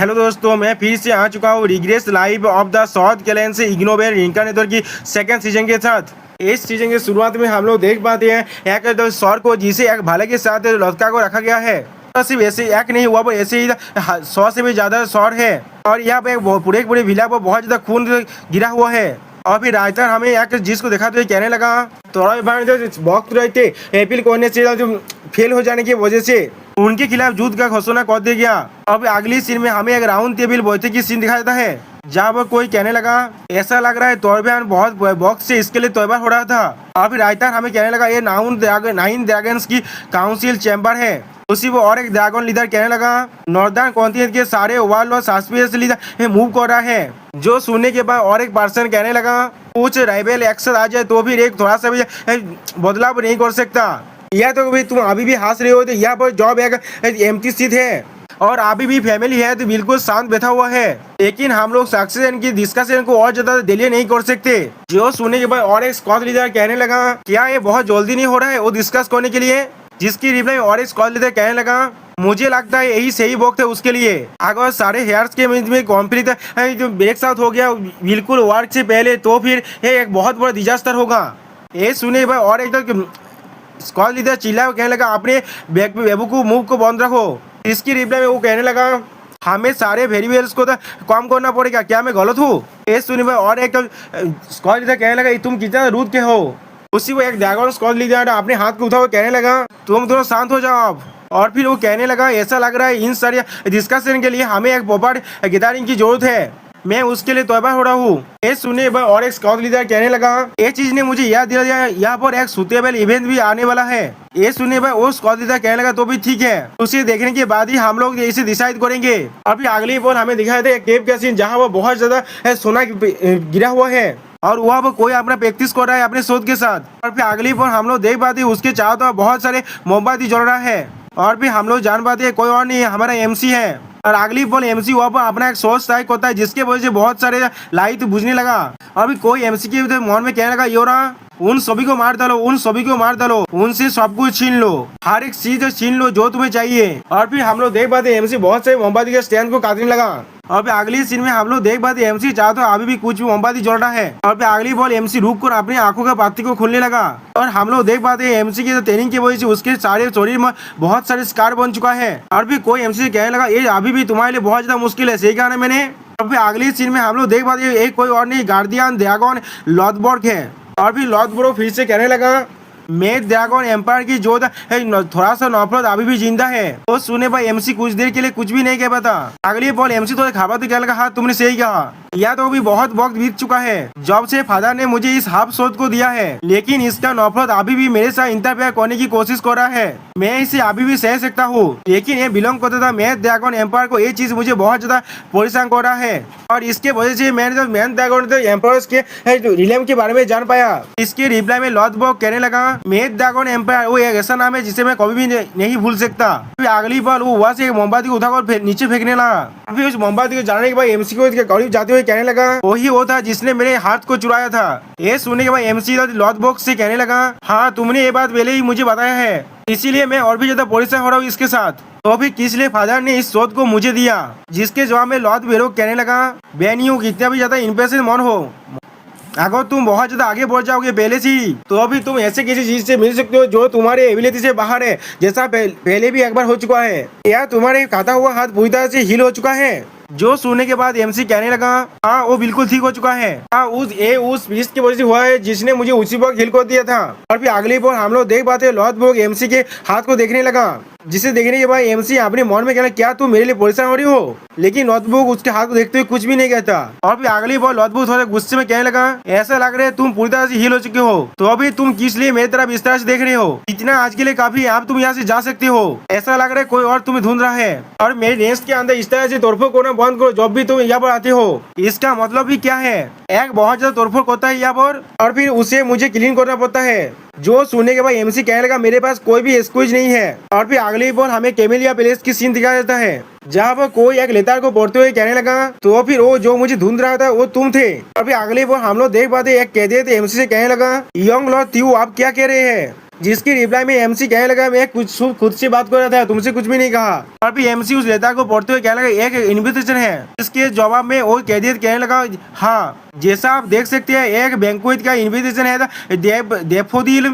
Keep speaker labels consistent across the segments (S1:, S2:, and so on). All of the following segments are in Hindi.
S1: हेलो दोस्तों, मैं फिर से आ चुका हूँ रिग्रेस लाइव ऑफ द साउथ कैलेंस इग्नोवेयर इनकानेटर की सेकंड सीजन के साथ। इस सीजन की शुरुआत में हम लोग देख पाते हैं एक सौर को जिसे एक भाले के साथ लटका को रखा गया है। तो सिर्फ ऐसे एक नहीं हुआ, पर ऐसे ही 100 से भी ज्यादा सौर है और यहाँ पे पूरे विला पर बहुत ज्यादा खून गिरा हुआ है। और फिर रायता हमें एक जिसको दिखाते हुए कहने लगा थोड़ा वक्त रहते अपील करने से फेल हो जाने की वजह से उनके खिलाफ युद्ध का घोषणा कर दिया गया। अब अगली सीन में हमें एक राउंड टेबल बैठक की सीन दिखाया जाता है, जहाँ पर कोई कहने लगा ऐसा लग रहा है तौरबान बहुत वक्त से इसके लिए तौबा हो रहा था। और फिर रायता हमें कहने लगा ये 9 ड्रैगन्स की काउंसिल चैम्बर है। उसी वो और एक ड्रैगन लीडर कहने लगा नॉर्दर्न कॉन्टिनेंट के सारे ओवरलॉर्ड सस्पिशियस लीडर मूव कर रहा है। जो सुनने के बाद और एक पर्सन कहने लगा कुछ राइवल एक्शन आ जाए तो फिर एक थोड़ा सा भी बदलाव नहीं कर सकता। या तो भाई तुम अभी भी हंस रहे हो, तो यहाँ पर जॉब एक एम्प्टी सीट है और अभी भी फैमिली है तो बिल्कुल शांत बैठा हुआ है। लेकिन हम लोग सक्सेशन की डिस्कशन को और ज्यादा डिले नहीं कर सकते। जो सुनने के बाद और एक स्क्वाड लीडर कहने लगा क्या ये बहुत जल्दी नहीं हो रहा है वो डिस्कस करने के लिए। जिसकी रिप्लाई और एक स्क्वाड लीडर कहने लगा मुझे लगता है यही सही वक्त है उसके लिए। अगर सारे हेयर्स के में कॉम्प्लीट जो ब्रेक साउथ हो गया बिल्कुल वर्क से पहले, तो फिर ये एक बहुत बड़ा डिजास्टर होगा। ये सुने भाई और एक स्क्वाड लीडर चिल्ला कहने लगा अपने बेबू को मुंह को बंद रखो। इसकी रिप्लाई में वो कहने लगा हमें सारे वेरिएबल्स को तो कम करना पड़ेगा, क्या मैं गलत हूँ। ये सुने भाई और एक स्क्वाड लीडर कहने लगा तुम कितना रूद के हो। उसी वो एक ड्रैगन स्क्वाड लीडर अपने हाथ को उठाओ कहने लगा तुम दोनों शांत हो जाओ अब। और फिर वो कहने लगा ऐसा लग रहा है इन सारे डिस्कशन के लिए हमें एक प्रॉपर गैदरिंग की जरूरत है, मैं उसके लिए तौबा हो रहा हूँ। ये सुने और एक स्काउट लीडर कहने लगा ये चीज ने मुझे याद दिलाया यहाँ पर एक सुटेबल इवेंट भी आने वाला है। ये सुने वो स्काउट लीडर कहने लगा तो भी ठीक है, उसे देखने के बाद ही हम लोग इसे डिसाइड करेंगे। और फिर अगली बार हमें दिखाया था एक केव का सीन जहाँ वो बहुत ज्यादा सोना गिरा हुआ है और वहाँ पर कोई अपना प्रैक्टिस कर रहा है अपने शोध के साथ। और फिर अगली बार हम लोग देख पाते उसके चारों तरफ बहुत सारे मोमबत्ती जल रहा है और फिर हम लोग जान पाते कोई और नहीं हमारा एमसी है। और अगली बॉल एमसी वहाँ पर अपना एक सोर्स स्ट्राइक होता है जिसके वजह से बहुत सारे लाइट बुझने लगा। अभी कोई एमसी के मन में कहने लगा योरा उन सभी को मार डालो, उन सभी को मार डालो, उनसे सब कुछ छीन लो, हर एक चीज छीन लो जो तुम्हें चाहिए। और फिर हम लोग देख पाते एमसी बहुत सारे मोमबत्ती के स्टैंड को काटने लगा। और फिर अगली सीन में हम लोग देख पाते एमसी चाहते हो अभी भी कुछ भी मोमबत्ती जल रहा है। और फिर अगली बॉल एमसी रुक कर अपनी आंखों के पत्ती को खोलने लगा। और हम लोग देख पाते एमसी की ट्रेनिंग की वजह से उसके सारे शरीर में बहुत सारे स्कार बन चुका है। और फिर कोई एमसी कहने लगा ये अभी भी तुम्हारे लिए बहुत ज्यादा मुश्किल है, सही कहा ना मैंने। और फिर अगली सीन में हम लोग देख पाते एक कोई और नहीं गार्डियन ड्रैगन लॉथबर्ग है। और फिर लॉथबर्ग फिर से कहने लगा मैं ड्रैगन एम्पायर की जो थोड़ा सा नफरत अभी भी जिंदा है। तो सुने भाई एमसी कुछ देर के लिए कुछ भी नहीं कह पाता। अगली बॉल एमसी तो खाबा तो क्या लगा हाँ तुमने सही कहा, या तो भी बहुत वक्त बीत चुका है जब से फादर ने मुझे इस हाफ शोध को दिया है, लेकिन इसका नफरत अभी भी मेरे साथ इंटरफेयर करने की कोशिश कर रहा है। मैं इसे अभी भी सह सकता हूँ, लेकिन ये बिलोंग करता था मैं ड्रैगन एम्पायर को। ये चीज मुझे बहुत ज्यादा परेशान कर रहा है और इसके वजह से मैंने जब मैन ड्रैगन एम्पायर्स के रिलेम के बारे में जान पाया। इसके रिप्लाई में लॉथबर्ग कहने लगा मेड ड्रैगन एम्पायर वो एक ऐसा नाम है जिसे मैं कभी भी नहीं भूल सकता। फिर अगली बार वो वहाँ से मोमबत्ती को उठाकर नीचे फेंकने लगा। फिर उस मोमबत्ती को जाने के बाद एमसी को करीब जाते हुए कहने लगा वही वो था जिसने मेरे हाथ को चुराया था। ये सुनने के बाद एमसी लॉथबर्ग से कहने लगा हाँ तुमने ये बात पहले ही मुझे बताया है, इसीलिए मैं और भी ज्यादा परेशान हो रहा हूँ इसके साथ। तो फिर किस लिए फादर ने इस शोध को मुझे दिया। जिसके जवाब में लॉथबर्ग कहने लगा बेनियो कितना भी ज्यादा इंप्रेसिव मन हो, अगर तुम बहुत ज्यादा आगे बढ़ जाओगे पहले से ही तो अभी तुम ऐसे किसी चीज से मिल सकते हो जो तुम्हारे एबिलिटी से बाहर है, जैसा पहले भी एक बार हो चुका है, या तुम्हारे काटा हुआ हाथ पूरी तरह से हील हो चुका है। जो सुनने के बाद एमसी कहने लगा हाँ वो बिल्कुल ठीक हो चुका है, हाँ उस बीस्ट की वजह से हुआ है जिसने मुझे उसी वक्त हिल को दिया था। और फिर अगली बार हम लोग देख पाते लॉथबर्ग एमसी के हाथ को देखने लगा, जिसे देखने के बाद एमसी अपने मन में कहना क्या तुम मेरे लिए परेशान हो रही हो, लेकिन लॉथबर्ग उसके हाथ को देखते हुए कुछ भी नहीं कहता। और फिर अगली बार लॉथबर्ग थोड़ा गुस्से में कहने लगा ऐसा लग रहा है तुम पूरी तरह से हील हो चुके हो, तो अभी तुम किस लिए मेरी तरफ इस तरह से देख रहे हो, इतना आज के लिए काफी आप तुम यहाँ से जा सकते हो, ऐसा लग रहा है कोई और तुम्हें ढूंढ रहा है। और मेरे नेस्ट के अंदर इस तरह से तोड़फोड़ करना बंद करो जब भी तुम यहाँ पर आते हो। इसका मतलब भी क्या है, एक बहुत ज्यादा तोड़फोड़ करता है यहाँ पर और फिर उसे मुझे क्लीन करना पड़ता है। जो सुनने के बाद एमसी कहने लगा मेरे पास कोई भी एक्सक्यूज नहीं है। और फिर अगली बार हमें कैमेलिया पैलेस की सीन दिखाया जाता है जहाँ पर कोई एक लेतार को पढ़ते हुए कहने लगा तो फिर वो जो मुझे ढूंढ रहा था वो तुम थे। और फिर अगली बार हम लोग देख पाते एक कैदी थे एमसी से कहने लगा यंग लॉर्ड त्यू आप क्या कह रहे हैं। जिसकी रिप्लाई में एमसी कहने लगा मैं कुछ खुद से बात कर रहा था, तुमसे कुछ भी नहीं कहा। और फिर एमसी उस लेटर को पढ़ते हुए कहने लगा एक इन्विटेशन है। इसके जवाब में वो कैदियत कहने लगा हाँ, जैसा आप देख सकते हैं एक बैंक्वेट का इन्विटेशन है डेफोडिल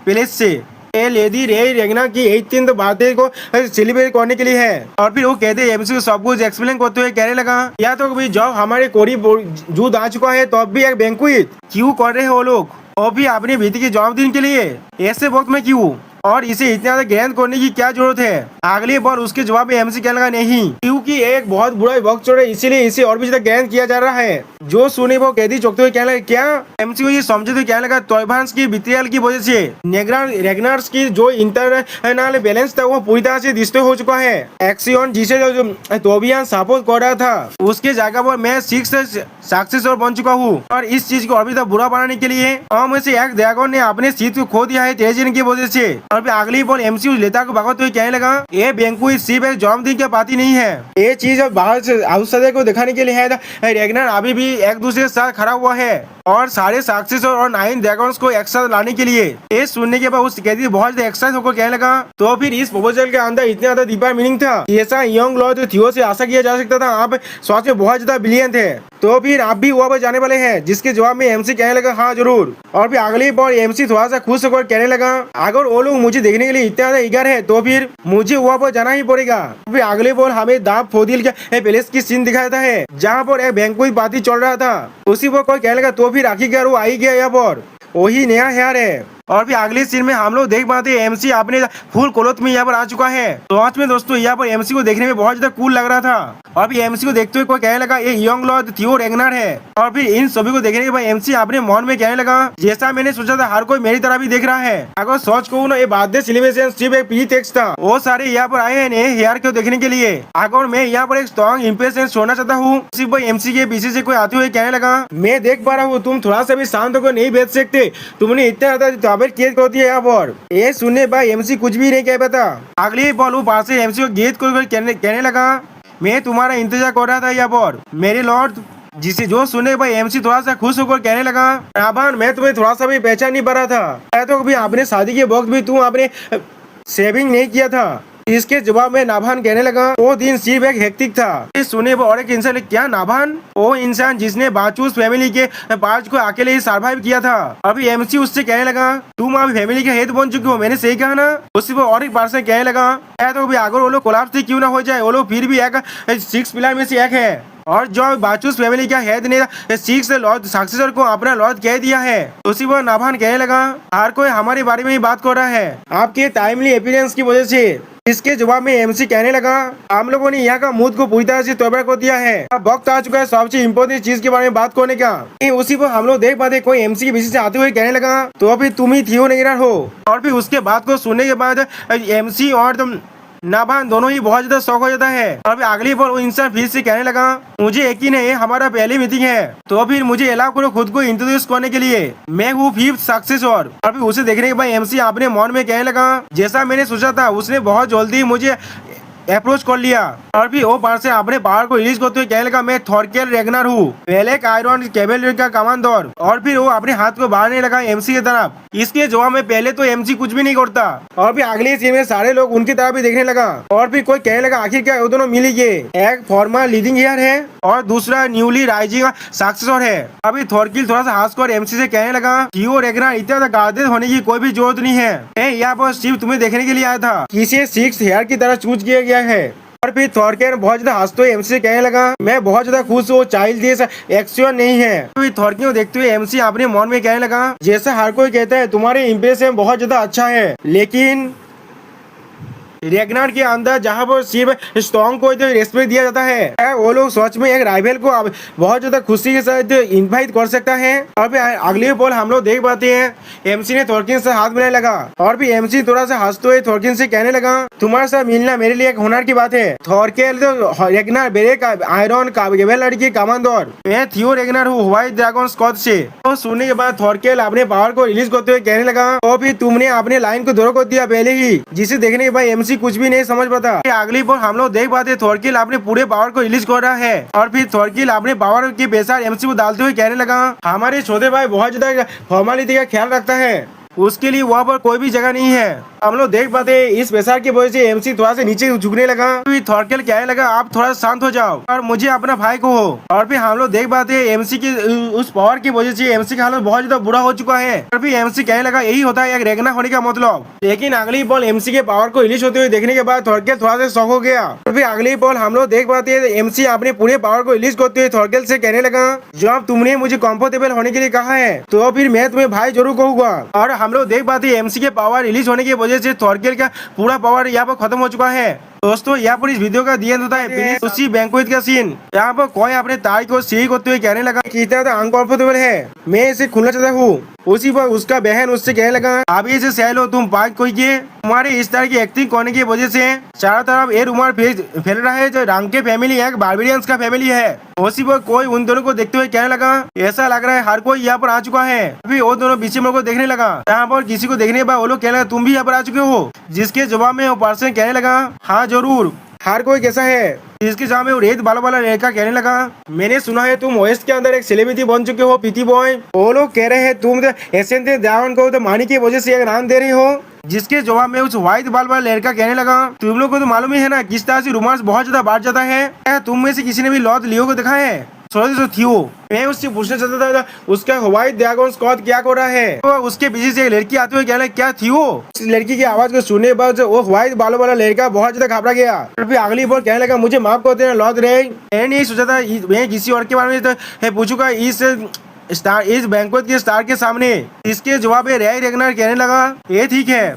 S1: पैलेस से। ये लेडी रे रेगना की 18th बर्थडे को सेलिब्रेट करने के लिए है। और फिर वो कहते हैं एमसी को सब कुछ एक्सप्लेन करते हुए कहने लगा या तो कभी जब हमारे कोरी जूद आ चुका है तब भी एक बैंक्वेट क्यों कर रहे हैं वो लोग, और भी अपनी बेटी के जन्मदिन के लिए ऐसे वक्त में क्यों, और इसे इतना ज्यादा ग्रहण करने की क्या जरूरत है। अगली बार उसके जवाब में एमसी कहने लगा नहीं, क्योंकि एक बहुत बुरा वक्त चल रहा है इसीलिए इसे और भी ज्यादा ग्रहण किया जा रहा है। जो सुने वो कैदी चौंकते हुए कहने लगा क्या, एमसी को ये समझते हुए कहने लगा तोयभांस की बित्रियल की वजह से रेगनार्स की जो इंटरनल बैलेंस था वो पूरी तरह से डिस्ट्रॉय हो चुका है। एक्सियन जिसे जो तोबियान सपोर्ट कर रहा था उसके जगह पर मैं 6 सक्सेसर बन चुका हूँ, और इस चीज को और भी बुरा बनाने के लिए हम से एक ड्रैगन ने अपने सीट को खो दिया है तेजिन की वजह से। और फिर अगली बॉल एमसी उस लेता को भगाते हुए कहने लगा ये बैंक्वेट सिर्फ एक जन्मदिन की पार्टी नहीं है, ये चीज बाहर से आउटसाइडर को दिखाने के लिए है। रेगनर अभी भी एक दूसरे के साथ खड़ा हुआ है और सारे सक्सेसर और 9 ड्रैगन्स को एक साथ लाने के लिए। ये सुनने के बाद उस कैदी बहुत एक्साइट होकर कहने लगा तो फिर इस प्रपोजल के अंदर इतना ज्यादा डीपर मीनिंग था, ऐसा यंग लॉर्ड थियो से आशा किया जा सकता था, आप सच में बहुत ज्यादा ब्रिलियंट थे, तो फिर आप भी वहाँ पर जाने वाले हैं। जिसके जवाब में एमसी कहने लगा हाँ जरूर। और फिर अगली बार एमसी थोड़ा सा खुश होकर कहने लगा अगर वो लोग मुझे देखने के लिए इतना ज्यादा ईगर है तो फिर मुझे वहाँ पर जाना ही पड़ेगा। फिर अगले बार हमें दाब फोदिल के पैलेस की सीन दिखाता है जहाँ पर एक बैंक्वेट पार्टी चल रहा था। उसी पर कोई कहने लगा तो फिर आखिरकार वो आई गया यहाँ पर, वही नया हेयर है। और फिर अगले सीन में हम लोग देख पाते हैं एमसी अपने फुल क्लोथ में यहाँ पर आ चुका है। तो आज में दोस्तों यहाँ पर एमसी को देखने में बहुत ज्यादा कूल लग रहा था। और फिर एमसी को देखते हुए कोई कहने लगा ये यंग लॉर्ड थियो रेगनर है। और फिर इन सभी को देखने के बाद एमसी अपने मन में कहने लगा जैसा मैंने सोचा था हर कोई मेरी तरह भी देख रहा है। अगर सोच कहूँ ना ये बर्थडे सेलिब्रेशन सिर्फ एक प्री टेक्स्ट था, वो सारे यहाँ पर आए हैं नए हेयर को देखने के लिए। अगर मैं यहाँ पर एक स्ट्रॉन्ग इंप्रेशन छोड़ना चाहता हूँ सिर्फ एमसी के पीछे से कोई आते हुए कहने लगा मैं देख पा रहा हूँ तुम थोड़ा सा भी शांत होकर नहीं बैठ सकते, तुमने इतना ज्यादा केस कर दिया। ये सुनने पर एमसी कुछ भी नहीं कह पाता। अगली बॉल वो पास से एमसी को गेट को कहने लगा मैं तुम्हारा इंतजार कर रहा था यहाँ पर मेरे लॉर्ड। जिसे जो सुनने पर एमसी थोड़ा सा खुश होकर कहने लगा राभान मैं तुम्हें थोड़ा सा भी पहचान नहीं पा रहा था, तो कभी आपने शादी के वक्त भी तुम आपने सेविंग नहीं किया था। इसके जवाब में नाभान कहने लगा वो दिन सिर्फ एक हेक्टिक था। इस सुने पर और एक इंसान क्या नाभान, वो इंसान जिसने बाचूस फैमिली के पार्ट को अकेले ही सर्वाइव किया था। अभी एमसी उससे कहने लगा तुम अभी फैमिली के हेड बन चुके हो, मैंने सही कहा ना। उसी पर और एक पर्सन कहने लगा तो भी अगर वो लोग कोलैप्स क्यों ना हो जाए, वो लोग फिर भी एक 6 पिलर में से एक है, और जो बाचूस फैमिली का हेड ने 6 लॉर्ड सक्सेसर को अपना लॉर्ड कह दिया है। उसी पर नाभान कहने लगा हर कोई हमारे बारे में ही बात कर रहा है आपके टाइमली अपीयरेंस की वजह से। इसके जवाब में एमसी कहने लगा हम लोगों ने यहाँ का मूड को पूरी तरह से तोबा कर दिया है, अब वक्त आ चुका है सबसे इम्पोर्टेंट चीज के बारे में बात करने का। उसी पर हम लोग देख पाते कोई एमसी के पीछे से आते हुए कहने लगा तो अभी तुम ही थियो रेगनर हो। और फिर उसके बात को सुनने के बाद एमसी और तुम नाभान दोनों ही बहुत ज्यादा शौक हो जाता है। और फिर अगली बार वो इंसान फिर से कहने लगा मुझे यकीन है हमारा पहली मीटिंग है, तो फिर मुझे अलाउ करो खुद को इंट्रोड्यूस करने के लिए, मैं हूँ 5th सक्सेसर। और फिर उसे देखने के बाद एमसी अपने मन में कहने लगा जैसा मैंने सोचा था उसने बहुत जल्दी मुझे अप्रोच कर लिया। और फिर वो पार से अपने पावर को रिलीज करते हुए कहने लगा मैं थॉरकेल रेगनर हूँ, पहले एक आयरन कैवेलरी का कमांडर। और फिर वो अपने हाथ को बढ़ाने लगा एमसी की तरफ। इसके जवाब में पहले तो एमसी कुछ भी नहीं करता, और फिर अगले सीन में सारे लोग उनकी तरफ भी देखने लगा। और फिर कोई कहने लगा आखिर क्या वो दोनों मिल गए, एक फॉर्मर लीडिंग हेयर है और दूसरा न्यूली राइजिंग सक्सेसर है। अभी थॉरकिल थोड़ा सा हंसकर एमसी से कहने लगा थियो रेगनर इतना गार्डेड होने की कोई भी जरूरत नहीं है, मैं यहाँ पर सिर्फ तुम्हें देखने के लिए आया था, किसे 6 हेयर की तरह चूज किया गया है। और फिर थॉरकिल बहुत ज्यादा हंसते हुए एमसी से कहने लगा मैं बहुत ज्यादा खुश हूँ, चाइल्डिश एक्शन नहीं है। फिर थॉरकिल को देखते हुए एमसी अपने मन में कहने लगा जैसा हर कोई कहता है तुम्हारे इम्प्रेशन बहुत ज्यादा अच्छा है, लेकिन रेगनर के अंदर जहाँ पर सिर्फ स्ट्रॉन्ग को रेस्पेक्ट दिया जाता है वो लोग सच में एक राइवल को बहुत ज्यादा खुशी के साथ इनवाइट कर सकता है। और फिर अगले पल हम लोग देख पाते हैं एमसी ने थॉरकिन से हाथ मिलाने लगा। और फिर एमसी थोड़ा सा हंसते हुए थॉरकिन से कहने लगा तुम्हारे साथ मिलना मेरे लिए एक हुनर की बात है। थॉरकिल तो रेगनर बेरे आयरन कैवेलरी के कमांडर, मैं थियो रेगनर हूँ व्हाइट ड्रैगन स्क्वाड से। तो सुनने के बाद थॉरकिल अपने पावर को रिलीज करते हुए कहने लगा और फिर तुमने अपने लाइन को दोहरा कर दिया पहले ही, जिसे देखने के बाद एमसी कुछ भी नहीं समझ पाता। अगली बार हम लोग देख पाते थॉरकिल अपने पूरे पावर को रिलीज कर रहा है। और फिर थॉरकिल अपने पावर की बेसार एमसी को डालते हुए कहने लगा हमारे छोटे भाई बहुत ज्यादा फॉर्मेलिटी का ख्याल रखता है, उसके लिए वहाँ पर कोई भी जगह नहीं है। हम लोग देख पाते हैं इस प्रेशर की वजह से एमसी थोड़ा सा नीचे झुकने लगा। फिर थॉरकेल कहने लगा आप थोड़ा शांत हो जाओ और मुझे अपना भाई को हो। और फिर हम लोग देख पाते हैं एमसी की उस पावर की वजह से एमसी का हालत बहुत ज्यादा बुरा हो चुका है। और फिर एमसी कहने लगा यही होता है एक रेगना होने का मतलब। लेकिन अगली बॉल एमसी के पावर को रिलीज होते हुए देखने के बाद थॉरकेल थोड़ा सा शॉक हो गया। और फिर अगली बॉल हम लोग देख पाते हैं एमसी अपने पूरे पावर को रिलीज करते हुए थॉरकेल से कहने लगा जब तुमने मुझे कंफर्टेबल होने के लिए कहा है तो फिर मैं तुम्हें भाई जरूर कहूंगा। और हम लोग देख पाते हैं एमसी के पावर रिलीज होने की वजह से थॉरकेल का पूरा पावर यहाँ पर खत्म हो चुका है। दोस्तों यहाँ पर इस वीडियो का दिया होता है उसी बैंक्वेट का सीन। यहाँ पर कोई अपने ताई को सही करते हुए कहने लगा कितना तो अनकंफर्टेबल है, मैं इसे खुलना चाहता हूँ। उसी पर उसका बहन उससे कहने लगा अभी से सह लो तुम बात कोई के तुम्हारे इस तरह की एक्टिंग करने की वजह से चारों तरफ ये रूमर फैल रहा है जो रंग के फैमिली एक बार्बेरियंस का फैमिली है। उसी पर कोई उन दोनों को देखते हुए कहने लगा ऐसा लग रहा है हर कोई यहाँ पर आ चुका है। अभी वो दोनों पीछे मुड़ को देखने लगा। यहाँ पर किसी को देखने के बाद वो लोग कहने लगा तुम भी यहाँ पर आ चुके हो। जिसके जवाब में वो पर्सन कहने लगा हाँ जरूर, हर कोई कैसा है। इसके जवाब में वो रेत बालों वाला लड़का कहने लगा मैंने सुना है तुम ओएस्ट के अंदर एक सेलिब्रिटी बन चुके हो पीटी बॉय। वो लोग कह रहे हैं तुम एसेंट ड्रैगन को तो मानी की वजह से एक नाम दे रहे हो। जिसके जवाब में उस व्हाइट बाल वाला लड़का कहने लगा तुम लोग को तो मालूम ही है ना किस तरह से रोमांस बहुत ज्यादा बढ़ जाता है। क्या तुम में से किसी ने भी लॉर्ड लियो को देखा है? थियो मैं उससे पूछना चाहता था उसका व्हाइट ड्रैगन स्कॉट क्या कर रहा है। तो उसके पीछे से एक लड़की आते हुए कहना क्या थियो। उस लड़की की आवाज को सुनने के बाद वो व्हाइट बालों वाला लड़का बहुत ज्यादा घबरा गया। फिर अगली बार कहने लगा मुझे माफ करते हैं लॉर्ड रे, मैंने नहीं सोचा था मैं किसी और के बारे में पूछूंगा इस बैंक्वेट के स्टार के सामने। इसके जवाब में रे रेगनर कहने लगा ये ठीक है,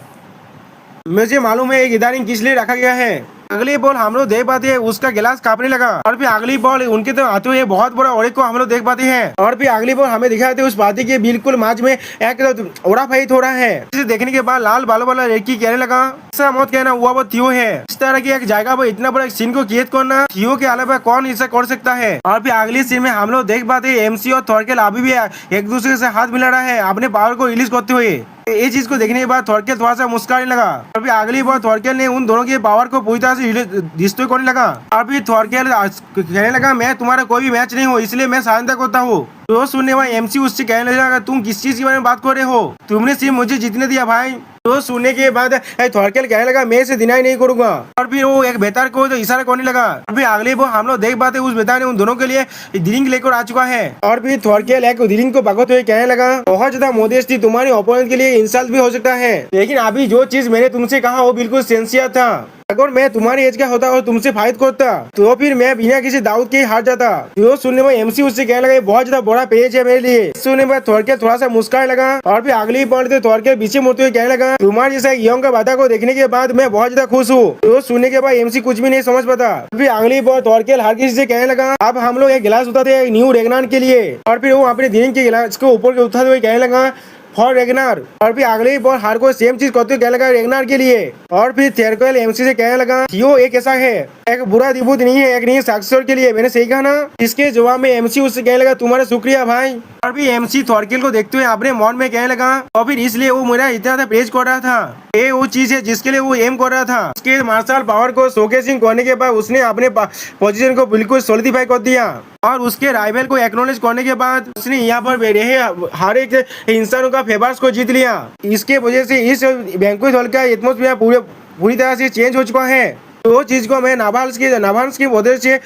S1: मुझे मालूम है ये गैदरिंग किस लिए रखा गया है। अगली बॉल हम लोग देख पाते हैं उसका गिलास कांपने लगा। और फिर अगली बॉल उनके तो आते हुए बहुत बड़ा ओड़े को हम लोग देख पाते हैं। और फिर अगली बॉल हमें दिखाते हैं उस पार्टी के बिल्कुल माज में एक ओड़ा फाइट हो रहा है। इसे देखने के बाद लाल बालों वाला लड़की कहने लगा ऐसा मत कहना हुआ वो थियो है। इस तरह की एक जगह पर इतना बड़ा सीन को कैद करना थियो के अलावा कौन ऐसा कर सकता है। और फिर अगली सीन में हम लोग देख पाते हैं एमसी और थॉरकेल अभी भी एक दूसरे से हाथ मिला रहा है अपने पावर को रिलीज करते हुए। ये चीज को देखने के बाद थॉरकेल थोड़ा सा मुस्कुराने लगा। और फिर अगली बार थॉरकेल ने उन दोनों के पावर को पूरी तरह से डिस्ट्रॉय करने लगा। और फिर थॉरकेल कहने लगा मैं तुम्हारा कोई भी मैच नहीं हूँ इसलिए मैं सहायता करता हूँ। तो सुनने वाला एमसी उससे कहने लगा तुम किस चीज के बारे में बात कर रहे हो, तुमने सिर्फ मुझे जीतने दिया भाई। तो सुनने के बाद थॉरकेल कहने लगा मैं इसे डिनाई नहीं करूंगा। और फिर वो एक बेतार को तो इशारा करने लगा। और फिर अगले वो हम लोग देख पाते उस बेतार ने उन दोनों के लिए ड्रिंक लेकर आ चुका है। और फिर थॉरकेल एक ड्रिंक को भगत हुए कहने लगा बहुत ज्यादा मोदेस्टी तुम्हारे ओपोनेंट के लिए इंसल्ट भी हो सकता है, लेकिन अभी जो चीज मैंने तुमसे कहा वो बिल्कुल सिंसियर था। अगर मैं तुम्हारी एज का होता और तुमसे फाइट करता तो फिर मैं बिना किसी दाऊद के हार जाता। तो सुनने में एमसी उससे कहने लगा बहुत ज्यादा बड़ा पेज है मेरे लिए। सुनने में थॉरकेल थोड़ा सा मुस्कुराने लगा। और फिर अगली पॉइंट पे थॉरकेल पीछे मुड़ते हुए कहने लगा तुम्हारे जैसा यंग का बाधा को देखने के बाद मैं बहुत ज्यादा खुश हूँ। तो सुनने के बाद एमसी कुछ भी नहीं समझ पाता। फिर अगली बार थॉरकेल हर किसी से कहने लगा अब हम लोग एक गिलास उठाते हैं न्यू रेगनार के लिए। और फिर वो अपने ड्रिंक के गिलास को ऊपर उठाते हुए कहने लगा फॉर रेगनार। और फिर अगली बार हर कोई सेम चीज करते हुए कहने लगा रेगनार के लिए। और फिर थॉरकेल एमसी से कहने लगा थियो एक ऐसा है एक बुरा दिबूत नहीं है, एक नहीं सक्सेसर के लिए, मैंने सही कहा ना। इसके जवाब में एमसी उससे कहने लगा तुम्हारा शुक्रिया भाई। और फिर एमसी थॉरकेल को देखते हुए अपने मन में कहने लगा और फिर इसलिए वो मेरा इतना था प्रेज कर रहा था। ये वो चीज है जिसके लिए वो एम कर रहा था। उसके मार्शल पावर को शोकेसिंग करने के बाद उसने अपने पोजीशन को बिल्कुल सोलिडिफाई कर दिया। और उसके राइवल को एक्नॉलेज करने के बाद उसने यहाँ पर रहे हर एक इंसानों का फेवर्स को जीत लिया। इसके वजह से इस बैंक्वेट हॉल का एटमॉस्फेयर पूरी तरह से चेंज हो चुका है। तो वो चीज को मैं नाभाल्स की वजह से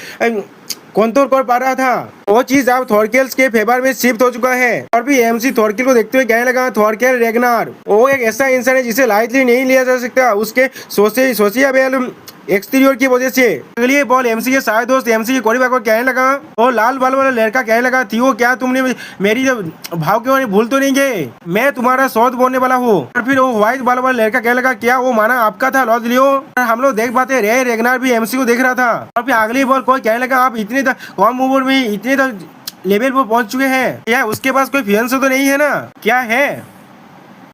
S1: कंट्रोल कर पा रहा था, वो चीज अब थॉरकेल्स के फेवर में शिफ्ट हो चुका है। और भी एमसी थॉरकेल को देखते हुए कहने लगा थॉरकेल रेगनार वो एक ऐसा इंसान है जिसे लाइटली नहीं लिया जा सकता उसके सोशिएबल एक्सटीरियर की वजह से। अगली बॉल एमसी के सारे दोस्त एमसी के कोरिबा को कहने लगा और लाल बाल वाला लड़का कहने लगा थियो क्या तुमने मेरी भाव के बारे में भूल तो नहीं गए, मैं तुम्हारा सौद बोलने वाला हूँ। और फिर वो व्हाइट बाल वाला लड़का कहने लगा क्या वो माना आपका था लॉर्ड लियो। हम लोग देख पाते रे रेगनार भी एमसी को देख रहा था। और फिर अगली बॉल कोई कहने लगा आप इतने कम उम्र में इतने लेवल पर पहुंच चुके हैं, क्या उसके पास कोई फियांसे तो नहीं है ना, क्या है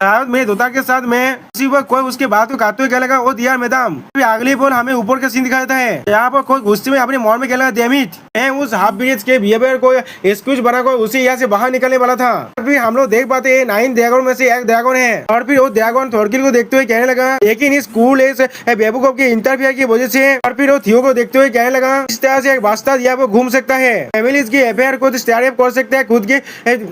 S1: मेरे दोता के साथ में उसी वक्त कोई उसके बात को काटते हुए क्या लगा वो दिया मैदाम। फिर अगली बॉल हमें ऊपर का सीन दिखाता है। यहाँ पर कोई गुस्से में अपने मॉल में क्या लगा डेमिट मैं उस हाफ ब्रिज के बिहेवियर को एक्सक्यूज बनाकर उसे यहाँ से बाहर निकलने वाला था। फिर हम लोग देख पाते हैं 9 ड्रैगन में से एक ड्रैगन है। और फिर वो ड्रैगन थॉरकेल को देखते हुए कहने लगा लेकिन इस कूल बेवकूफ के इंटरफियर की वजह से। और फिर वो थियो को देखते हुए कहने लगा इस तरह से एक बास्ता यहाँ पर घूम सकता है, फैमिलीज की अफेयर को स्टार्ट कर सकता है खुद की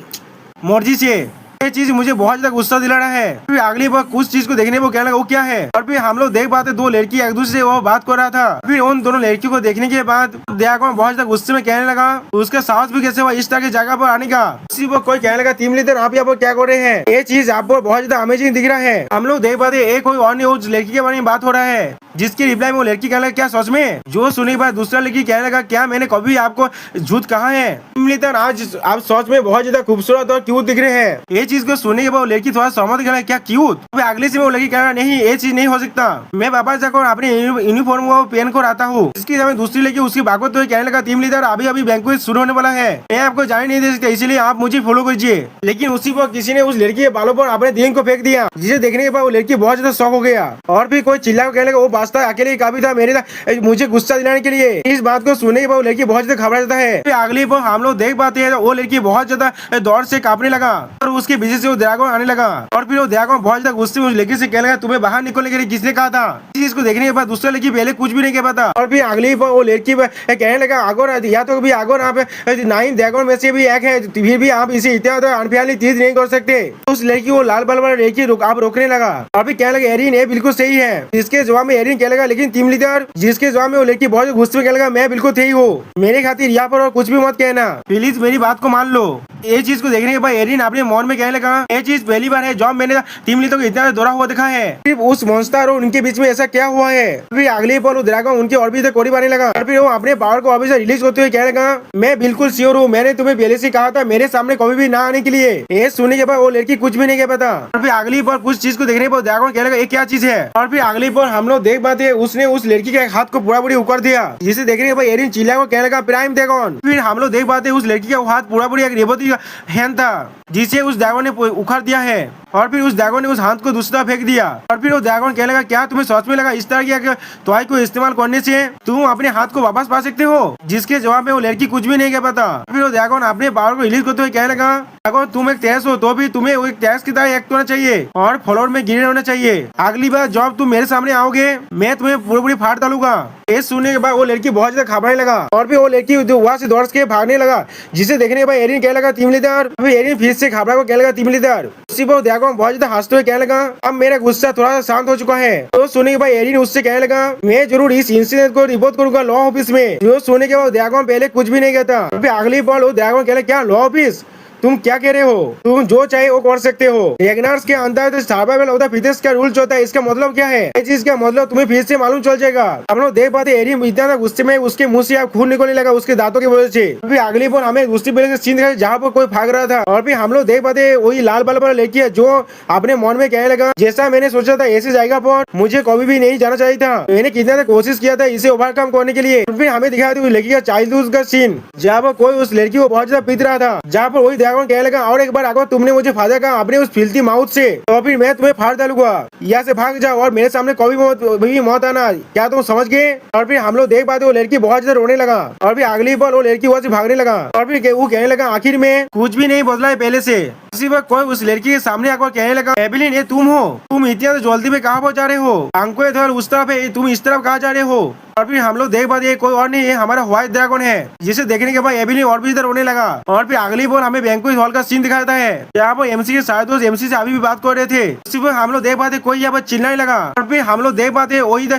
S1: मर्जी से। ये चीज मुझे बहुत ज्यादा गुस्सा दिला रहा है। फिर अगली बार कुछ चीज को देखने को कहने लगा वो क्या है, और फिर हम लोग देख पाते दो लड़की एक दूसरे से वो बात कर रहा था। फिर उन दोनों लड़कियों को देखने के बाद दयागौन बहुत ज्यादा गुस्से में कहने लगा उसका साहस भी कैसे हुआ इस तरह की जगह पर आने का। इसी पर कोई कहने लगा टीम लीडर आप यहाँ पर क्या कर रहे हैं, ये चीज आपको बहुत ज्यादा अमेजिंग दिख रहा है। हम लोग देख पाते एक कोई और नहीं उस लड़की के बारे में बात हो रहा है, जिसकी रिप्लाई में वो लड़की कहने लगा क्या सच में, जो सुनने के बाद दूसरा लड़की कहने लगा क्या मैंने कभी आपको झूठ कहा है, टीम लीडर आज आप सच में बहुत ज्यादा खूबसूरत और क्यूट दिख रहे हैं। ये चीज को सुनने के बाद वो लड़की थोड़ा सहमत कहना क्या क्यूट, अगले से वो लड़की कहना नहीं ये चीज नहीं हो सकता, मैं वापस जाकर अपने यूनिफॉर्म को पहन कर आता हूँ। इसके समय दूसरी लड़की उसकी बात तो कहने लगा टीम लीडर अभी अभी बैंक्वेट शुरू होने वाला है, मैं आपको जाने नहीं दे सकता इसलिए आप मुझे फॉलो कीजिए। लेकिन उसी पर किसी ने उस लड़की के बालों पर अपने दिल को फेंक दिया, जिसे देखने के बाद वो लड़की बहुत ज्यादा शॉक हो गया। और भी कोई चिल्ला कहने लगा वो वास्तव अकेले ही काफी था मेरे मुझे गुस्सा दिलाने के लिए। इस बात को सुनने के बाद वो लड़की बहुत ज्यादा घबरा जाता है। फिर अगली पर हम लोग देख पाते हैं वो लड़की बहुत ज्यादा दौड़ से कांपने लगा और उसके पीछे से वो ड्रैगन आने लगा। और फिर वो ड्रैगन बहुत ज्यादा गुस्से में उस लड़की से कहने लगा तुम्हें बाहर निकलने के लिए किसने कहा था। इस चीज को देखने के बाद दूसरा लड़की पहले कुछ भी नहीं कह पाता। और फिर अगली पर वो लड़की कहने लगा अगर या तो भी अगर आप 9 ड्रैगन में से भी एक है फिर भी आप इसे इतना अनफेयरली चीज नहीं कर सकते। उस लड़की को लाल बल वाला लड़की आप रोकने लगा और फिर कहने लगा एरिन ये बिल्कुल सही है। इसके जवाब में एरिन कहने लगा लेकिन टीम लीडर, जिसके जवाब में वो लड़की बहुत गुस्से में कहने लगा मैं बिल्कुल सही हूँ, मेरे खातिर यहाँ पर और कुछ भी मत कहना, प्लीज मेरी बात को मान लो। ये चीज को देखने के बाद एरिन अपने मन में कहने लगा ये चीज पहली बार है जब मैंने टीम लीडर को इतना दौरा हुआ देखा है, सिर्फ उस मॉन्स्टर और उनके बीच में ऐसा क्या हुआ है। फिर अगले पल वो ड्रैगन उनके और भी करीब आने लगा और फिर वो अपने पावर को अभी से रिलीज करते हुए कहने लगा मैं बिल्कुल श्योर हूँ, मैंने तुम्हें पहले से कहा था मेरे सामने कभी भी ना आने के लिए। ये सुनने के बाद वो लड़की कुछ भी नहीं कह पाता। और फिर अगली बार कुछ चीज को देखने पर ड्रैगन कहने लगा ये क्या चीज है। और फिर अगली बार हम लोग देख पाते उसने उस लड़की के हाथ को पूरा पूरी उकर दिया, जिसे देखने के बाद एरिन चिल्ला को कहने लगा प्राइम ड्रैगन। फिर हम लोग देख पाते उस लड़की का हाथ पूरा पूरी एक रेवती हैंड था जिसे उस ड्रैगन ने उखाड़ दिया है। और फिर उस ड्रैगन ने उस हाथ को दूसरा फेंक दिया। और फिर वो ड्रैगन कहने लगा क्या तुम्हें सोच में लगा इस तरह की टॉय को इस्तेमाल करने से तुम अपने हाथ को वापस पा सकते हो, जिसके जवाब में वो लड़की कुछ भी नहीं कह पाता। फिर वो ड्रैगन अपने पावर को रिलीज करते हुए कहने लगा अगर तुम एक टैक्स हो तो भी तुम्हें एक टैक्स की तरह एक्ट होना चाहिए और फ्लोर में गिरे होना चाहिए। अगली बार जब तुम मेरे सामने आओगे मैं तुम्हें पूरी पूरी फाड़ डालूंगा। ये सुनने के बाद वो लड़की बहुत ज्यादा घबराने लगा और फिर वो लड़की वहाँ से दौड़ के भागने लगा, जिसे देखने के बाद एरिन कहने लगा टीम लीडर। फिर एरिन फिर से घबरा को कहने लगा टीम लीडर। उसी पर ड्रैगन बहुत ज्यादा हंसते हुए कहने लगा अब मेरा गुस्सा थोड़ा सा शांत हो चुका है। तो सुनने के बाद एरिन उससे कहने लगा मैं जरूर इस इंसिडेंट को रिपोर्ट करूंगा लॉ ऑफिस में। जो सुनने के बाद ड्रैगन पहले कुछ भी नहीं कहता। फिर अगली बार वो ड्रैगन कहने क्या लॉ ऑफिस, तुम क्या कह रहे हो, तुम जो चाहे वो कर सकते हो। रेगनार्स के अंदर तो सर्वाइवल ऑफ द फिटेस्ट का रूल होता है, इसका मतलब क्या है, इस चीज का मतलब तुम्हें फिर से मालूम चल जाएगा। हम लोग देख पाते एरिन इतना गुस्से में उसके मुंह से खून निकलने लगा उसके दांतों की वजह से। फिर अगली बार हमें दूसरी पहले से सीन दिखाई जहाँ पर कोई भाग रहा था। और फिर हम लोग देख पाते वही लाल बाल वाला लड़की है जो अपने मन में कहने लगा जैसा मैंने सोचा था ऐसी जगह पर मुझे कभी भी नहीं जाना चाहिए था, मैंने कितना कोशिश किया था इसे ओवरकम करने के लिए। फिर हमें दिखाया था लड़की का चाइल्डहुड का सीन जहाँ पर कोई उस लड़की को बहुत ज्यादा पीट रहा था, जहाँ पर वही ड्रैगन कहने लगा और बार अगर तुमने मुझे फाड़ा कहा अपने उस फिल्थी माउथ से तो फिर मैं तुम्हें फाड़ डालूंगा, यहाँ से भाग जाओ और मेरे सामने कभी मौत आना, क्या तुम समझ गए। और फिर हम लोग देख पाते वो लड़की बहुत ज्यादा रोने लगा और फिर अगली बार वो लड़की वहाँ से भागने लगा। और फिर वो कहने लगा आखिर में कुछ भी नहीं बदला है पहले से। उसी वक्त कोई उस लड़की के सामने आकर कहने लगा एबिलिन ये तुम हो, तुम इतना जल्दी में कहाँ पहुँच जा रहे हो, आंखों इधर उस तरफ है तुम इस तरफ कहाँ जा रहे हो। और फिर हम लोग देख पाते कोई और नहीं है हमारा व्हाइट ड्रैगन है, जिसे देखने के बाद एबिलिन और भी इधर रोने लगा। और फिर अगली बार हमें बैंक्वेट हॉल का सीन दिखाता है यहाँ पर एमसी के शायद दोस्त एमसी से अभी भी बात कर रहे थे। उसी पर हम लोग देख पाते कोई यहाँ पर चिल्लाने लगा। और फिर हम लोग देख पाते वही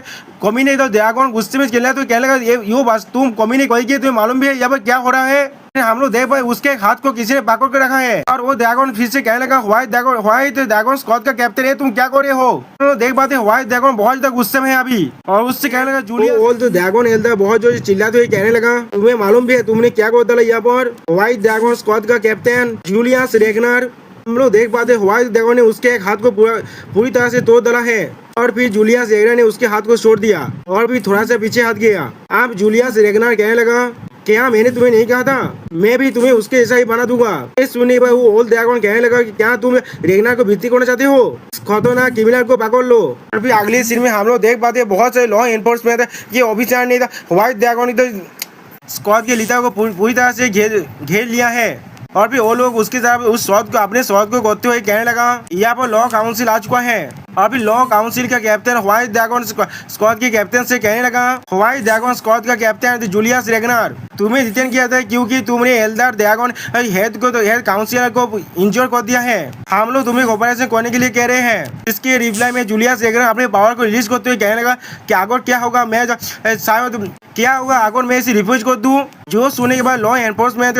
S1: कमी नहीं तो ड्रैगन गुस्से में चिल्ला तो कहने लगा यो बस तुम कमी नहीं कोई तुम्हें मालूम भी है यहाँ पर क्या हो रहा है। हम लोग देख पाए उसके हाथ को किसी ने पकड़ के रखा है और वो ड्रैगन फिर से कहने लगा व्हाइट ड्रैगन स्क्वाड का कैप्टन है तुम क्या कर रहे हो। तो देख पाते व्हाइट ड्रैगन बहुत ज्यादा गुस्से में है अभी और उससे कहने लगा जूलियस जो ड्रैगन हेल्थ बहुत जो चिल्लाते हुए कहने लगा तुम्हें मालूम भी है तुमने क्या कर डाला यहाँ पर। व्हाइट ड्रैगन स्क्वाड का कैप्टन जूलियस रेगनर। हम लोग देख पाते व्हाइट ड्रैगन ने उसके एक हाथ को पूरी तरह से तोड़ डाला है और फिर जूलियस रेगनर ने उसके हाथ को छोड़ दिया और फिर थोड़ा सा पीछे हट गया। अब जूलियस रेगनर कहने लगा क्या मैंने तुम्हें नहीं कहा था मैं भी तुम्हें उसके जैसा ही बना दूंगा। इस सुनने पर वो ओल्ड ड्रैगन कहने लगा कि क्या तुम रेगनर को भर्ती करना चाहते हो, खतरनाक क्रिमिनल को पकड़ लो। और फिर अगले सीन में हम लोग देख पाते बहुत सारे लॉ एनफोर्समेंट ये ऑफिसर नहीं था व्हाइट ड्रैगन तो स्क्वाड के लीडर को पूरी तरह से घेर लिया है। और फिर वो लोग उसके साथ उस शॉट को अपने शॉट को करते हुए कहने लगा यहाँ पर लॉ काउंसिल आ चुका है और फिर लॉ काउंसिल का कैप्टन व्हाइट ड्रैगन स्क्वाड के कैप्टन से कहने लगा, व्हाइट ड्रैगन स्क्वाड का कैप्टन जूलियस रेगनर, तुम्हें डिटेन किया था क्योंकि तुमने एल्डर ड्रैगन हेड को हेड काउंसिलर को इंजोर कर दिया है। हम लोग तुम्हें ऑपरेशन करने के लिए कह रहे हैं। इसके रिप्लाई में जूलियस रेगनर अपने पावर को रिलीज करते हुए कहने लगा कि अगर क्या होगा, मैं शायद क्या होगा अगर मैं इसे रिफ्यूज कर दूं। जो सुनने के बाद लॉ एनफोर्समेंट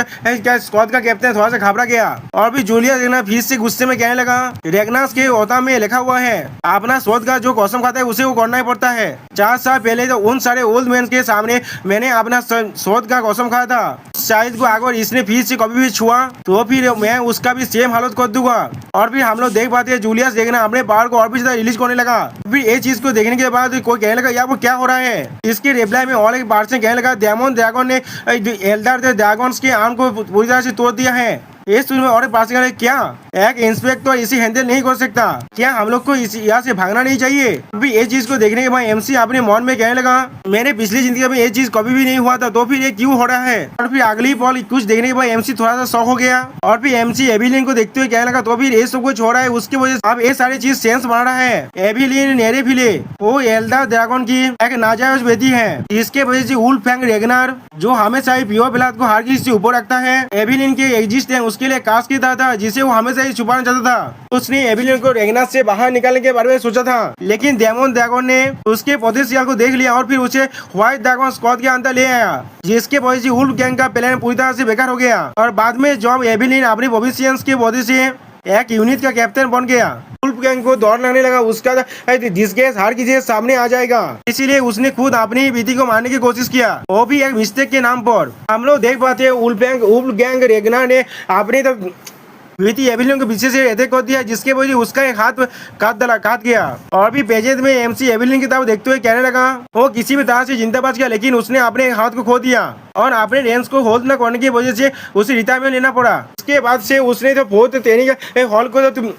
S1: स्क्वाड का कैप्टन थोड़ा सा घबरा गया और भी जूलियस रेगनर फिर से गुस्से में कहने लगा, रेगनर्स के ओता में लिखा हुआ है अपना शोध का जो कसम खाता है उसे वो करना ही पड़ता है। 4 साल पहले तो उन सारे ओल्ड मैन के सामने मैंने अपना शोध का कसम खाया था। शायद को अगर इसने फिर से कभी भी छुआ तो फिर मैं उसका भी सेम हालत कर दूंगा। और फिर हम लोग देख पाते हैं जूलियस रेगनर अपने पावर को और भी ज्यादा रिलीज करने लगा। फिर ये चीज को देखने के बाद कोई कहने लगा, यार वो क्या हो रहा है। इसके रिप्लाई में और एक बार से कहने लगा, डेमन ड्रैगन ने एल्डर ड्रैगन्स के आर्म को पूरी तरह से तोड़ दिया है। इस में और पास क्या एक इंस्पेक्टर इसे हैंडल नहीं कर सकता, क्या हम लोग को यहाँ से भागना नहीं चाहिए। अभी ये चीज को देखने के बाद एमसी अपने मन में कहने लगा, मेरे पिछली जिंदगी में ये चीज कभी भी नहीं हुआ था तो फिर ये क्यों हो रहा है। और फिर अगली पल कुछ देखने के बाद एमसी थोड़ा सा शॉक हो गया और फिर एमसी एविलिन को देखते हुए कहने लगा, तो फिर ये सब कुछ हो रहा है उसकी वजह से अब ये सारी चीज सेंस बना रहा है। एविलिन नेरेफिले वो एल्डर ड्रैगन की एक नाजायज बेटी है, इसके वजह से वुल्फगैंग रेगनर जो हमेशा ही प्योर ब्लड को हर किसी से ऊपर रखता है, एविलिन के एग्जिस्टेंस उसके लिए कास्ट किया था जिसे वो हमेशा ही छुपाना चाहता था। उसने एविलिन को रेगनर से बाहर निकालने के बारे में सोचा था, लेकिन डेमन ड्रैगन ने उसके पोटेंशियल को देख लिया और फिर उसे व्हाइट ड्रैगन स्क्वाड के अंदर ले आया, जिसके वजह से वुल्फ गैंग का प्लान पूरी तरह से बेकार हो गया। और बाद में जब एविलिन अपनी भविष्य की वजह से एक यूनिट का कैप्टन बन गया, वुल्फ गैंग को दौड़ लगने लगा उसका डिस्गेस हर किसी के सामने आ जाएगा, इसीलिए उसने खुद अपनी बेटी को मारने की कोशिश किया, वो भी एक मिस्टेक के नाम पर। हम लोग देख पाते हैं वुल्फ गैंग रेगनर ने अपने बेटी एविलिन को पीछे से अटैक कर दिया, जिसके वजह से उसका एक हाथ काट गया। और भी पेजेस में एमसी एविलिन की तरफ देखते हुए कहने लगा, वो किसी भी तरह से जिंदा बच गया, लेकिन उसने अपने हाथ को खो दिया और अपने रेंज को होल्ड न करने की वजह से उसे रिटायरमेंट लेना पड़ा। उसके बाद से उसने तो बहुत ट्रेनिंग हॉल को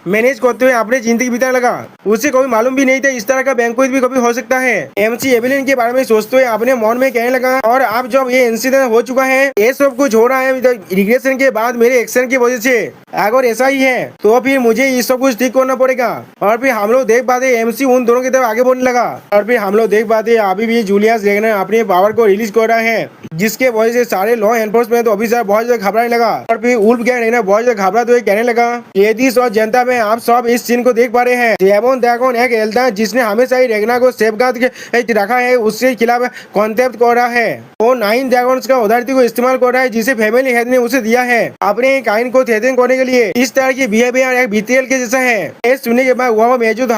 S1: मैनेज करते हुए अपनी जिंदगी बिताने लगा। उसे कभी मालूम भी नहीं था इस तरह का बैंक्वेट भी कभी हो सकता है। एमसी एविलिन के बारे में सोचते हुए अपने मन में कहने लगा, और अब जब ये इंसिडेंट हो चुका है, ये सब कुछ हो रहा है रिग्रेशन के बाद मेरे एक्शन की वजह से, अगर ऐसा ही है तो फिर मुझे ये सब कुछ ठीक करना पड़ेगा। और फिर हम लोग देख पाते एमसी उन दोनों की तरफ आगे बढ़ने लगा। और फिर हम लोग देख पाते अभी भी जूलियस रेगनर अपने पावर को रिलीज कर रहा है, जिसके वजह से सारे लॉ एनफोर्समेंट ऑफिसर बहुत ज्यादा घबराने लगा। और फिर वुल्फ गैंग रेगनर बहुत ज्यादा घबराते हुए कहने लगा, लेडीज और जनता में आप सब इस सीन को देख पा रहे हैं। डेमन ड्रैगन एक एल्डर जिसने हमेशा ही रेगनर को सेफगार्ड के रखा है, उसके खिलाफ कॉन्टेक्ट कर रहा है। वो 9 ड्रैगन्स का अथॉरिटी को इस्तेमाल कर रहा है, जिसे फैमिली हेड ने उसे दिया है अपने काइन को थ्रेटन करने के लिए। इस तरह की बिहेवियर एक बीटीएल के जैसा है। ये सुनने के बाद वह मौजूद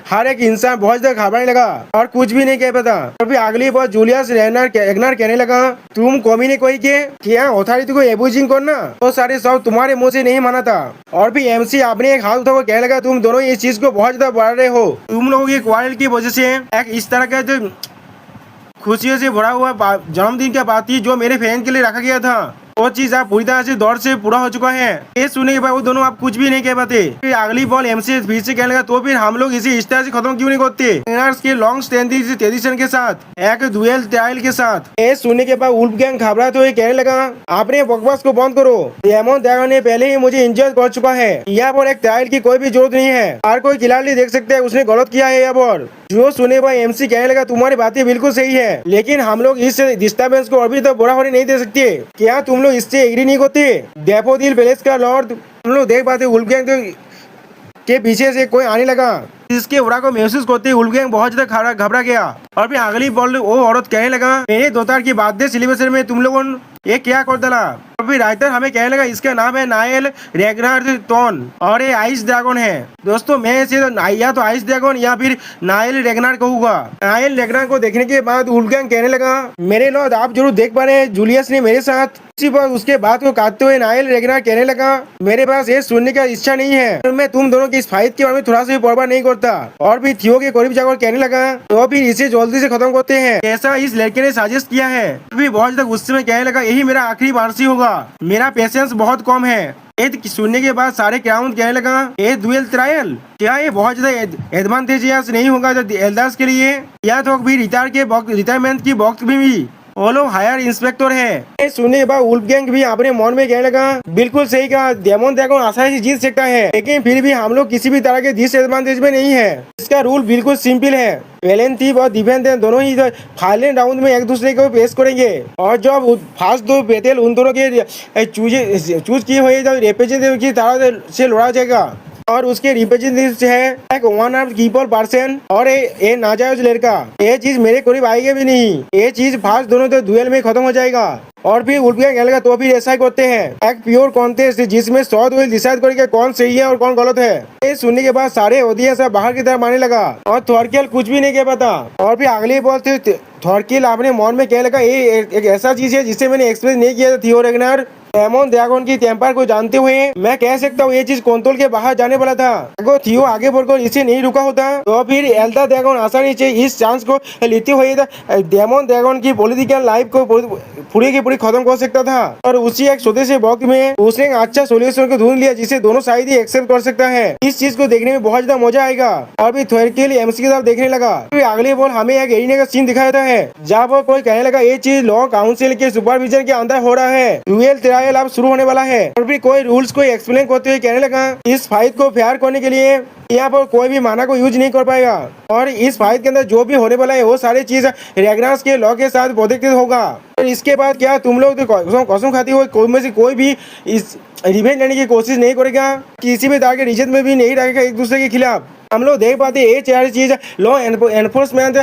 S1: हर एक इंसान बहुत ज्यादा घबराने लगा और कुछ भी नहीं कह पाता। और फिर अगली बार जूलियस रेगनर कहने लगा, तुम कौमी ने कोई के क्या अथॉरिटी को एब्यूजिंग करना, तो सारे सब तुम्हारे मुंह से नहीं माना था। और फिर एमसी अपने एक हाथ उठा कहने लगा, तुम दोनों इस चीज को बहुत ज्यादा बढ़ा रहे हो। तुम लोगों की क्वारल की वजह से एक इस तरह का जो खुशियों से भरा हुआ जन्मदिन का पार्टी जो मेरे फैन के लिए रखा गया था, वो चीज आप पूरी तरह से दौर से पूरा हो चुका है। ये सुनने के बाद वो दोनों आप कुछ भी नहीं कह पाते। फिर अगली बॉल एमसी फिर से कहने लगा, तो फिर हम लोग इसे इस तरह से खत्म क्यों नहीं करते के लॉन्ग स्टैंडिंग ट्रेडिशन के साथ एक डुएल ट्रायल के साथ। ये सुनने के बाद वुल्फ गैंग घबराते हुए कहने लगा, आपने बकवास को बंद करो। डेमन ड्रैगन ने पहले ही मुझे इंजर कर चुका है, यहाँ पर एक ट्रायल की कोई भी जरूरत नहीं है। हर कोई खिलाड़ी देख सकते हैं उसने गलत किया है यहाँ पर। जो सुने भाई एमसी कहने लगा, तुम्हारी बातें बिल्कुल सही है, लेकिन हम लोग इस डिस्टर्बेंस को अभी तक बड़ा होने नहीं दे सकते। क्या तुम लोग इससे एग्री नहीं करते। डैफोडिल पैलेस का लॉर्ड हम लोग देख पाते वुल्फ गैंग के पीछे से कोई आने लगा, इसके उड़ा को महसूस करते वुल्फ गैंग बहुत ज्यादा घबरा गया। और फिर अगली बॉल वो औरत कहने लगा, मेरे दोतार की बर्थडे सेलिब्रेशन में तुम लोगों ये क्या कर डाला। और फिर राइटर हमें कहने लगा, इसका नाम है नायल रेगनर टोन और ये आइस ड्रैगन है। दोस्तों मैं इसे या तो आइस ड्रैगन या फिर नायल रेगनर कहूंगा। नायल रेगनर को देखने के बाद वुल्फ गैंग कहने लगा, मेरे लॉर्ड आप जरूर देख पा रहे हैं जूलियस ने मेरे साथ। इसी पर उसके बात को काटते हुए नायल रेगनर कहने लगा, मेरे पास ये सुनने का इच्छा नहीं है, मैं तुम दोनों की इस फाइट के बारे में थोड़ा सा भी परवाह नहीं करता। और फिर थियो के करीब जाकर कहने लगा, तो फिर इसे जल्दी से खत्म करते हैं, ऐसा इस लड़के ने सजेस्ट किया है। फिर बहुत ज्यादा गुस्से में कहने लगा, यही मेरा आखिरी वार्षिक होगा, मेरा पेशेंस बहुत कम है। सुनने के बाद सारे क्राउन कहने लगा, ये डुएल ट्रायल क्या ये बहुत ज्यादा एडवांटेजियस नहीं होगा एल्डर्स के लिए, या तो भी रिटायरमेंट की वक्त भी वो लोग हायर इंस्पेक्टर है। ये सुनने के बाद वुल्फ गैंग भी अपने मन में कहने लगा, बिल्कुल सही कहा, डेमन ड्रैगन आसानी से जीत सकता है, लेकिन फिर भी हम लोग किसी भी तरह के डिसएडवांटेज में नहीं है। इसका रूल बिल्कुल सिंपल है, वेलेंटिव और डिफेंस दोनों ही फाइनल राउंड में एक दूसरे को पेश करेंगे, और जब फर्स्ट दो बैटल उन दोनों के चूज किए हुए रिप्रेजेंटेटिव की तरह से लड़ा जाएगा, और उसके रिप्रेजेंटेटिव है एक वन आर्म कीपर पर्सन और ये नाजायज लड़का। ये चीज मेरे करीब आएगी भी नहीं, ये चीज फास्ट दोनों तो डुएल में खत्म हो जाएगा। और फिर उल्फिया खेलेगा तो फिर ऐसा ही करते हैं, एक प्योर कॉन्टेस्ट जिसमें 100 डुएल डिसाइड करेंगे कौन सही है और कौन गलत है। ये सुनने के बाद सारे ऑडियंस बाहर की तरफ आने लगा, और थॉरकिल कुछ भी नहीं कह पाता। और फिर अगले बॉल थे थॉरकिल अपने मन में कह लगा, ये एक ऐसा चीज है जिसे मैंने एक्सप्लेन नहीं किया था थियो रैग्नार। डेमन ड्रैगन की टेम्पर को जानते हुए मैं कह सकता हूँ ये चीज कंट्रोल के बाहर जाने वाला था। अगर थियो आगे बढ़कर इसे नहीं रुका होता तो फिर एल्डर ड्रैगन आसानी से इस चांस को लेते हुए डेमन ड्रैगन की पॉलिटिकल लाइफ को पूरी की पूरी खत्म कर सकता था। और उसी एक छोटे से वक्त में उसने अच्छा सोल्यूशन को ढूंढ लिया जिसे दोनों साइड ही एक्सेप्ट कर सकता है। इस चीज को देखने में बहुत ज्यादा मजा आएगा। और फिर थॉरकिल एमसी के साथ देखने लगा। फिर अगले बॉल हमें एक एरिना का सीन दिखाया जाता है जहाँ पर कोई कहने लगा ये चीज लॉ काउंसिल के सुपरविजन के अंदर हो रहा है, डुएल ट्रायल अब शुरू होने वाला है। और फिर कोई रूल्स को एक्सप्लेन करते हुए कहने लगा इस फाइट को फेयर करने के लिए यहाँ पर कोई भी माना को यूज नहीं कर पाएगा, और इस फाइट के अंदर जो भी होने वाला है वो सारी चीज रैग्नार्स के लॉ के साथ प्रोटेक्टेड होगा। और इसके बाद क्या तुम लोग तो कसम खाती हो कोई में से कोई भी इस रिवेंज लेने की कोशिश नहीं करेगा, किसी भी तरह के रीजन में भी नहीं रहेगा एक दूसरे के खिलाफ। हम लोग देख पाते ये चार चीज लॉ एनफोर्समेंट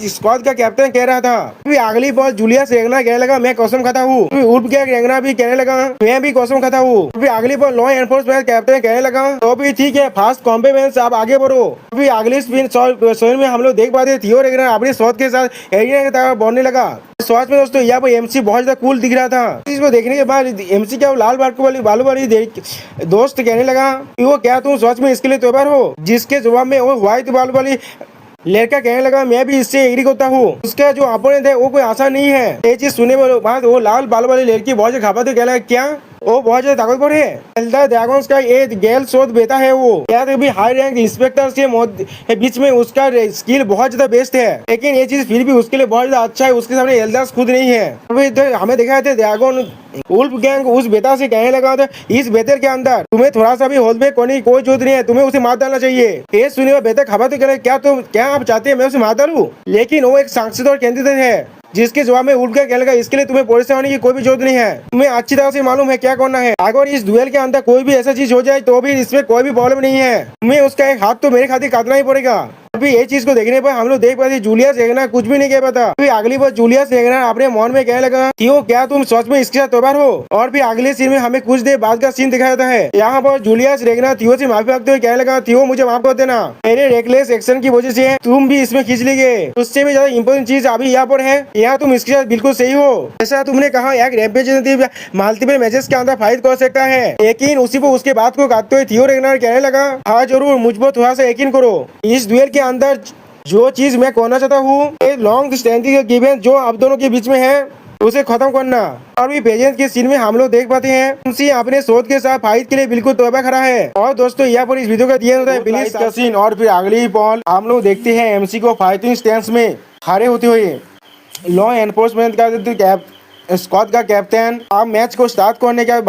S1: स्क्वाड का कैप्टन कह रहा था। फिर अगली बॉल जूलियस रैग्नार कहने लगा मैं कसम खाता हूँ। फिर उल्फ गैंग रैग्नार भी कहने लगा मैं भी कसम खाता हूँ। फिर अगली बॉल लॉ एनफोर्समेंट कैप्टन कहने लगा तो भी ठीक है, फास्ट कॉम्प्लीमेंट्स आप आगे बढ़ो। फिर अगली स्पिन शॉट में हम लोग देख पाते थियो रैग्नार अपने शॉट के साथ एरिना की तरफ बढ़ने लगा। शॉट में दोस्तों यहाँ पर एमसी बहुत ज्यादा कूल दिख रहा था। इसको देखने के बाद एमसी क्या लाल बालू वाली दोस्त कहने लगा वो क्या तुम शॉट में इसके लिए तैयार हो, जिसके जवाब में वो व्हाइट बालू वाली लड़का कहने लगा मैं भी इससे एग्री करता हूँ, उसका जो अपोनेंट है वो कोई आसान नहीं है। ये चीज सुने बाद वो लाल बाल वाली लड़की बहुत घाबराते कहला क्या वो बहुत ज्यादा ताकतवर है, एल्डर ड्रैगन्स का ये गेल शोध बेटा है वो, क्या भी हाई रैंक इंस्पेक्टर के बीच में उसका स्किल बहुत ज्यादा बेस्ट है, लेकिन ये चीज फिर भी उसके लिए बहुत ज्यादा अच्छा है, उसके सामने एल्डर्स खुद नहीं है। तो हमें देखा था ड्रैगन वुल्फ गैंग उस बेटा से कहने लगा था इस बेहतर के अंदर तुम्हें थोड़ा सा भी होल्ड बैक करने की कोई जरूरत नहीं है, तुम्हें उसे मार डालना चाहिए। ये सुने बेहतर खबर तो करे क्या आप चाहते हैं मैं उसे मार डालूं, लेकिन वो एक सांसद और कैंडिडेट है जिसके जवाब में उल्फ गैंग कहने लगा इसके लिए तुम्हें परेशान होने की कोई भी जरूरत नहीं है, तुम्हें अच्छी तरह से मालूम है क्या करना है। अगर इस डुएल के अंदर कोई भी ऐसा चीज हो जाए तो भी इसमें कोई भी प्रॉब्लम नहीं है, तुम्हें उसका एक हाथ तो मेरे खातिर काटना ही पड़ेगा। अभी ये चीज को देखने पर हम लोग देख पाते जूलियस रैग्नार कुछ भी नहीं कह पाता। फिर अगली बार जूलियस रैग्नार अपने मन में कहने लगा क्यों क्या तुम सच में इसके साथ तैयार हो। और फिर अगले सीन में हमें कुछ देर बाद का सीन दिखाया जाता है। यहाँ पर जूलियस रैग्नार थियो से माफी मांगते हुए कहने लगा थियो मुझे माफ कर देना, मेरे रेकलेस एक्शन की वजह से तुम भी इसमें खींच ली गए, उससे भी ज्यादा इंपोर्टेंट चीज अभी यहाँ पर है, यहाँ तुम इसके साथ बिल्कुल सही हो। ऐसा तुमने कहा एक रिप्रेजेंटेटिव मल्टीपल मैचेस के अंदर फाइट कर सकता है, लेकिन उसी को उसके बात को काटते हुए थियो रैग्नार कहने लगा हाँ जरूर मुझ पर थोड़ा सा यकीन करो, इस डुएल के अंदर जो चीज मैं कहना चाहता हूँ लॉन्ग स्टैंडिंग गिवन जो आप दोनों के बीच में है उसे खत्म करना। और भी पेजेंट के सीन में हम लोग देख पाते हैं उनसे अपने शोध के साथ फाइट के लिए बिल्कुल तौबा खड़ा है। और दोस्तों यहाँ पर इस वीडियो का दिया होता है प्लीज का सीन। और फिर अगली बॉल हम लोग देखते हैं एमसी को फाइटिंग स्टैंस में खड़े होते हुए लॉ एनफोर्समेंट का स्क्वाड का कैप्टन अब मैच को स्टार्ट करने का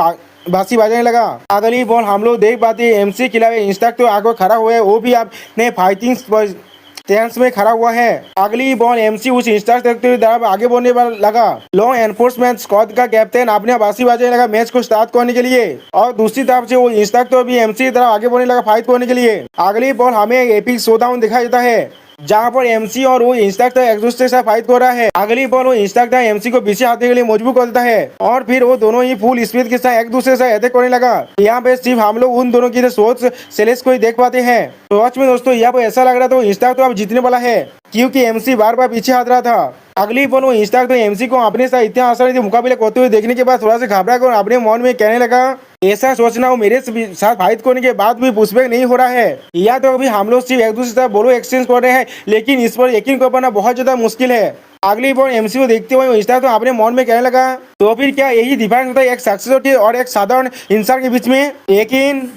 S1: बासी बजाने लगा। अगली बॉल हम लोग देख पाते हैं एमसी के अलावा इंस्ट्रक्टर आगे खड़ा हुआ है, वो भी अपने फाइटिंग स्टैंस में खड़ा हुआ है। अगली बॉल एमसी उस इंस्ट्रक्टर तरफ आगे बढ़ने लगा। लॉ एनफोर्समेंट स्क्वाड का कैप्टन अपने बासी बजाने लगा मैच को स्टार्ट करने के लिए, और दूसरी तरफ से वो इंस्ट्रक्टर भी एमसी की तरफ आगे बढ़ने लगा फाइट करने के लिए। अगली बॉल हमें एपिक शोडाउन दिखाई देता है जहाँ पर एमसी और वो इंस्ट्रक्टर एक दूसरे के साथ फाइट कर रहा है। अगली बॉल वो इंस्ट्रक्टर एमसी को पीछे आने के लिए मजबूर कर देता है, और फिर वो दोनों ही फुल स्पीड के साथ एक दूसरे से अटैक करने लगा। यहाँ पे सिर्फ हम लोग उन दोनों की सोच सेलेस को ही देख पाते हैं। सोच में दोस्तों यहाँ पर ऐसा लग रहा था इंस्ट्रक्टर अब जीतने वाला है, क्योंकि एमसी बार बार पीछे हाथ रहा था। अगली बॉल वो इंस्ट्रक्टर एमसी को अपने साथ इतना आसानी से मुकाबले करते हुए देखने के बाद थोड़ा सा घबरा कर अपने मन में कहने लगा ऐसा सोचना हो मेरे साथ फाइट करने के बाद भी पुशबैक नहीं हो रहा है, या तो अभी हम लोग सिर्फ एक दूसरे से बोलो एक्सचेंज कर रहे हैं, लेकिन इस पर यकीन कर पाना बहुत ज्यादा मुश्किल है। अगली बॉल एमसी को देखते हुए इंस्ट्रक्टर अपने मन में कहने लगा तो फिर क्या यही डिफरेंस होता है एक सक्सेस और एक साधारण इंसान के बीच में। लेकिन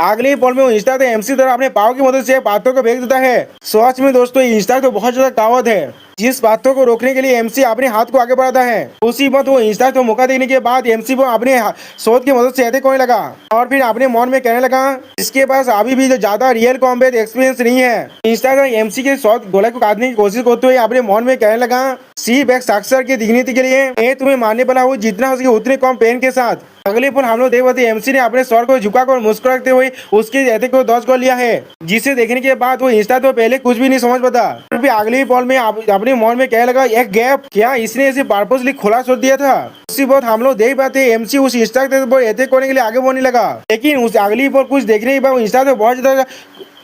S1: अगली बॉल में इंस्ट्रक्टर एमसी तरह अपने पाव की मदद से बातों को फेंक देता है। सच में दोस्तों इंस्ट्रक्टर बहुत ज्यादा ताकत है। जिस बातों को रोकने के लिए एमसी अपने हाथ को आगे बढ़ाता है, उसी वक्त वो इंस्टाक को मौका देने के बाद एमसी को अपने शोध की मदद से अटैक होने लगा और फिर अपने मन में कहने लगा इसके पास अभी भी जो ज्यादा रियल कॉम्बैट एक्सपीरियंस नहीं है। इंस्टाग्राम एमसी के शोध गोला को काटने की कोशिश करते हुए अपने मन में कहने लगा सिर्फ एक साक्षर की डिग्निटी के लिए मैं तुम्हें मारने वाला हूँ, जितना हो सके उतने कम पेन के साथ। अगले पल हम लोग देख पाते एमसी ने अपने स्वर को झुकाकर मुस्कुराते हुए उसके अटैक को दर्ज कर लिया है, जिसे देखने के बाद वो इंस्टा तो पहले कुछ भी नहीं समझ पाता। फिर अगले पल में अपने मन में कहने लगा एक गैप, क्या इसने इसे पर्पसली खुला छोड़ दिया था। उसी बात हम लोग देख पाते एमसी उस इंस्टा पर अटैक करने के लिए आगे बढ़ने लगा, लेकिन उस अगली पल कुछ देखने के बाद इंस्टा तो बहुत ज्यादा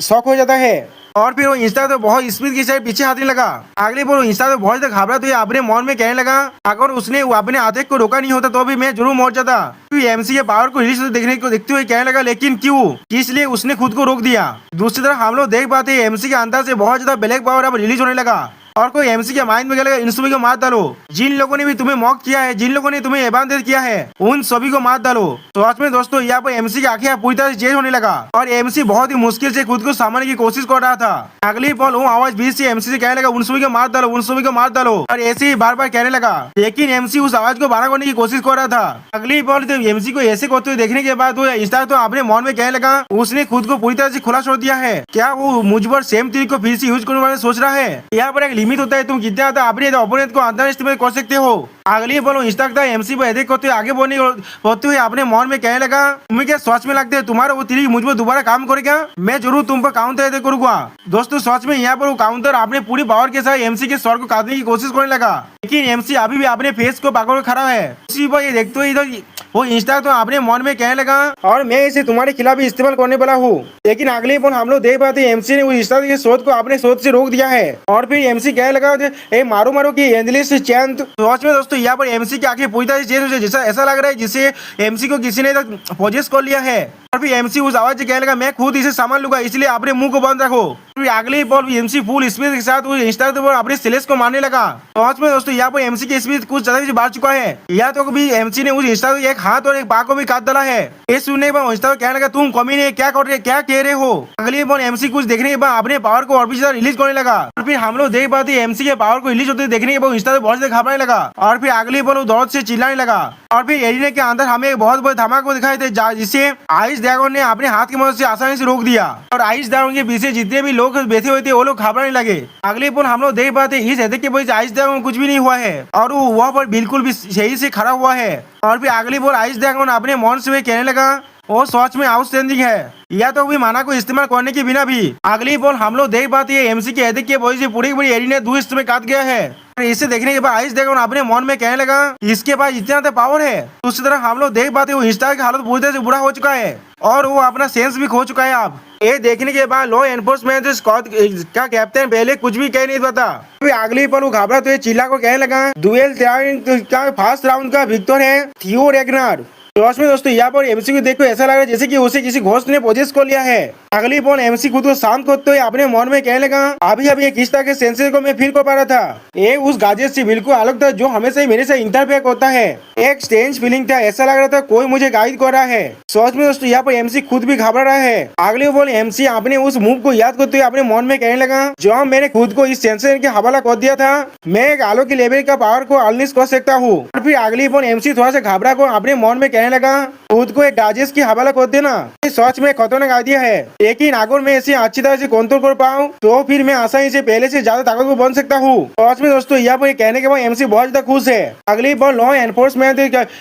S1: शॉक हो जाता है और फिर वो इंस्टा तो बहुत स्पीड के साथ पीछे आने लगा। अगले पर इंस्टा तो बहुत ज्यादा घबरा तो अपने मन में कहने लगा अगर उसने अपने अटैक को रोका नहीं होता तो भी मैं जरूर मर जाता। एमसी के पावर को रिलीज देखते हुए कहने लगा लेकिन क्यों, इसलिए उसने खुद को रोक दिया। दूसरी तरफ हम लोग देख पाते एमसी के अंदर से बहुत ज्यादा ब्लैक पावर अब रिलीज होने लगा और कोई एमसी के माइंड में कहने लगा इन सभी को मार डालो, जिन लोगों ने भी तुम्हें मॉक किया है, जिन लोगों ने तुम्हें एबांदेज किया है, उन सभी को मार डालो। तो आज में दोस्तों यहाँ पर एमसी की आंखें पूरी तरह से चेंज होने लगा और एमसी बहुत ही मुश्किल से खुद को संभालने की कोशिश कर रहा था। अगली पल वो आवाज बीच से एमसी से कहने लगा उन सभी को मार डालो, उन सभी को मार डालो, और ऐसे ही बार बार कहने लगा, लेकिन एमसी उस आवाज को बड़ा करने की कोशिश कर रहा था। अगली पल तो एमसी को ऐसे करते हुए देखने के बाद वो इंस्टा तो अपने मन में कहने लगा उसने खुद को पूरी तरह से खुला छोड़ दिया है, क्या वो मुझ पर सेम तरीके को फिर से यूज करने वाले सोच रहा है। यहाँ पर एक लिमिट होता है, तुम कितना अपने अपोनेंट को अंडर एस्टिमेट कर सकते हो। अगली बोलो इंस्टाक था एमसी पर अटैक करते हुए आगे बढ़ते हुए अपने मन में कहने लगा तुम्हें क्या सच में लगता है तुम्हारा वो तीर मुझ पर दोबारा काम करेगा, मैं जरूर तुम पर काउंटर अटैक करूंगा। दोस्तों सच में यहाँ पर वो काउंटर अपने पूरी पावर के साथ एमसी के स्वर को काटने की कोशिश करने लगा, लेकिन एमसी अभी भी अपने फेस को पकड़ खड़ा है। उसी पर ये देखते हुए इधर वो इंस्टा तो अपने मन में कहने लगा और मैं इसे तुम्हारे खिलाफ इस्तेमाल करने वाला हूँ। लेकिन अगले पल हम लोग देख पाते एमसी ने उस इंस्टा के शोध को अपने शोध से रोक दिया है और फिर एमसी कहने लगा मारो मारो की एंजलिस चैन। तो में दोस्तों यहाँ पर एमसी की आंखें पूरी तरह से चेंज हो जाए, जैसा ऐसा लग रहा है जिसे एमसी को किसी ने पोजेस कर लिया है और फिर एमसी उस आवाज से कहने लगा मैं खुद इसे सामान लूंगा, इसलिए अपने मुंह को बंद रखो। फिर अगले पल एमसी फुल स्पीड के साथ इंस्टा पर अपने सेलेस को मारने लगा। तो में दोस्तों यहाँ पर एमसी की स्पीड कुछ ज्यादा बढ़ चुका है, या तो भी एमसी ने उस इंस्टा को एक हाथ और एक पाँव को भी काट डाला है। ये सुनने के बाद इंस्टा कहने लगा तुम कमीने क्या कर रहे, क्या कह रहे हो। अगले पल एमसी कुछ देखने के बाद अपने पावर को और भी ज्यादा रिलीज करने लगा और फिर हम लोग देख पाते एमसी के पावर को रिलीज होते देखने के बाद इंस्टा बहुत ज्यादा घबराने लगा और फिर अगले पल वो दौड़ से चिल्लाने लगा और फिर एरिना के अंदर हमें एक बहुत बड़े धमाका दिखाई थे, जिसे आइस ड्रैगन ने अपने हाथ की मदद से आसानी से रोक दिया और आइस ड्रैगन के पीछे जितने भी लोग बैठे हुए थे वो लोग घबराने लगे। अगले पल हम लोग देख पाते इस अटैक के वजह से आइस ड्रैगन कुछ भी नहीं हुआ है और वो वहाँ पर बिल्कुल भी सही से खड़ा हुआ है और फिर अगली पल आइस ड्रैगन अपने मन से कहने लगा वो सच में आउटस्टैंडिंग है, या तो भी माना को इस्तेमाल करने के बिना भी। अगली पल हम लोग देख पाते हैं एमसी के अटैक के वजह से पूरी पूरी एरिना 2 हिस्सों में काट गया है। इसे देखने के बाद आइस ड्रैगन अपने मन में कहने लगा इसके पास इतना पावर है। दूसरी तरफ हम लोग देख पाते हैं इंस्टा की हालत पूरी तरह से बुरा हो चुका है और वो अपना सेंस भी खो चुका है। अब ये देखने के बाद लॉ एनफोर्समेंट स्क्वाड का कैप्टन पहले कुछ भी कह नहीं पाता। फिर अगली पल वो घबरा तो चिल्ला को कहने लगा डुएल का फर्स्ट राउंड का विक्टर है थियो रैग्नार। में दोस्तों यहाँ पर एमसी को देखो ऐसा लग रहा है जैसे कि उसे किसी घोस्ट ने पोजेस कर लिया है। अगली पल एमसी खुद को शांत करते हुए अपने मन में कहने लगा अभी अभी किस तरह के सेंसर को मैं फील कर पा रहा था, ये उस गाजेट से बिल्कुल अलग था जो हमेशा ही मेरे से इंटरफेयर होता है। एक स्ट्रेंज फीलिंग था, ऐसा लग रहा था कोई मुझे गाइड कर रहा है। सोच में दोस्तों यहाँ पर एमसी खुद भी घबरा रहा है। अगले पल एमसी अपने उस मूव को याद करते हुए अपने मन में कहने लगा जो मैंने खुद को इस सेंसर के हवाला कर दिया था मैं एक आलो की लेवल का पावर को अनलिश कर सकता हूँ। और फिर अगली पल एमसी थोड़ा सा घबरा कर अपने मन में कहने लगा खुद को एक गाजेस की हवाला कर देना सच में खतरनाक आइडिया है, लेकिन अगर मैं इसे अच्छी तरह से कंट्रोल कर पाऊँ तो फिर मैं आसानी से पहले से ज्यादा ताकतवर बन सकता हूँ। सच में दोस्तों यहाँ पर कहने के बाद एमसी बहुत ज्यादा खुश है। अगली बार लॉ एनफोर्समेंट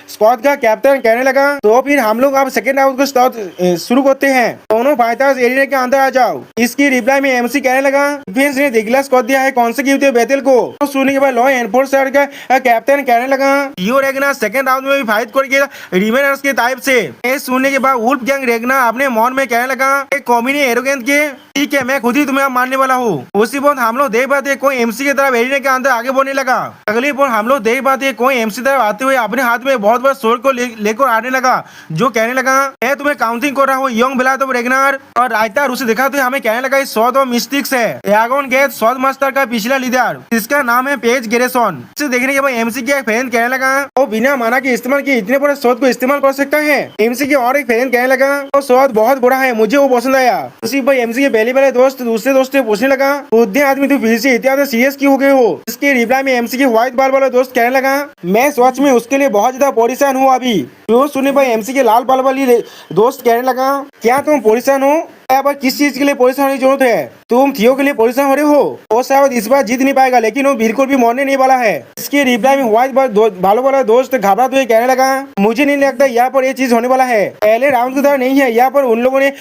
S1: स्क्वाड का कैप्टन कहने लगा तो फिर हम लोग अब सेकेंड राउंड को स्टार्ट शुरू करते हैं, दोनों फाइटर्स एरिया के अंदर आ जाओ। इसकी रिप्लाई में एमसी कहने लगा डिफेंस ने डिक्लेयर कर दिया है कॉन्सेक्यूटिव बैटल को। तो सुनने के बाद लॉ एनफोर्समेंट का कैप्टन कहने लगा यो रेगना सेकेंड राउंड में भी फाइट करेगा रिमेनर्स के टाइप से। सुनने के बाद वुल्फ गैंग रेगना अपने मन में कहने लगा एक कॉमिनी एरोगेंट के ठीक है मैं खुद ही तुम्हें मारने वाला हूँ। उसी पर हम लोग देख पाते कोई एमसी की तरफ एरिया के अंदर आगे बढ़ने लगा। अगली पर हम लोग देख पाते कोई एमसी तरफ आते हुए अपने हाथ में बहुत बड़ा सोर्ड को लेकर आने लगा जो कहने लगा मैं तुम्हें काउंटिंग कर रहा हूँ यंग ब्लाड ऑफ रेगनार। और राइटर उसे दिखाते हुए हमें कहने लगा इस स्वॉर्ड ऑफ मिस्टिक्स है ड्रैगन गेट स्वॉर्ड मास्टर का पिछला लीडर जिसका नाम है पेज गेरेसन। इसे देखने के बाद एमसी के एक फ्रेंड कहने लगा वो बिना माना के इस्तेमाल किए इतने बड़े स्वॉर्ड को इस्तेमाल कर सकता है। एमसी के और एक फ्रेंड कहने लगा वो स्वॉर्ड बहुत बड़ा है मुझे वो पसंद आया। उसी पर एमसी के पहले पहले वाले दोस्त दूसरे दोस्त से पूछने लगा, बुद्धे आदमी तू फिर से इतना सीरियस क्यों हो गए हो? इसके रिप्लाई में एमसी के व्हाइट बाल वाला दोस्त कहने लगा, मैं सच में उसके लिए बहुत ज्यादा परेशान हूँ अभी। तो सुनने पर एमसी के लाल बाल वाली दोस्त कहने लगा, क्या तुम परेशान हो? पर किस चीज के लिए परेशान होने की जरूरत है? तुम थियो के लिए परेशान हो रहे हो? वो शायद इस बार जीत नहीं पाएगा, लेकिन वो बिल्कुल भी मरने नहीं वाला है। इसके रिप्लाई में व्हाइट बालों वाला दोस्त घबराते हुए कहने लगा, मुझे नहीं लगता यहाँ पर ये चीज होने वाला है। पहले राउंड की तरह नहीं है, यहाँ पर उन लोगों ने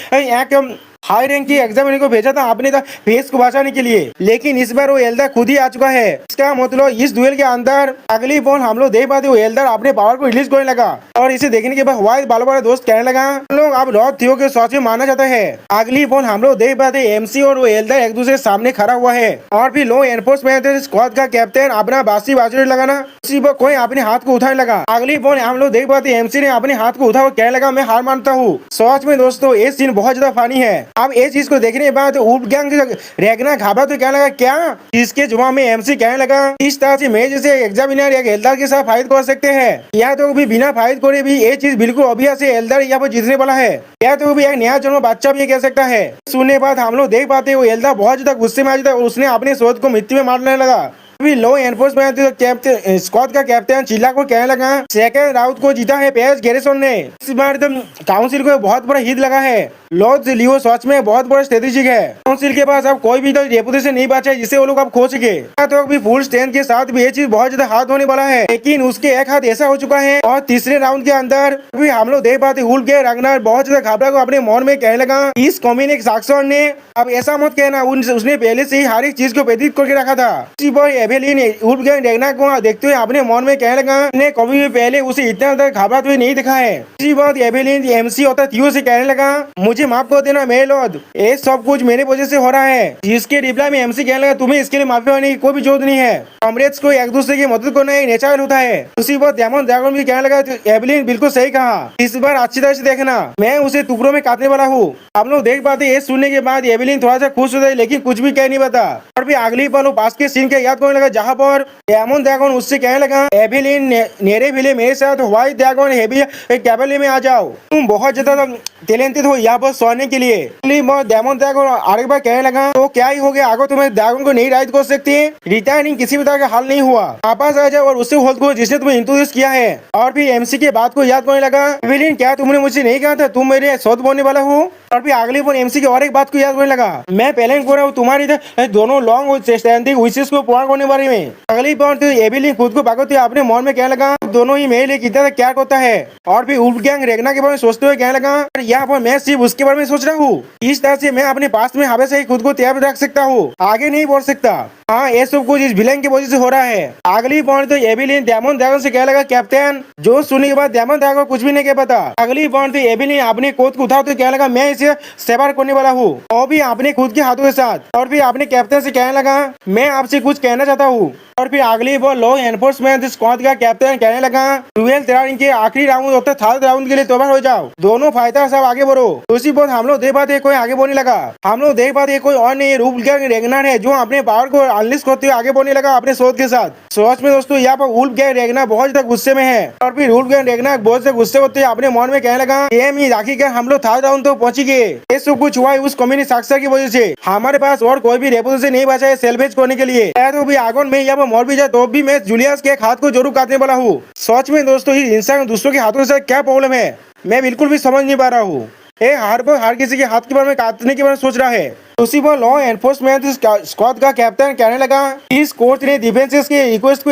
S1: हाई रैंक की एग्जामिनर को भेजा था अपने फेस को बचाने के लिए, लेकिन इस बार वो एल्डर खुद ही आ चुका है। इसका मतलब इस डुएल के अंदर अगली बॉल हम लोग देख पाते वो एल्डर अपने पावर को रिलीज करने लगा, और इसे देखने के बाद व्हाइट बालों वाला दोस्त कहने लगा, लोग अब लॉर्ड थियो के सच में मानना चाहता है। अगली बॉल हम लोग देख पाते एमसी और वो एल्डर एक दूसरे सामने खड़ा हुआ है, और फिर लो एनफोर्समेंट स्क्वाड का कैप्टन अपना बासी बाजू लगाना, उसी पर कोई अपने हाथ को उठाने लगा। अगली बॉल हम लोग देख पाते एमसी ने अपने हाथ को उठा कहने लगा, मैं हार मानता हूँ। सच में दोस्तों ये सीन बहुत ज्यादा फनी है। अब ये चीज को देखने के बाद वुल्फ गैंग रेगना घबरा तो कहने लगा, क्या? इसके जवाब में एमसी कहने लगा, इस तरह से मैं जैसे एग्जामिनर या एल्डर के साथ फाइट कर सकते हैं, या तो भी बिना फाइट करे भी ये चीज बिल्कुल ऑब्वियस है एल्डर यहाँ पर जीतने वाला है, या तो भी एक नया जन्म बच्चा भी कह सकता है। सुनने बाद हम लोग देख पाते वो एल्डर बहुत ज्यादा गुस्से में आ जाता है, उसने अपने शोध को मिट्टी में मारने लगा। अभी लो एनफोर्समेंट कैप्टन स्क्वाड का कैप्टन चिल्ला को कहने लगा, सेकंड राउंड को जीता है पेज गैरिसन ने। इस बार एकदम काउंसिल को बहुत बड़ा हिट लगा है। लॉर्ड लियो सच में बहुत बड़ा स्ट्रेटेजिक है। काउंसिल के पास अब कोई भी तो रेपुटेशन नहीं बचा है जिसे वो लोग अब खो सके। तो अभी फुल स्ट्रेंथ के साथ भी ये चीज बहुत ज्यादा हाथ होने वाला है, लेकिन उसके एक हाथ ऐसा हो चुका है। और तीसरे राउंड के अंदर अभी हम लोग देख पाते वुल्फ गैंग रगनार बहुत ज्यादा घबरा को अपने मन में कहने लगा, इस कॉम्युनिक साक्सन ने अब ऐसा मत कहना, उसने पहले से ही हर एक चीज को प्रेडिक्ट करके रखा था। एवेलिन वुल्फ गैंग रगनार को देखते हुए अपने मन में कहने लगा, ने कभी भी पहले उसे इतना ज्यादा घबराते हुए नहीं देखा है। इसी बात एवेलिन एमसी होता थियो से कहने लगा, मुझे माफ कर देना मेरे लॉर्ड, ये सब कुछ मेरे वजह से हो रहा है। जिसके रिप्लाई में एमसी कहने लगा, तुम्हें इसके लिए माफी मांगने की कोई भी जरूरत नहीं है, कॉमरेड्स को एक दूसरे की मदद करना ही नेचुरल होता है। उसी बात डेमन ड्रैगन भी कहने लगा, एवेलिन बिल्कुल सही कहा, इस बार अच्छी तरह से देखना, मैं उसे टुकड़ों में काटने वाला हूँ। हम लोग देख पाते ये सुनने के बाद एवेलिन थोड़ा सा खुश हो गई, लेकिन कुछ भी कह नहीं पाता। और फिर अगली पल पास के सीन के याद करने लगा, जहाँ पर डेमन ड्रैगन उससे कहने लगा, एवेलिन नेरे भिले मेरे साथ व्हाइट ड्रैगन हेवी कैवलरी में आ जाओ, तुम बहुत ज्यादा टैलेंटेड हो यहाँ पर सोने के लिए। डेमन ड्रैगन आरेक बार कहने लगा, तो क्या ही हो गया, अगर तुम्हें ड्रैगन को नहीं राइड कर सकते, रिटायरिंग किसी भी तरह का हाल नहीं हुआ, वापस आ जाओ और उससे होल्ड करो जिसने तुम्हें इंट्रोड्यूस किया है। और फिर एमसी के बात को याद करने लगा, एवेलिन क्या तुमने मुझे नहीं कहा था तुम मेरे सौत बोलने वाला हो? और फिर अगले पर एमसी के और एक बात को याद करने लगा, मैं पहले कर रहा हूँ तुम्हारी दोनों लॉन्ग स्टैंडिंग विशेष को पूरा करने बारे में। अगली बार एवेलिन खुद को भागते अपने मन में कहने लगा, दोनों ही मेरे लिए कितना क्या करता है। और फिर वुल्फ गैंग रेगना के बारे में सोचते हुए कहने लगा, यहाँ पर मैं सिर्फ उसके बारे में सोच रहा हूँ, इस तरह से मैं अपने पास में हमेशा ही खुद को तैयार रख सकता हूँ, आगे नहीं बढ़ सकता। हाँ ये सब कुछ इस विलेन की वजह से हो रहा है। अगली पॉइंट तो एवेलिन डेमन ड्रैगन से कहने लगा, कैप्टन, जो सुनने के बाद डेमन ड्रैगन कुछ भी नहीं कह पाता। अगली पॉइंट तो एवेलिन अपने कोट को उठाते कहने लगा, मैं इसे सेवा करने वाला हूँ, और भी अपने खुद के हाथों के साथ। और फिर अपने कैप्टन से कहने लगा, मैं आपसे कुछ कहना चाहता हूँ। और फिर अगली बार लॉ एनफोर्समेंट स्क्वाड का कैप्टन कहने लगा, 12th राउंड के आखिरी राउंड होता है, 3rd राउंड के लिए तैयार हो जाओ, दोनों फाइटर सब आगे बढ़ो। उसी पर हम लोग देख पाते कोई आगे बढ़ने लगा, हम लोग देख पाते कोई और नहीं, वुल्फ गैंग रेगनार है जो अपने पावर को अनलिस्ट करते हुए आगे बढ़ने लगा अपने शोध के साथ। सोच में दोस्तों यहाँ पर वुल्फ गैंग रेगनार बहुत ज्यादा गुस्से में है। और फिर वुल्फ गैंग रेगनार बहुत से गुस्से होते हुए अपने मन में कहने लगा, राखी कर हम लोग 3rd राउंड तो पहुंच गए, ये सब कुछ हुआ है उस कम्युनिस्ट साक्षर की वजह से, हमारे पास और कोई भी रेपुटेशन नहीं बचा है सेल्वेज करने के लिए। तो भी आगन में यहाँ पर मर भी जाए तो भी मैं जूलियस के हाथ को जरूर काटने वाला हूँ। सच में दोस्तों इस इंसान दूसरों के हाथों से क्या प्रॉब्लम है, मैं बिल्कुल भी समझ नहीं पा रहा हूँ। हर किसी के हाथ के बारे में काटने के बारे में सोच रहा है। उसी पर लॉ एनफोर्समेंट स्क्वाड का कैप्टन कहने लगा, इस कोर्ट ने डिफेंसेस के रिक्वेस्ट को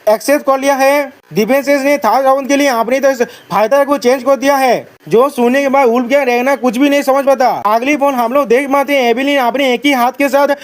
S1: एक्सेप्ट कर लिया है। डिफेंसेस ने 3rd राउंड के लिए अपने फाइटर को चेंज कर दिया है, जो सुनने के बाद वुल्फ गैंग रहना कुछ भी नहीं समझ पाता। अगली पॉइंट हम लोग देख पाते हैं एवेलिन अपने एक ही हाथ के साथ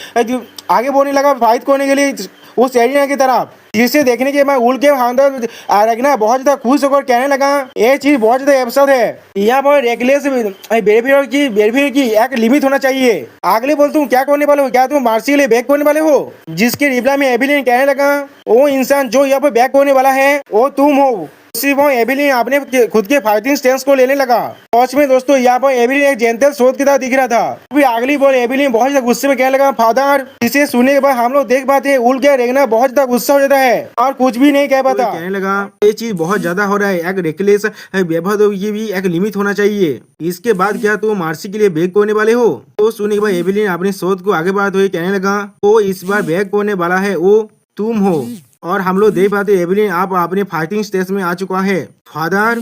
S1: आगे बढ़ने लगा फाइट करने के लिए उस एरिया की तरफ, जिसे देखने के बाद वुल्फ गैंग रगना बहुत ज्यादा खुश होकर कहने लगा, ये चीज बहुत ज्यादा एब्सर्ड है, यहाँ पर रेकलेस बिहेवियर की एक लिमिट होना चाहिए। अगले बोल तुम क्या करने वाले हो, क्या तुम मार्सी के लिए बैक करने वाले हो? जिसके रिप्लाई में एवेलिन कहने लगा, वो इंसान जो यहाँ पर बैक करने वाला है वो तुम हो। सिर्फ एविलिन अपने खुद के फाइटिंग स्टेंस को लेने लगा। सच में दोस्तों यहाँ पर एविलिन एक जेंटल सोच की तरह दिख रहा था। फिर अगली बार एविलिन बहुत ज्यादा गुस्से में कहने लगा फादर। इसे सुनने के बाद हम लोग देख पाते हैं उल्ट के रेगना बहुत ज्यादा गुस्सा हो जाता है और कुछ भी नहीं कह पाता। कहने लगा ये चीज बहुत ज्यादा हो रहा है, एक रेकलेस व्यवहार की भी एक लिमिट होना चाहिए। इसके बाद क्या तुम मार्सी के लिए बैग करने वाले हो? तो सुनने के बाद एविलिन अपनी सोच को आगे बढ़ाते हुए कहने लगा वो इस बार बैग करने वाला है वो तुम हो। और हम लोग देख पाते एविलिन आप अपने फाइटिंग स्टेज में आ चुका है फादर।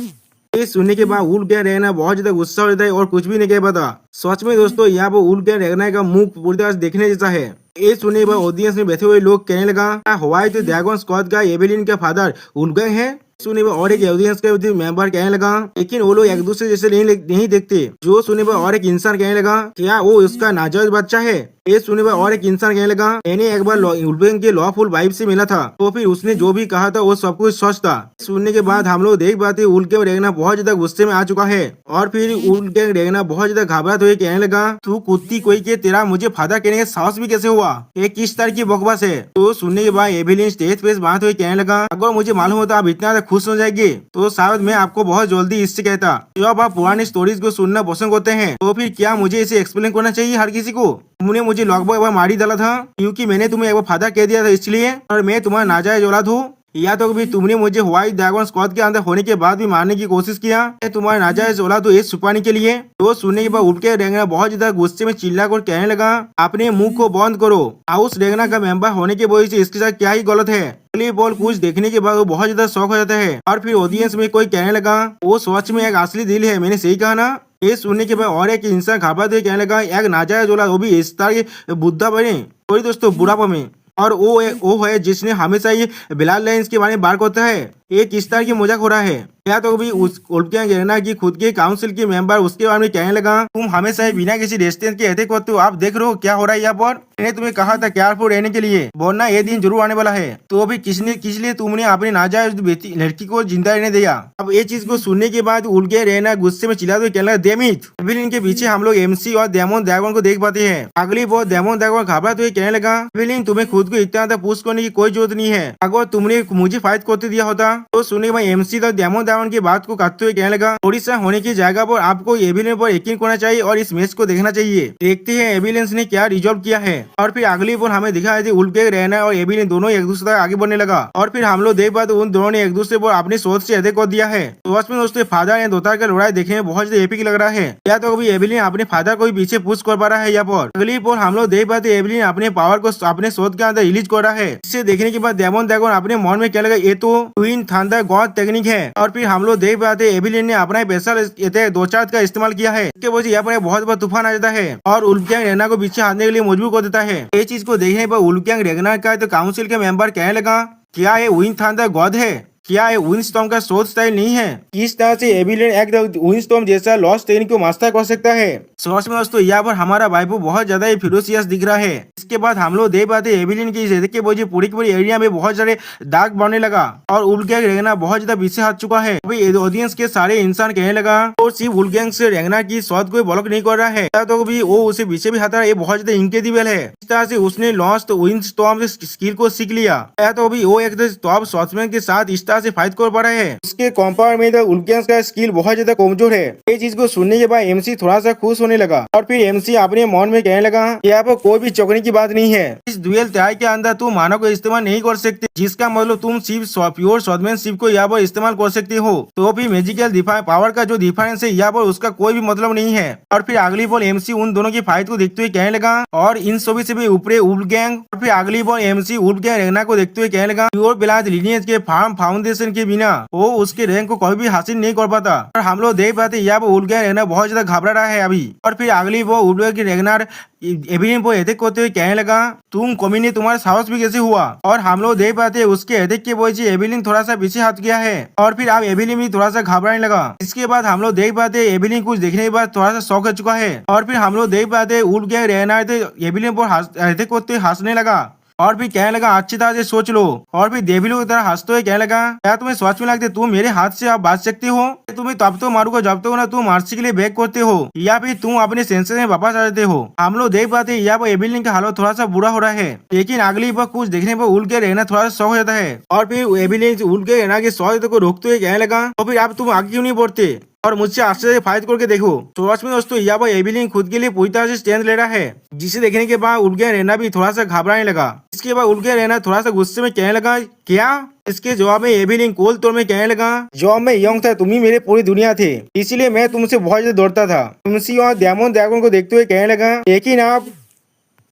S1: ये सुनने के बाद उल्ट गया रहना बहुत ज्यादा गुस्सा हो जाता है और कुछ भी नहीं कह पाता। सच में दोस्तों यहाँ पर उल्ट गया रहना का मुंह पूरी तरह से देखने जैसा है। ये सुनने के बाद ऑडियंस में बैठे हुए लोग कहने लगा व्हाइट ड्रैगन स्क्वाड का एविलिन का फादर उल्ट गए हैं। सुनने पर और एक ऑडियंस के मेंबर कहने लगा लेकिन वो लोग एक दूसरे जैसे नहीं देखते। जो सुनने पर और एक इंसान कहने लगा क्या वो उसका नाजायज बच्चा है? ये सुनने पर और एक इंसान कहने लगा मैंने एक बार उल्बेन के लॉफुल वाइफ से मिला था तो फिर उसने जो भी कहा था वो सब कुछ सच था। सुनने के बाद हम लोग देख पाते उल्ट के रेगना बहुत ज्यादा गुस्से में आ चुका है और फिर उल्ट के रेगना बहुत ज्यादा घबराते हुए कहने लगा तू कुत्ती कोई के तेरा मुझे फायदा कहने का साहस भी कैसे हुआ? ये किस तरह की बकवास है? तो सुनने के बाद एविलिन स्टेज पे बात हुई कहने लगा अगर मुझे मालूम होता आप इतना खुश हो जाएंगे तो शायद मैं आपको बहुत जल्दी इससे कहता। जब आप पुरानी स्टोरीज को सुनना पसंद करते हैं तो फिर क्या मुझे इसे एक्सप्लेन करना चाहिए हर किसी को? तुमने मुझे लगभग एक बार मार ही डाला था क्योंकि मैंने तुम्हें एक बार फायदा कह दिया था इसलिए, और मैं तुम्हारा नाजायज औलाद हूँ। या तो कभी तुमने मुझे व्हाइट ड्रैगन स्क्वाड के अंदर होने के बाद भी मारने की कोशिश किया तुम्हारा नाजायज औलाद तो ये छुपाने के लिए। तो सुनने के बाद उठ के रेगना बहुत ज्यादा गुस्से में चिल्ला कर कहने लगा अपने मुंह को बंद करो। हाउस रेगना का मेंबर होने के वजह से इसके साथ क्या ही गलत है? अगली बॉल कुछ देखने के बाद वो बहुत ज्यादा शौक हो जाता है और फिर ऑडियंस में कोई कहने लगा वो सच में एक असली दिल है, मैंने सही कहा ना? ये सुनने के बाद और एक इंसान घबराते कहने लगा एक नाजायज औलाद वो भी इस तरह के बुद्धा बने कोई दोस्तों बुढ़ापा में, और वो है जिसने हमेशा ये बिलाल लाइंस के बारे में बात करता है। ये किस तरह की मजाक हो रहा है? क्या तो भी उस उल्टियां गिरना की खुद के काउंसिल के मेंबर उसके बारे में कहने लगा तुम हमेशा बिना किसी रेस्टोरेंट के एहतियात करते हो, आप देख रहे हो क्या हो रहा है यहाँ पर? मैंने तुम्हें कहा था केयरफुल रहने के लिए, वरना ये दिन जरूर आने वाला है। तो अभी किस लिए तुमने अपनी नाजायज लड़की को जिंदा रहने दिया? अब ये चीज को सुनने के बाद उल्ट गए रहना गुस्से में चिल्लाते हुए कहने लगा डेमिट। एविलिन के पीछे हम लोग एमसी और डेमन ड्रैगन को देख पाते हैं। अगली बार डेमन ड्रैगन घबराते हुए कहने लगा एविलिन तुम्हें खुद को इतना ज्यादा पुश करने की कोई जरूरत नहीं है, अगर तुमने मुझे फाइट करते दिया होता। तो सुनने के एमसी तो डेमन ड्रैगन की बात को काटते हुए कहने लगा ओडिशा होने की जगह पर आपको एविलिन पर यकीन करना चाहिए और इस मैच को देखना चाहिए। देखते हैं एविलिन ने क्या रिजॉल्व किया है। और फिर अगली बार हमें दिखाया थी उल्ट के रहना और एविलिन दोनों एक दूसरे तक आगे बढ़ने लगा और फिर हम लोग देख पाते उन दोनों ने एक दूसरे पर अपनी सोच से अटैक कर दिया है। तो उसमें दोस्तों फादर एंड दोतार का लड़ाई देखने में बहुत ज्यादा एपिक लग रहा है। या तो अभी एविलिन अपने फादर को पीछे पुश कर पा रहा है। यहाँ पर अगली बार हम लोग देख पाते एविलिन अपने पावर को अपने सोच के अंदर रिलीज कर रहा है। इसे देखने के बाद डेमन ड्रैगन अपने मन में क्या लगा ये तो ट्विन थंडर गॉड टेक्निक है। और फिर हम लोग देख पाते एविलिन ने अपना स्पेशल 2-4 का इस्तेमाल किया है। इसके वजह से यहाँ पर बहुत बड़ा तूफान आ जाता है और उल्फगैंग रेगना को पीछे हारने के लिए मजबूर कर देता है। ये चीज को देखने पर उल्फगैंग रेगना का तो काउंसिल के मेंबर कहने लगा क्या ये ट्विन थंडर गॉड है? क्या ये विंडस्टॉर्म का सोच स्टाइल नहीं है? किस तरह से एविलिन एक विंडस्टॉर्म जैसा लॉस्ट ट्रेन को मास्टर कर सकता है? सोच में दोस्तों यहाँ पर हमारा वाइपो बहुत ज्यादा ही फिरोसियस दिख रहा है। इसके बाद हम लोग देख पाते एविलिन की इस के वजह पूरी की पूरी एरिया में बहुत सारे दाग बढ़ने लगा और उल्फगैंग रेगना बहुत ज्यादा पीछे हट चुका है। अभी ऑडियंस के सारे इंसान कहने लगा और सिर्फ उल्फगैंग से रेगना की शॉट को ब्लॉक नहीं कर रहा है तो भी वो उसे पीछे भी हटा रहा है। ये बहुत ज्यादा इनक्रेडिबल है। इस तरह से उसने लॉस्ट विंडस्टॉर्म स्किल को सीख लिया तो अभी वो एक टॉप शॉट्समैन के साथ इस तरह से फाइट कर पा रहा है। उसके कंपेयर में तो उल्फगैंग का स्किल बहुत ज्यादा कमजोर है। ये चीज को सुनने के बाद एमसी थोड़ा सा खुश होने लगा और फिर एमसी अपने मन में कहने लगा यहाँ पर कोई भी चौकने की बात नहीं है। इस ड्यूएल ट्राई के अंदर तुम मानव को इस्तेमाल नहीं कर सकते, जिसका मतलब तुम सिर्फ प्योर शॉटमैनशिप को यहाँ पर इस्तेमाल कर सकते हो। तो फिर मैजिकल पावर का जो डिफरेंस है यहाँ पर उसका कोई भी मतलब नहीं है। और फिर अगली बॉल एमसी उन दोनों की फाइट को देखते हुए कहने लगा और इन सभी से भी ऊपरे उल्फगैंग। और फिर अगली बॉल एमसी उल्फगैंग रेगना को देखते हुए कहने लगा प्योर ब्लड लिनियज के फार्म फाउंडेशन के बिना वो उसके रैंक को कभी भी हासिल नहीं कर पाता। और हम लोग देख पाते यहाँ पर उल्फगैंग रेगना बहुत ज्यादा घबरा रहा है अभी। और फिर अगली वो उल्फगैंग रेगना एविलिन को अटैक करते हुए कहने लगा तुम कमी नहीं, तुम्हारा साहस भी कैसे हुआ? और हम लोग देख पाते उसके अटैक के वजह से एविलिन थोड़ा सा पीछे हट गया है और फिर अब एविलिन भी थोड़ा सा घबराने लगा। इसके बाद हम लोग देख पाते एविलिन कुछ देखने के बाद थोड़ा सा शॉक हो चुका है और फिर हम लोग देख पाते उल्फगैंग रेगना एविलिन पर अटैक करते हंसने लगा। और फिर कहने लगा अच्छी तरह से सोच लो। और फिर देविलू की तरह हंसते हुए कहने लगा क्या तुम्हें सच में लगते तुम मेरे हाथ से आप बच सकते हो? तुम्हें तब तो मारूंगा जब तक ना तुम मार्सी के लिए बैक करते हो या फिर तुम अपने सेंसेस में वापस आ जाते हो। हम लोग देख पाते हैं यहाँ पर एबिलिन का हालत थोड़ा सा बुरा हो रहा है, लेकिन अगली बार कुछ देखने पर उल के रहना थोड़ा सा शौक हो जाता है। और फिर एबिलिन उल के रहना के सौ को रोकते हुए कहने लगा तो फिर आप तुम आगे क्यों नहीं बढ़ते और मुझसे आश्चर्य से फाइट करके देखो। तो में दोस्तों यहाँ पर एबिलिन खुद के लिए पूरी तरह से स्टैंड ले रहा है, जिसे देखने के बाद उल्गे रहना भी थोड़ा सा घबराने लगा। इसके बाद उल्गे रहना थोड़ा सा गुस्से में कहने लगा क्या? इसके जवाब में एबिलिन कोल तोड़ में कहने लगा जब मैं यंग था तुम ही मेरे पूरी दुनिया थे, इसीलिए मैं तुमसे बहुत ज्यादा दौड़ता था। तुमसी और डायमंड ड्रैगन को देखते हुए कहने लगा लेकिन आप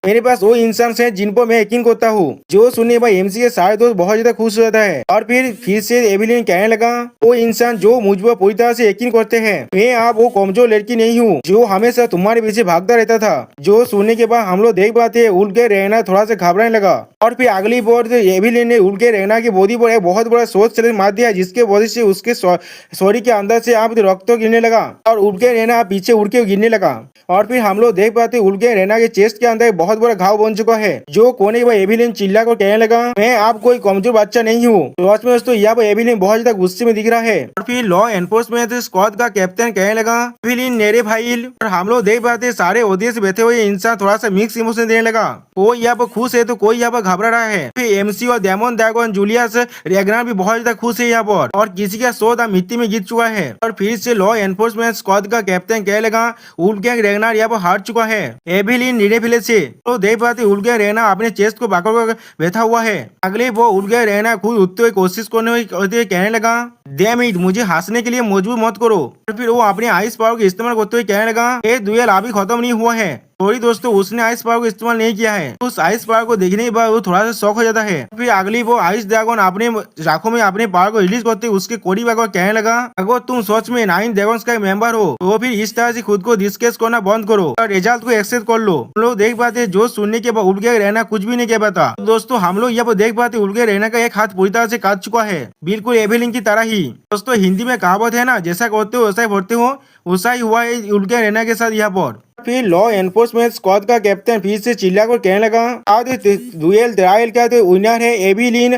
S1: मेरे पास वो इंसान है जिन पर मैं यकीन करता हूँ। जो सुनने पर एमसी के सारे दोस्त बहुत ज्यादा खुश हो जाता है। और फिर से एबिलिन कहने लगा वो इंसान जो मुझ पर पूरी तरह से यकीन करते हैं। मैं आप वो कमजोर लड़की नहीं हूँ जो हमेशा तुम्हारे पीछे भागता रहता था। जो सुनने के बाद हम लोग देख पाते उल के रहना थोड़ा सा घबराने लगा। और फिर अगली बार एबिलिन ने उल के रहना की बॉडी पर एक बहुत बड़ा सोच चैलेंज मार दिया, जिसके वजह से उसके सॉरी के अंदर से आप रक्त गिरने लगा और उल के रहना पीछे उड़ के गिरने लगा। और फिर हम लोग देख पाते उल के रहना के चेस्ट के अंदर बहुत बड़ा घाव बन चुका है। जो कोने पर एबिलिन चिल्ला कर कहने लगा मैं आप कोई कमजोर बच्चा नहीं हूँ। तो दोस्तों यहाँ पर एबिलिन बहुत ज्यादा गुस्से में दिख रहा है। और फिर लॉ एनफोर्समेंट स्क्वाड का कैप्टन कहने लगा एबिलिन नेरे भाई। और हम लोग देख पाते सारे ऑडियंस बैठे हुए इंसान थोड़ा सा मिक्स इमोशन देने लगा। कोई यहाँ पर खुश है तो कोई यहाँ पर घबरा रहा है। फिर एमसी और डायमंड ड्रैगन जूलियस रेगनार भी बहुत ज्यादा खुश है यहाँ पर, और किसी का सौदा मिट्टी में गिर चुका है। और फिर से लॉ एनफोर्समेंट स्क्वाड का कैप्टन कहने लगा वुल्फगैंग रेगनार यहाँ पर हार चुका है एबिलिन निरेफिले से। तो देख पाते वुल्फगैंग रेगनार अपने चेस्ट को पकड़ कर बैठा हुआ है। अगले वो वुल्फगैंग रेगनार खुद उठते हुए कोशिश करने हुए कहने लगा डैम इट मुझे हंसने के लिए मजबूर मत करो। और फिर वो अपने आइस पावर का इस्तेमाल करते हुए कहने लगा ये दुएल अभी खत्म नहीं हुआ है। सॉरी दोस्तों उसने आइस पावर को इस्तेमाल नहीं किया है। उस आइस पावर को देखने के बाद वो थोड़ा सा शौक हो जाता है। फिर अगली वो आइस ड्रैगन अपने आंखों में अपने पावर को रिलीज करते उसके कोडी बाग कहने लगा अगर तुम सच में 9 ड्रैगन्स का मेंबर हो तो फिर इस तरह से खुद को डिस्कस करना बंद करो और रिजल्ट को एक्सेप्ट कर लो। हम लोग देख पाते जो सुनने के बाद उड़ के रहना कुछ भी नहीं कह पाता। दोस्तों हम लोग यहाँ पर देख पाते उड़ के रहना का एक हाथ पूरी तरह से काट चुका है, बिल्कुल एविलिन की तरह ही। दोस्तों हिंदी में कहावत है ना जैसा करते हो वैसा ही भरते हो, वैसा ही हुआ है उड़ के रहना के साथ यहाँ पर। फिर लॉ एनफोर्समेंट स्क्वाड का कैप्टन फिर से चिल्लाकर कहने लगा आज दुएल ट्रायल का तो विनर है एबिलिन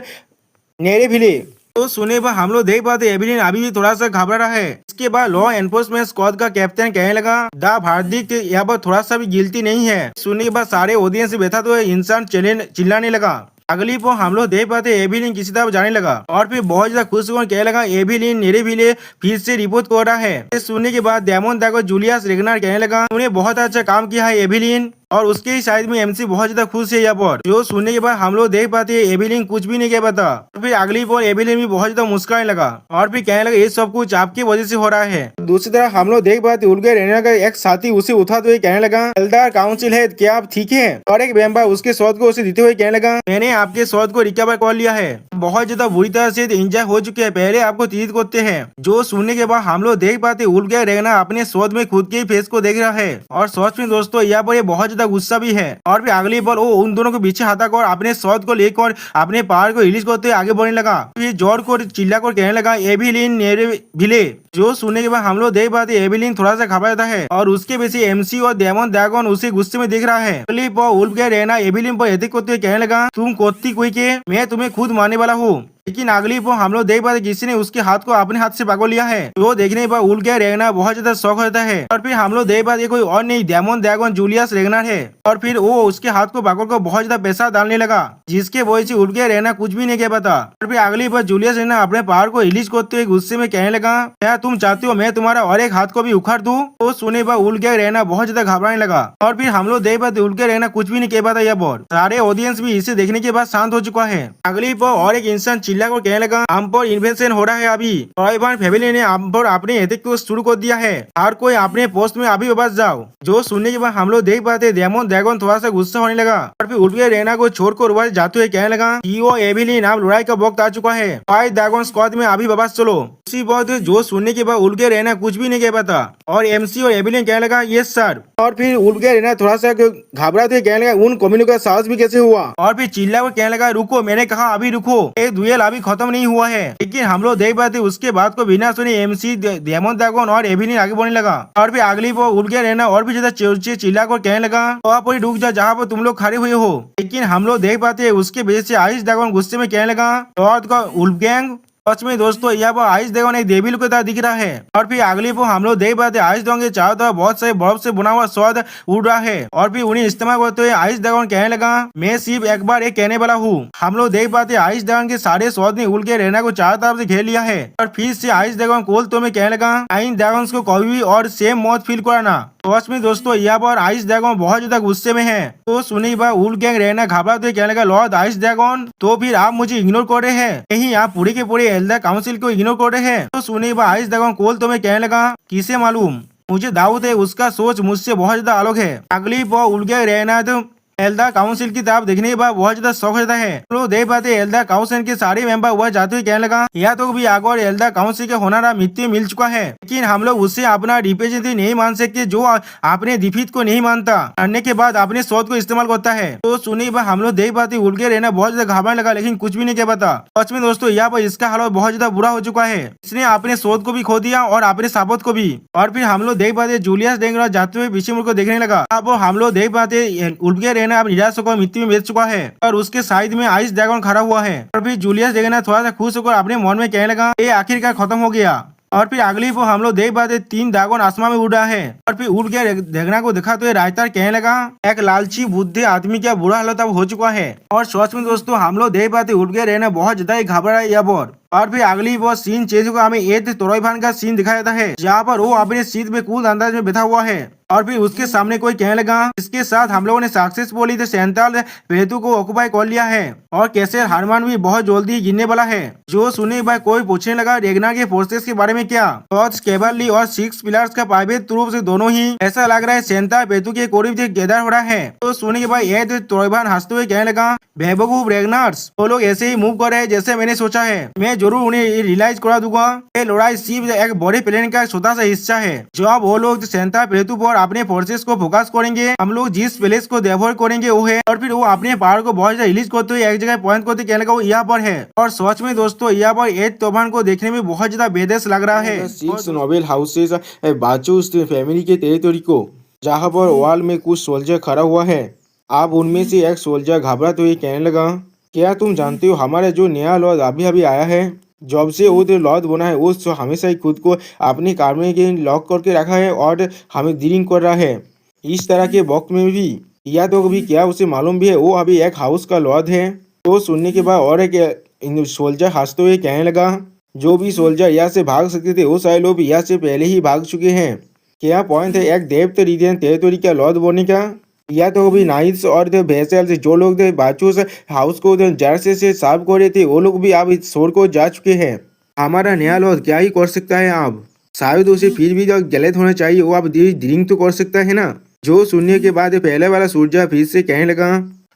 S1: नेरेविले। तो सुने पर हम लोग देख पाते एबिलिन अभी भी थोड़ा सा घबरा रहा है। इसके बाद लॉ एनफोर्समेंट स्क्वाड का कैप्टन कहने लगा द हार्दिक यहाँ पर थोड़ा सा भी गिल्टी नहीं है। सुनने के बाद सारे ऑडियंस बैठा तो इंसान चिल्लाने लगा। अगली पर हम लोग देख पाते एबिलिन किसी तरह जाने लगा और फिर बहुत ज्यादा खुश होकर कहने लगा एबिलिन नेरेविले फिर से रिपोर्ट कर रहा है। सुनने के बाद डायमंड ड्रैगन जूलियस रेगनार कहने लगा तूने बहुत अच्छा काम किया है एबिलिन, और उसके ही साइड में एमसी बहुत ज्यादा खुश है यहाँ पर। जो सुनने के बाद हम लोग देख पाते हैं एबिलिन कुछ भी नहीं कह पाता। तो फिर अगली बार एबिलिन भी बहुत ज्यादा मुस्कुराने लगा और फिर कहने लगा ये सब कुछ आपकी वजह से हो रहा है। दूसरी तरफ हम लोग देख पाते उल्गे रहने का एक साथी उसे उठाते हुए कहने लगा एल्डर काउंसिल है क्या आप ठीक है? और एक वेम्पायर उसके शॉट को उसे देते हुए कहने लगा मैंने आपके शॉट को रिकवर कर लिया है, बहुत ज्यादा बुरी तरह से इंजर हो चुके हैं, पहले आपको ट्रीट करते हैं। जो सुनने के बाद हम लोग देख पाते उल्गे रहना अपने शॉट में खुद के फेस को देख रहा है और शॉट में दोस्तों यहाँ पर बहुत गुस्सा भी है। और फिर अगली बार वो उन दोनों को पीछे हटा कर अपने शॉट को लेकर अपने पावर को रिलीज करते आगे बढ़ने लगा। फिर जोर को चिल्ला कर कहने लगा एबिलिन नेरेविले। जो सुनने के बाद हम लोग देख पाते एबिलिन थोड़ा सा घबरा जाता है और उसके पीछे एमसी और डायमंड ड्रैगन उसे गुस्से में देख रहा है। अगली बार उल्फगैंग रहना एबिलिन पर अटैक करते हुए कहने लगा तुम कोत्ती कोई के मैं तुम्हें खुद मारने वाला हूँ। लेकिन अगली पर हम लोग देख पाते किसी ने उसके हाथ को अपने हाथ से पकड़ लिया है। तो देखने पर उल्फगैंग रहना बहुत ज्यादा शौक होता है। और फिर हम लोग देख पाते कोई और नहीं डायमंड ड्रैगन जूलियस रेगनार है और फिर वो उसके हाथ को पकड़ कर बहुत ज्यादा पैसा डालने लगा, जिसके वजह से उल्फगैंग रहना कुछ भी नहीं कह पाता। और फिर अगली बार जूलियस रहना अपने पावर को रिलीज करते हुए गुस्से में कहने लगा क्या तुम चाहते हो मैं तुम्हारा और एक हाथ को भी उखाड़ दूं? तो सुने पर उल्फगैंग रहना बहुत ज्यादा घबराने लगा। और फिर हम लोग देख पाते उल्फगैंग रहना कुछ भी नहीं कह पाता। यहाँ पर सारे ऑडियंस भी इसे देखने के बाद शांत हो चुका है। अगली बार और एक इंसान चिल्ला कर कहने लगा हम पर इन्वेंशन हो रहा है अभी, टॉयबॉन्ड फैमिली ने हम पर अपने अटैक को शुरू कर दिया है, हर कोई अपने पोस्ट में अभी वापस जाओ। जो सुनने के बाद हम लोग देख पाते डायमंड ड्रैगन थोड़ा सा गुस्सा होने लगा और फिर उल्फगैंग रहना को छोड़कर वापस जाते हुए कहने लगा ईओ एबिलिन अब लड़ाई का वक्त आ चुका है, 5 ड्रैगन स्क्वाड में अभी वापस चलो। इसी बात जो सुनने के बाद उल्फगैंग रहना कुछ भी नहीं कह पाता और एमसी और एबिलिन कहने लगा यस सर। और फिर उल्फगैंग रहना थोड़ा सा घबराते हुए कहने लगा उन कम्युनिटी का साहस भी कैसे हुआ? और फिर चिल्ला कर कहने लगा रुको, मैंने कहा अभी रुको, ये दुएल अभी खत्म नहीं हुआ है। लेकिन हम लोग देख पाते उसके बाद को बिना सुने एमसी डायमंड ड्रैगन और एबिलिन आगे बढ़ने लगा। और फिर अगली बार उल्फगैंग रहना और भी ज्यादा चिल्ला कर कहने लगा वहाँ पर रुक जा जहाँ पर तुम लोग खड़े हुए हो। लेकिन हम लोग देख पाते हैं उसके वजह से आइस ड्रैगन गुस्से में कहने लगा लॉर्ड का उल्फ गैंग। सच में दोस्तों यहाँ पर आइस ड्रैगन एक डेविल की तरह दिख रहा है। और फिर अगली पर हम लोग देख पाते आइस ड्रैगन के चारों तरफ बहुत सारे बर्फ से बुना हुआ स्वाद उड़ रहा है। और फिर उन्हें इस्तेमाल करते हुए आइस ड्रैगन कहने लगा मैं सिर्फ एक बार एक कहने वाला हूँ। हम लोग देख पाते आइस ड्रैगन के सारे स्वाद ने उड़ के रहना को चारों तरफ से घेर लिया है। और फिर से आइस ड्रैगन कोल तो में कहने लगा इन ड्रैगन को कभी भी और सेम मौत फील कराना। सच में दोस्तों यहाँ पर आइस ड्रैगन बहुत ज्यादा गुस्से में है। तो सुनी बार उल्फ गैंग रहना घबराते कहने लगा लॉर्ड आइस ड्रैगन तो फिर आप मुझे इग्नोर कर रहे हैं, कहीं आप पूरी के पूरे एल्डर काउंसिल को इग्नोर कर रहे हैं। तो सुनी बार आइस ड्रैगन कोल तो में कहने लगा किसे मालूम, मुझे दाऊद है उसका सोच मुझसे बहुत ज्यादा अलग है। अगली बार उल्फ गैंग रहना तो एल्डर काउंसिल की तरफ देखने के बाद बहुत ज्यादा शौक रहता है। तो देख पाते एल्डर काउंसिल के सारे मेंबर वह जाते हुए कहने लगा यह तो भी आगे और एल्डर काउंसिल के होनारा मृत्यु मिल चुका है, लेकिन हम लोग उससे अपना रिप्रेजेंटेटिव नहीं मान सकते जो अपने डिफीट को नहीं मानता, करने के बाद अपने शोध को इस्तेमाल करता है। तो सुनी बात हम लोग देख पाते उड़ के रहना बहुत ज्यादा घबराने लगा, लेकिन कुछ भी नहीं कह पाता। सच में दोस्तों यहाँ पर इसका हालत बहुत ज्यादा बुरा हो चुका है, इसने अपने शोध को भी खो दिया और अपने साबत को भी। और फिर हम लोग देख पाते जूलियस डेंगरा जाते हुए पीछे मुड़ को देखने लगा। अब हम लोग देख पाते उड़ के रहना अब निराश होकर मृत्यु में बेच चुका है और उसके साइड में आइस ड्रैगन खड़ा हुआ है। और फिर जूलियस डेंगरा थोड़ा सा खुश होकर अपने मन में कहने लगा ये आखिरकार खत्म हो गया। और फिर अगली को हम लोग देख पाते 3 ड्रैगन आसमान में उड़ रहा है। और फिर उड़ के ढेगना को दिखाते हुए रायतार कहने लगा एक लालची बुद्धि आदमी का बुरा हालत अब हो चुका है। और सच में दोस्तों हम लोग देख पाते उड़ के रहना बहुत ज्यादा ही घबरा है यहाँ पर। और फिर अगली वो सीन चेंज होकर हमें एथ तोरईफान का सीन दिखाया जाता है, जहाँ पर वो अपने सीट में कूल अंदाज में बैठा हुआ है। और फिर उसके सामने कोई कहने लगा इसके साथ हम लोगों ने सक्सेसफुली सेंट्रल पेतु को ऑक्युपाई कर लिया है और कैसे हारमान भी बहुत जल्दी ही गिरने वाला है। जो सुनने बाद कोई पूछने लगा रेगना के फोर्सेस के बारे में क्या। कैवलरी और 6 पिलर्स का प्राइवेट रूप से दोनों ही ऐसा लग रहा है सेंट्रल पेतु के करीब से गैदर हो रहा है। तो सुनने के बाद एथ तोरईफान हंसते हुए कहने लगा बेवकूफ रेगनार्स वो लोग ऐसे ही मूव कर रहे हैं जैसे मैंने सोचा है, मैं जरूर उन्हें रियलाइज करा दूंगा ये लड़ाई सिर्फ एक बड़े प्लान का छोटा सा हिस्सा है। जो अब वो लोग सेंट्रल पेतु पर अपने फोर्सेस को फोकस करेंगे, हम लोग जिस प्लेस को डेवलप करेंगे वो है। और फिर वो अपने पावर को बहुत ज्यादा रिलीज करते हुए एक जगह पॉइंट करते कहने का वो यहाँ पर है। और सच में दोस्तों यहाँ पर एथ तूफान को देखने में बहुत ज्यादा बेदेश लग रहा है।
S2: 6 नोबेल हाउसेस बाचूस फैमिली के टेरिटोरी को, जहाँ पर वॉल में कुछ सोल्जर खड़ा हुआ है। आप उनमें से एक सोल्जर घबराते हुए कहने लगा क्या तुम जानते हो हमारा जो नया लॉर्ड अभी अभी आया है, जब से वो लॉर्ड बना है वो हमेशा ही खुद को अपनी कार में लॉक करके रखा है और हमें ड्रिंक कर रहा है। इस तरह के वक्त में भी या तो कभी क्या उसे मालूम भी है वो अभी एक हाउस का लॉर्ड है। तो सुनने के बाद और एक सोल्जर हंसते हुए कहने लगा जो भी सोल्जर यहाँ से भाग सकते थे वो सारे लोग यहाँ से पहले ही भाग चुके हैं। क्या पॉइंट है एक डेप्थ रीजन टेरिटोरी का लॉर्ड बनने का, या तो कभी नाइट्स और वेसल्स जो लोग बाचूस हाउस को जर्से से साफ कर रहे थे वो लोग भी अब इस शोर को जा चुके हैं। हमारा नया लॉर्ड क्या ही कर सकता है, अब शायद उसे फिर भी जो गलत होना चाहिए वो अब ड्रिंक तो कर सकता है ना। जो सुनने के बाद पहले वाला सोल्जर फिर से कहने लगा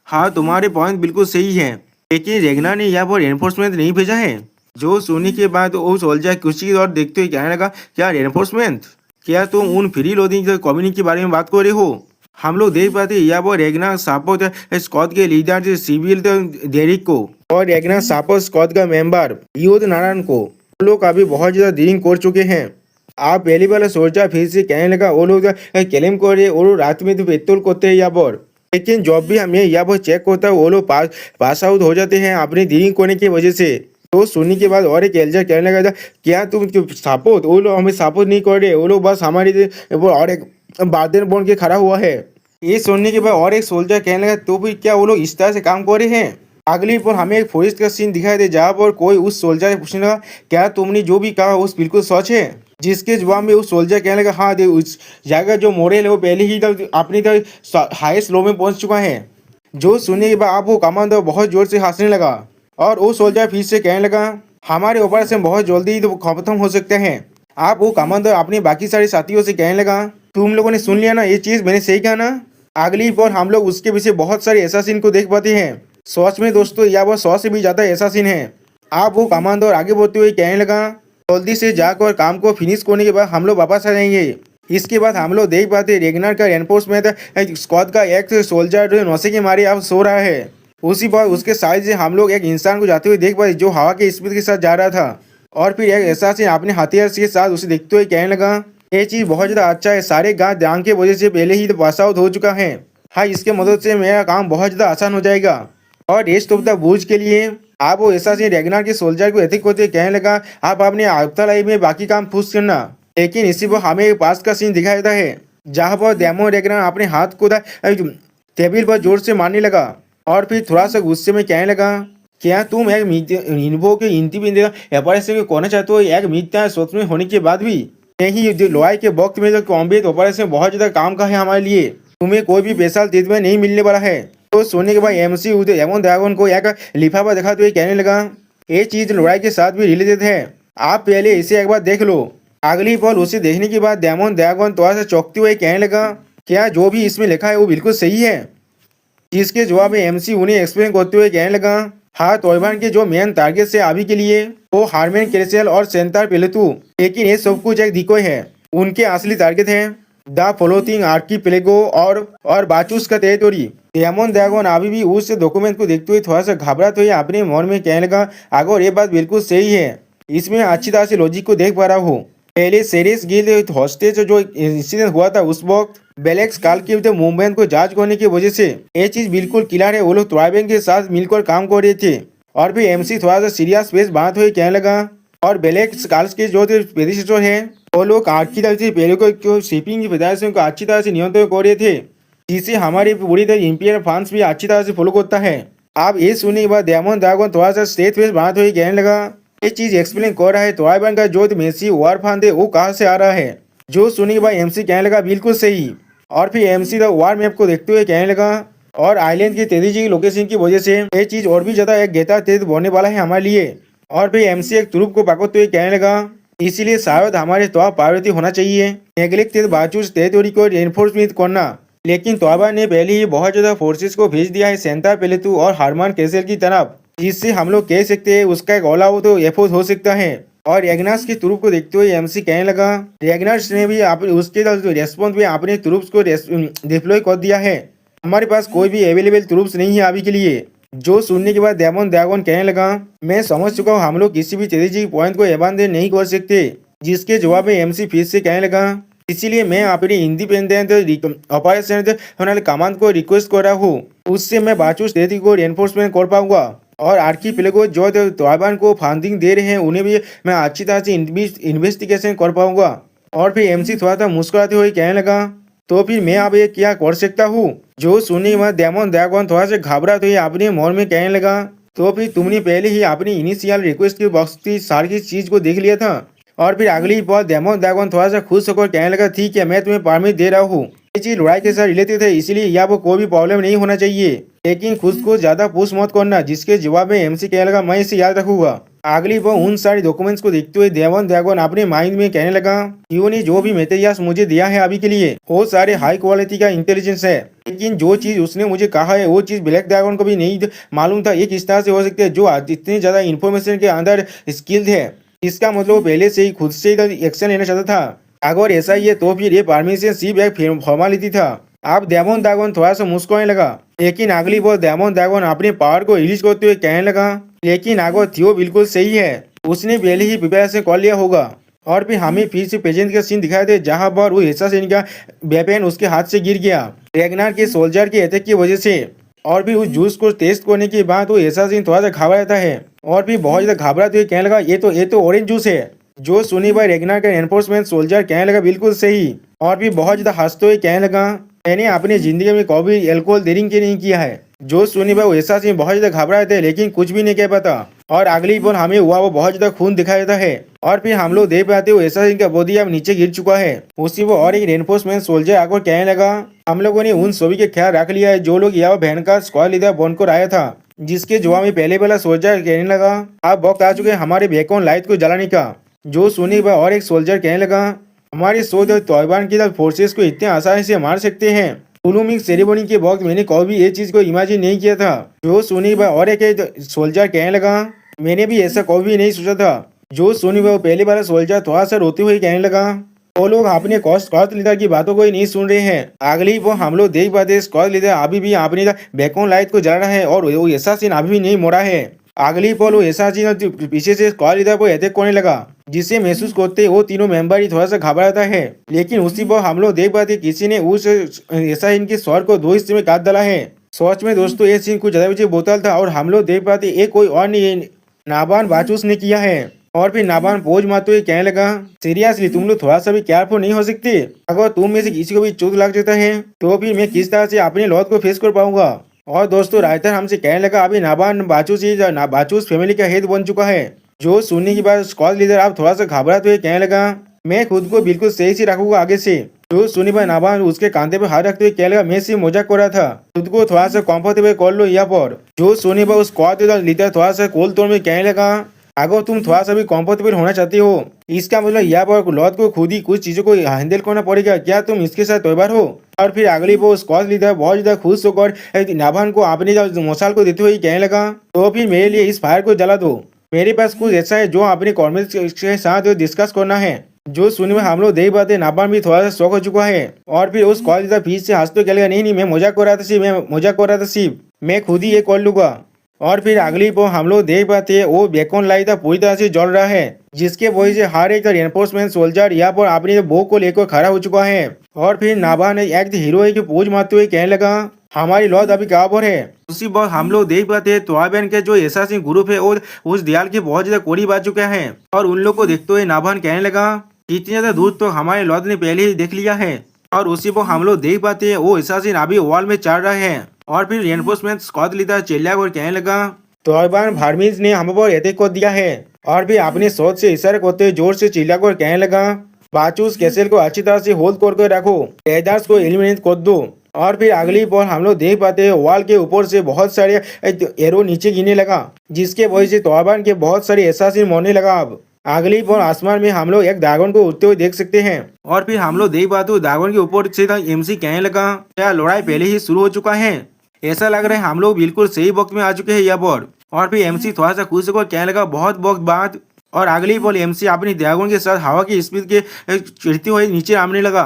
S2: हाँ तुम्हारे पॉइंट बिल्कुल सही है, लेकिन रेगना ने यहाँ पर एनफोर्समेंट नहीं भेजा है। जो सुनने के बाद वो सोल्जर कुछ और देखते हुए कहने लगा क्या एनफोर्समेंट, क्या तुम उन फ्री लोडिंग कम्युनिटी के बारे में बात कर रहे हो। हम लोग देख पाते यहाँ पर रेगना सापोत स्कॉट के लीडर सिविल डेरिक को और रेगना सापोत स्कॉट का मेंबर यूद नारायण को वो लोग अभी बहुत ज्यादा ड्रिंक कर चुके हैं। आप पहले वाला सोचा फिर से कहने लगा वो लोग क्लेम कर रहे वो लोग रात में तो पेट्रोल करते हैं यहाँ पर, लेकिन जब भी हमें यहाँ पर चेक करता है वो लोग पास आउट हो जाते हैं अपनी ड्रिंक करने की वजह से। तो सुनने के बाद और एक एल्जर कहने लगा था क्या तुम सपोर्ट वो लोग हमें सपोर्ट नहीं कर रहे, वो लोग बस हमारी और एक बादल बन के खड़ा हुआ है। ये सुनने के बाद और एक सोल्जर कहने लगा तो फिर क्या वो लोग इस तरह से काम कर रहे हैं। अगली पर हमें एक फॉरेस्ट का सीन दिखाई दे जहाँ पर कोई उस सोल्जर से पूछने लगा क्या तुमने जो भी कहा उस बिल्कुल सच है, जिसके जवाब में उस सोल्जर कहने लगा हाँ दे उस जगह जो मोरेल है वो पहले ही अपनी हाईएस्ट लो में पहुंच चुका है। जो सुनने के बाद आप वो कमांडर बहुत जोर से हंसने लगा और वो सोल्जर फिर से कहने लगा हमारे ऑपरेशन बहुत जल्दी तो खत्म हो सकते हैं। आप वो कमांडर अपने बाकी सारे साथियों से कहने लगा तुम लोगों ने सुन लिया ना, ये चीज मैंने सही कहा ना। अगली पर हम लोग उसके पीछे बहुत सारे ऐसा सीन को देख पाते हैं। सच में दोस्तों यह वो 100 से भी ज्यादा ऐसा सीन है। आप वो कमांडर आगे बढ़ते हुए कहने लगा जल्दी से जाकर काम को फिनिश करने के बाद हम लोग वापस आ जाएंगे। इसके बाद हम लोग देख पाते रेगनर का एनफोर्समेंट स्क्वाड का एक सोल्जर नशे के मारे अब सो रहा है। उसी बार उसके साइड से हम लोग एक इंसान को जाते हुए देख पाते जो हवा के स्पीड के साथ जा रहा था। और फिर एक ऐसा से अपने हथियार के साथ उसे देखते हुए कहने लगा ये चीज बहुत ज्यादा अच्छा है, सारे गांव ड्रंक के वजह से पहले ही तो पास आउट हो चुका है।
S1: हाँ, इसके मदद से मेरा काम बहुत ज़्यादा आसान हो जाएगा। और रेस्ट ऑफ द बुर्ज के लिए आप वो ऐसा से रेगनार के सोल्जर को एथिक होते कहने लगा, आप अपने आफ्टरलाइफ में बाकी काम खुद करना। लेकिन इसी पर हमें एक पास का सीन दिखाया जाता है जहाँ पर डेमो रेगनार अपने हाथ को टेबल पर जोर से मारने लगा और फिर थोड़ा सा गुस्से में कहने लगा, क्या तुम एक इन्वो के इंडिपेंडेंट ऑपरेशन को करना चाहते हो, एक मिथ्या सोच में होने के बाद भी? नहीं, जो लड़ाई के वक्त में जो कॉम्बैट ऑपरेशन बहुत ज्यादा काम का है हमारे लिए, तुम्हें कोई भी स्पेशल ट्रीटमेंट नहीं मिलने वाला है। तो सोने के बाद एमसी एमन ड्रैगन को एक लिफाफा दिखाते हुए कहने लगा, ये चीज लड़ाई के साथ भी रिलेटेड है, आप पहले इसे एक बार देख लो। अगली पल उसे देखने के बाद डेमन ड्रैगन थोड़ा सा चौंकते हुए कहने लगा, क्या जो भी इसमें लिखा है वो बिल्कुल सही है? जिसके जवाब में एमसी उन्हें एक्सप्लेन करते हुए कहने लगा, हाँ, तोयबान के जो मेन टारगेट है अभी के लिए वो हार्मेन क्रेसेल और सेंटार पेलेतु, लेकिन ये सब कुछ एक डिकोय है। उनके असली टारगेट है द फ्लोटिंग आर्कीपेलागो और बाचूस का टेरिटोरी। डेमन ड्रैगन अभी भी उस डॉक्यूमेंट को देखते हुए थोड़ा सा घबराते हुए अपने मन में कहने लगा, अगर ये बात बिल्कुल सही है, इसमें अच्छी तरह से लॉजिक को देख पा रहा हूँ। पहले सेरिस गिल्ड हॉस्टेज जो इंसिडेंट हुआ था उस वक्त बेलेक्स काल के मूवमेंट को जांच करने की वजह से ये चीज बिल्कुल क्लियर है, वो लोग ट्राइबेन के साथ मिलकर काम कर रहे थे। और फिर एमसी थोड़ा सा सीरियस फेस बात हुए कहने लगा, और बेलेक्स काल्स के जो प्रेडिसेटर हैं वो लोग आर्की तरह से पहले को शिपिंग की फेडरेशन को अच्छी तरह से नियंत्रण कर रहे थे, जिसे हमारी पूरी तरह इंपीरियल फ्रांस भी अच्छी तरह से फॉलो करता है। आप ये सुनने के बाद डेमन ड्रैगन थोड़ा सा स्ट्रेट फेस बात हुई कहने लगा, ये चीज एक्सप्लेन कर रहा है ट्राइबेन का जो मेसी वार फंड है वो कहाँ से आ रहा है? जो सुनने के बाद एमसी कहने लगा, बिल्कुल सही। और फिर एमसी द वार मैप को देखते हुए कहने लगा, और आइलैंड की तेजी की लोकेशन की वजह से ये चीज और भी ज्यादा एक गेता तेज बनने वाला है हमारे लिए। और फिर एमसी एक तुरुप को पकड़ते हुए कहने लगा, इसीलिए शायद हमारे तो प्रायोरिटी होना चाहिए नेग्लेक्टेड बाचूस टेरिटोरी को रेनफोर्समेंट करना। लेकिन तोबा ने पहले ही बहुत ज्यादा फोर्सेस को भेज दिया है सेंटा पेलेतु और हारमान कैसल की तरफ, जिससे हम लोग कह सकते हैं उसका एक ऑल आउट एफोर्ट हो सकता है। और रेगनास की तुरुप को देखते हुए एमसी कहने लगा, रेगनास ने भी उसके रेस्पॉन्स में अपने तुरुप्स को डिप्लॉय कर दिया है, हमारे पास कोई भी अवेलेबल तुरुप्स नहीं है अभी के लिए। जो सुनने के बाद डेमन ड्रैगन कहने लगा, मैं समझ चुका हूँ, हम लोग किसी भी स्ट्रेटेजिक पॉइंट को अबांडन नहीं कर सकते। जिसके जवाब में एमसी फिर से कहने लगा, इसीलिए मैं अपनी इंडिपेंडेंट ऑपरेशन कमांड को रिक्वेस्ट कर रहा हूँ, उससे मैं बाचू स्टेट को रेनफोर्समेंट कर पाऊंगा। और आर्कीपेलागो जो तोयबान को फंडिंग दे रहे हैं उन्हें भी मैं अच्छी तरह से इन्वेस्टिगेशन कर पाऊंगा। और फिर एमसी थोड़ा सा मुस्कुराते हुए कहने लगा, तो फिर मैं अब ये क्या कर सकता हूँ? जो सुनने के बाद डेमन ड्रैगन थोड़ा सा घबराते हुए अपने मन में कहने लगा, तो फिर तुमने पहले ही अपनी इनिशियल रिक्वेस्ट के बॉक्स की सारी चीज को देख लिया था। और फिर अगली बार डेमन ड्रैगन थोड़ा सा खुश होकर कहने लगा, ठीक है, मैं तुम्हें परमिट दे रहा हूँ, ये चीज लड़ाई के साथ रिलेटेड है, इसलिए यहाँ पर कोई भी प्रॉब्लम नहीं होना चाहिए, लेकिन खुद को ज्यादा पुश मत करना। जिसके जवाब में एमसी कहने लगा, मैं इसे याद रखूंगा। अगली बार उन सारे डॉक्यूमेंट्स को देखते हुए डेमन ड्रैगन अपने माइंड में कहने लगा, क्यों नहीं, जो भी मटेरियल्स मुझे दिया है अभी के लिए वो सारे हाई क्वालिटी का इंटेलिजेंस है, लेकिन जो चीज उसने मुझे कहा है वो चीज ब्लैक ड्रैगन को भी नहीं मालूम था। ये किस तरह से हो सकता है जो इतनी ज्यादा इन्फॉर्मेशन के अंदर स्किल्ड है? इसका मतलब वो पहले से ही खुद से एक्शन लेना चाहता था। अगर ऐसा ही है तो फिर ये परमिशन सिर्फ एक फॉर्मेलिटी था। अब डेमन ड्रैगन थोड़ा सा मुस्कुराने लगा, लेकिन अगली बार डेमन ड्रैगन अपने पावर को रिलीज करते हुए कहने लगा, लेकिन अगर थियो बिल्कुल सही है, उसने पहले ही प्रिपरेशन कर लिया होगा। और फिर हमें फिर से प्रेजेंट का सीन दिखाया थे जहां पर वो हिस्सा से इनका वेपन उसके हाथ से गिर गया रेगनार के सोल्जर के अटैक की वजह से। और फिर उस जूस को टेस्ट करने के बाद वो ऐसा सीन थोड़ा सा घबराता है और फिर बहुत ज्यादा घबराते हुए कहने लगा, ये तो ऑरेंज जूस है। जो सुनी भाई रेगनार का एनफोर्समेंट सोल्जर कहने लगा, बिल्कुल सही। और फिर बहुत ज्यादा हंसते हुए कहने लगा, मैंने अपनी जिंदगी में कभी अल्कोहल ड्रिंक के नहीं किया है। जो सुनी भाई ऐसा सीन बहुत ज्यादा घबराए थे, लेकिन कुछ भी नहीं कह पाता। और अगली बार हमें हुआ वो बहुत ज्यादा खून दिखाई देता है और फिर हम लोग देख पाते हुए ऐसा इनका बॉडी अब नीचे गिर चुका है। उसी वो और एक रेनफोर्समेंट सोल्जर आकर कहने लगा, हम लोगों ने उन सभी के ख्याल रख लिया है जो लोग यहाँ बहन का स्क्वाड लीडर बनकर आया था। जिसके जवाब में पहले वाला सोल्जर कहने लगा, आप वक्त आ चुके हैं हमारे बेकॉन लाइट को जलाने का। जो सुनी भाई और एक सोल्जर कहने लगा, हमारे सोच तोयबान की फोर्सेस को इतने आसानी से मार सकते हैं। ब्लूमिंग सेरेमनी के वक्त मैंने कभी ये चीज को इमेजिन नहीं किया था। जो सुनी भाई और एक सोल्जर कहने लगा, मैंने भी ऐसा कभी नहीं सोचा था। जो सुनी भाई पहले वाला सोल्जर थोड़ा सा रोते हुए कहने लगा, वो लोग अपने स्क्वाड लीडर की बातों को ही नहीं सुन रहे हैं। अगली वो हम लोग देख पाते स्क्वाड लीडर अभी भी अपनी बेकॉन लाइट को जला रहा है और वो ऐसा सीन अभी भी नहीं मोड़ा है। अगली पल वो ऐसा सीन पीछे से स्क्वाड लीडर को अटैक करने लगा, जिसे महसूस करते वो तीनों मेंबर ही थोड़ा सा घबराता है। लेकिन उसी पर हम लोग देख पाते किसी ने उस ऐसा इनके स्वर को दो हिस्से में काट डाला है। सच में दोस्तों ये सीन कुछ ज्यादा पीछे बोतल था और हम लोग देख पाते ये कोई और नहीं नाबान बाचूस ने किया है। और फिर नाबान पोज मारते हुए कहने लगा, सीरियसली तुम लोग थोड़ा सा भी केयरफुल नहीं हो सकते? अगर तुम में से किसी को भी चोट लग जाता है तो फिर मैं किस तरह से अपने लॉस को फेस कर पाऊंगा। और दोस्तों राइटर हमसे कहने लगा अभी नाबान बाचूस ही बाचूस फैमिली का हेड बन चुका है। जो सुनने के बाद स्क्वाड लीडर आप थोड़ा सा घबराते हुए कहने लगा, मैं खुद को बिल्कुल सही से रखूंगा आगे से। जो सुनी भाई नाबान उसके कांधे पर हाथ रखते हुए कहने लगा, मैं सिर्फ मजाक कर रहा था, खुद को थोड़ा सा कंफर्टेबल कर लो यहाँ पर। जो सुनी भाई उस स्क्वाड लीडर थोड़ा सा कोल तोड़ में कहने लगा, अगर तुम थोड़ा सा भी कंफर्टेबल होना चाहते हो इसका मतलब यहाँ पर लॉर्ड को खुद ही कुछ चीजों को हैंडल करना पड़ेगा। क्या तुम इसके साथ तैयार हो? और फिर अगली वो स्क्वाड लीडर बहुत ज्यादा खुश होकर नाबान को अपनी मसाल को देते हुए कहने लगा, तो फिर मेरे लिए इस फायर को जला दो। मेरे पास कुछ ऐसा है जो अपने कॉर्मेट के साथ डिस्कस करना है। जो सुनने में हम लोग देख पाते नाबान भी थोड़ा सा शौक हो चुका है। और फिर उस कॉल लीडर फिर से हंसते कहलेगा, नहीं मैं मजाक कर रहा था सिर्फ मैं खुद ही ये कर लूंगा। और फिर अगली पर हम लोग देख पाते हैं वो बेकॉन लाइट पूरी तरह से जल रहा है, जिसके वजह से हर एक एनफोर्समेंट सोल्जर यहाँ पर अपनी बो को लेकर खड़ा हो चुका है। और फिर नाबान एक हीरो की पोज मारते हुए कहने लगा, हमारी लॉर्ड अभी कहाँ पर है? उसी बार हम लोग देख पाते हैं तोआबेन के जो एसासिन ग्रुप है और उस दीवार के बहुत ज्यादा करीब आ चुके हैं। और उन लोग को देखते हुए नाबान कहने लगा, इतनी ज्यादा दूर तो हमारे लॉर्ड ने पहले ही देख लिया है। और उसी पर हम लोग देख पाते हैं वो एसासिन अभी वॉल में चढ़ रहे हैं। और फिर रेनफोर्समेंट स्क्वाड लीडर चिल्ला और कहने लगा, तोआबेन भार्मिज ने हम पर अटैक कर दिया है। और फिर अपने शॉट से इशारा करते हुए जोर से चिल्ला कर कहने लगा, बाचूस कैसल को अच्छी तरह से होल्ड करके रखो, रेडर्स को एलिमिनेट कर दो। और फिर अगली पर हम लोग देख पाते हैं वॉल के ऊपर से बहुत सारे एरो नीचे गिरने लगा, जिसके वजह से तोआबेन के बहुत सारे एसासिन मरने लगा। अब अगली पर आसमान में हम लोग एक ड्रैगन को उड़ते हुए देख सकते हैं। और फिर हम लोग देख पाते ड्रैगन के ऊपर से एमसी कहने लगा, क्या लड़ाई पहले ही शुरू हो चुका है? ऐसा लग रहा है हम लोग बिल्कुल सही वक्त में आ चुके हैं यहाँ पर। और फिर एमसी थोड़ा सा खुश होकर कहने लगा, बहुत वक्त बाद। और अगली बॉल एमसी अपनी ड्रैगन के साथ हवा की स्पीड के चिढ़ते हुए नीचे आने लगा।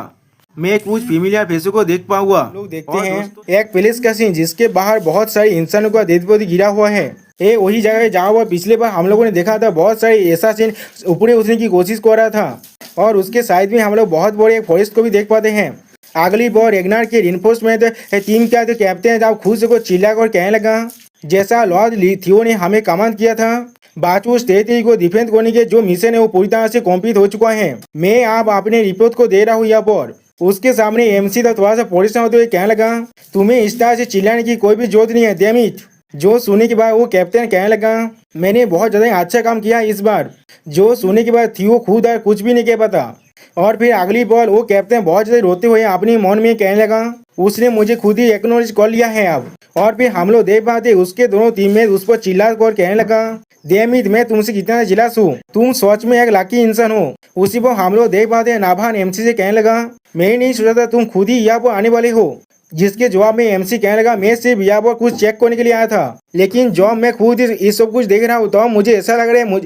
S1: मैं कुछ फेमिलियर फेसों को देख पाऊंगा। लोग देखते हैं एक पुलिस का सीन जिसके बाहर बहुत सारे इंसानों का डेड बॉडी गिरा हुआ है। ये वही जगह है जहाँ पर पिछले बार हम लोगों ने देखा था बहुत सारे ऐसा सीन ऊपर उठने की कोशिश कर रहा था। और उसके साइड में हम लोग बहुत बड़े एक फॉरेस्ट को भी देख पाते हैं। अगली बार रेगनार के रिनफोर्समेंट टीम का जो कैप्टन था खुद से चिल्ला कर कहने लगा, जैसा लॉर्ड थियो ने हमें कमांड किया था बाचूस टेरिटरी को डिफेंड करने के जो मिशन है वो पूरी तरह से कंप्लीट हो चुका है। मैं आप अपने रिपोर्ट को दे रहा हूँ यहाँ पर। उसके सामने एमसी था थोड़ा सा परेशान होते हुए कहने लगा, तुम्हें इस तरह से चिल्लाने की कोई भी जरूरत नहीं है, डैम इट। जो सुनने के बाद वो कैप्टन कहने लगा, मैंने बहुत ज्यादा अच्छा काम किया इस बार। जो सुनने के बाद थियो खुद कुछ भी नहीं कह पाता। और फिर अगली बॉल वो कैप्टन बहुत ज्यादा रोते हुए अपने मन में कहने लगा, उसने मुझे खुद ही एक्नॉलेज कर लिया है अब। और फिर हम लोग देख पाते उसके दोनों टीममेट उस पर चिल्ला कर कहने लगा, डेमिट मैं तुमसे कितना जिलास हूँ, तुम सच में एक लाकी इंसान हो। उसी पर हम लोग देख पाते नाभान एमसी से कहने लगा, मैं नहीं सोचा था तुम खुद ही यहाँ पर आने वाले हो। जिसके जवाब में एमसी कहने लगा, मैं सिर्फ यहाँ पर कुछ चेक करने के लिए आया था, लेकिन जब मैं खुद ये सब कुछ देख रहा हूँ तो मुझे ऐसा लग रहा है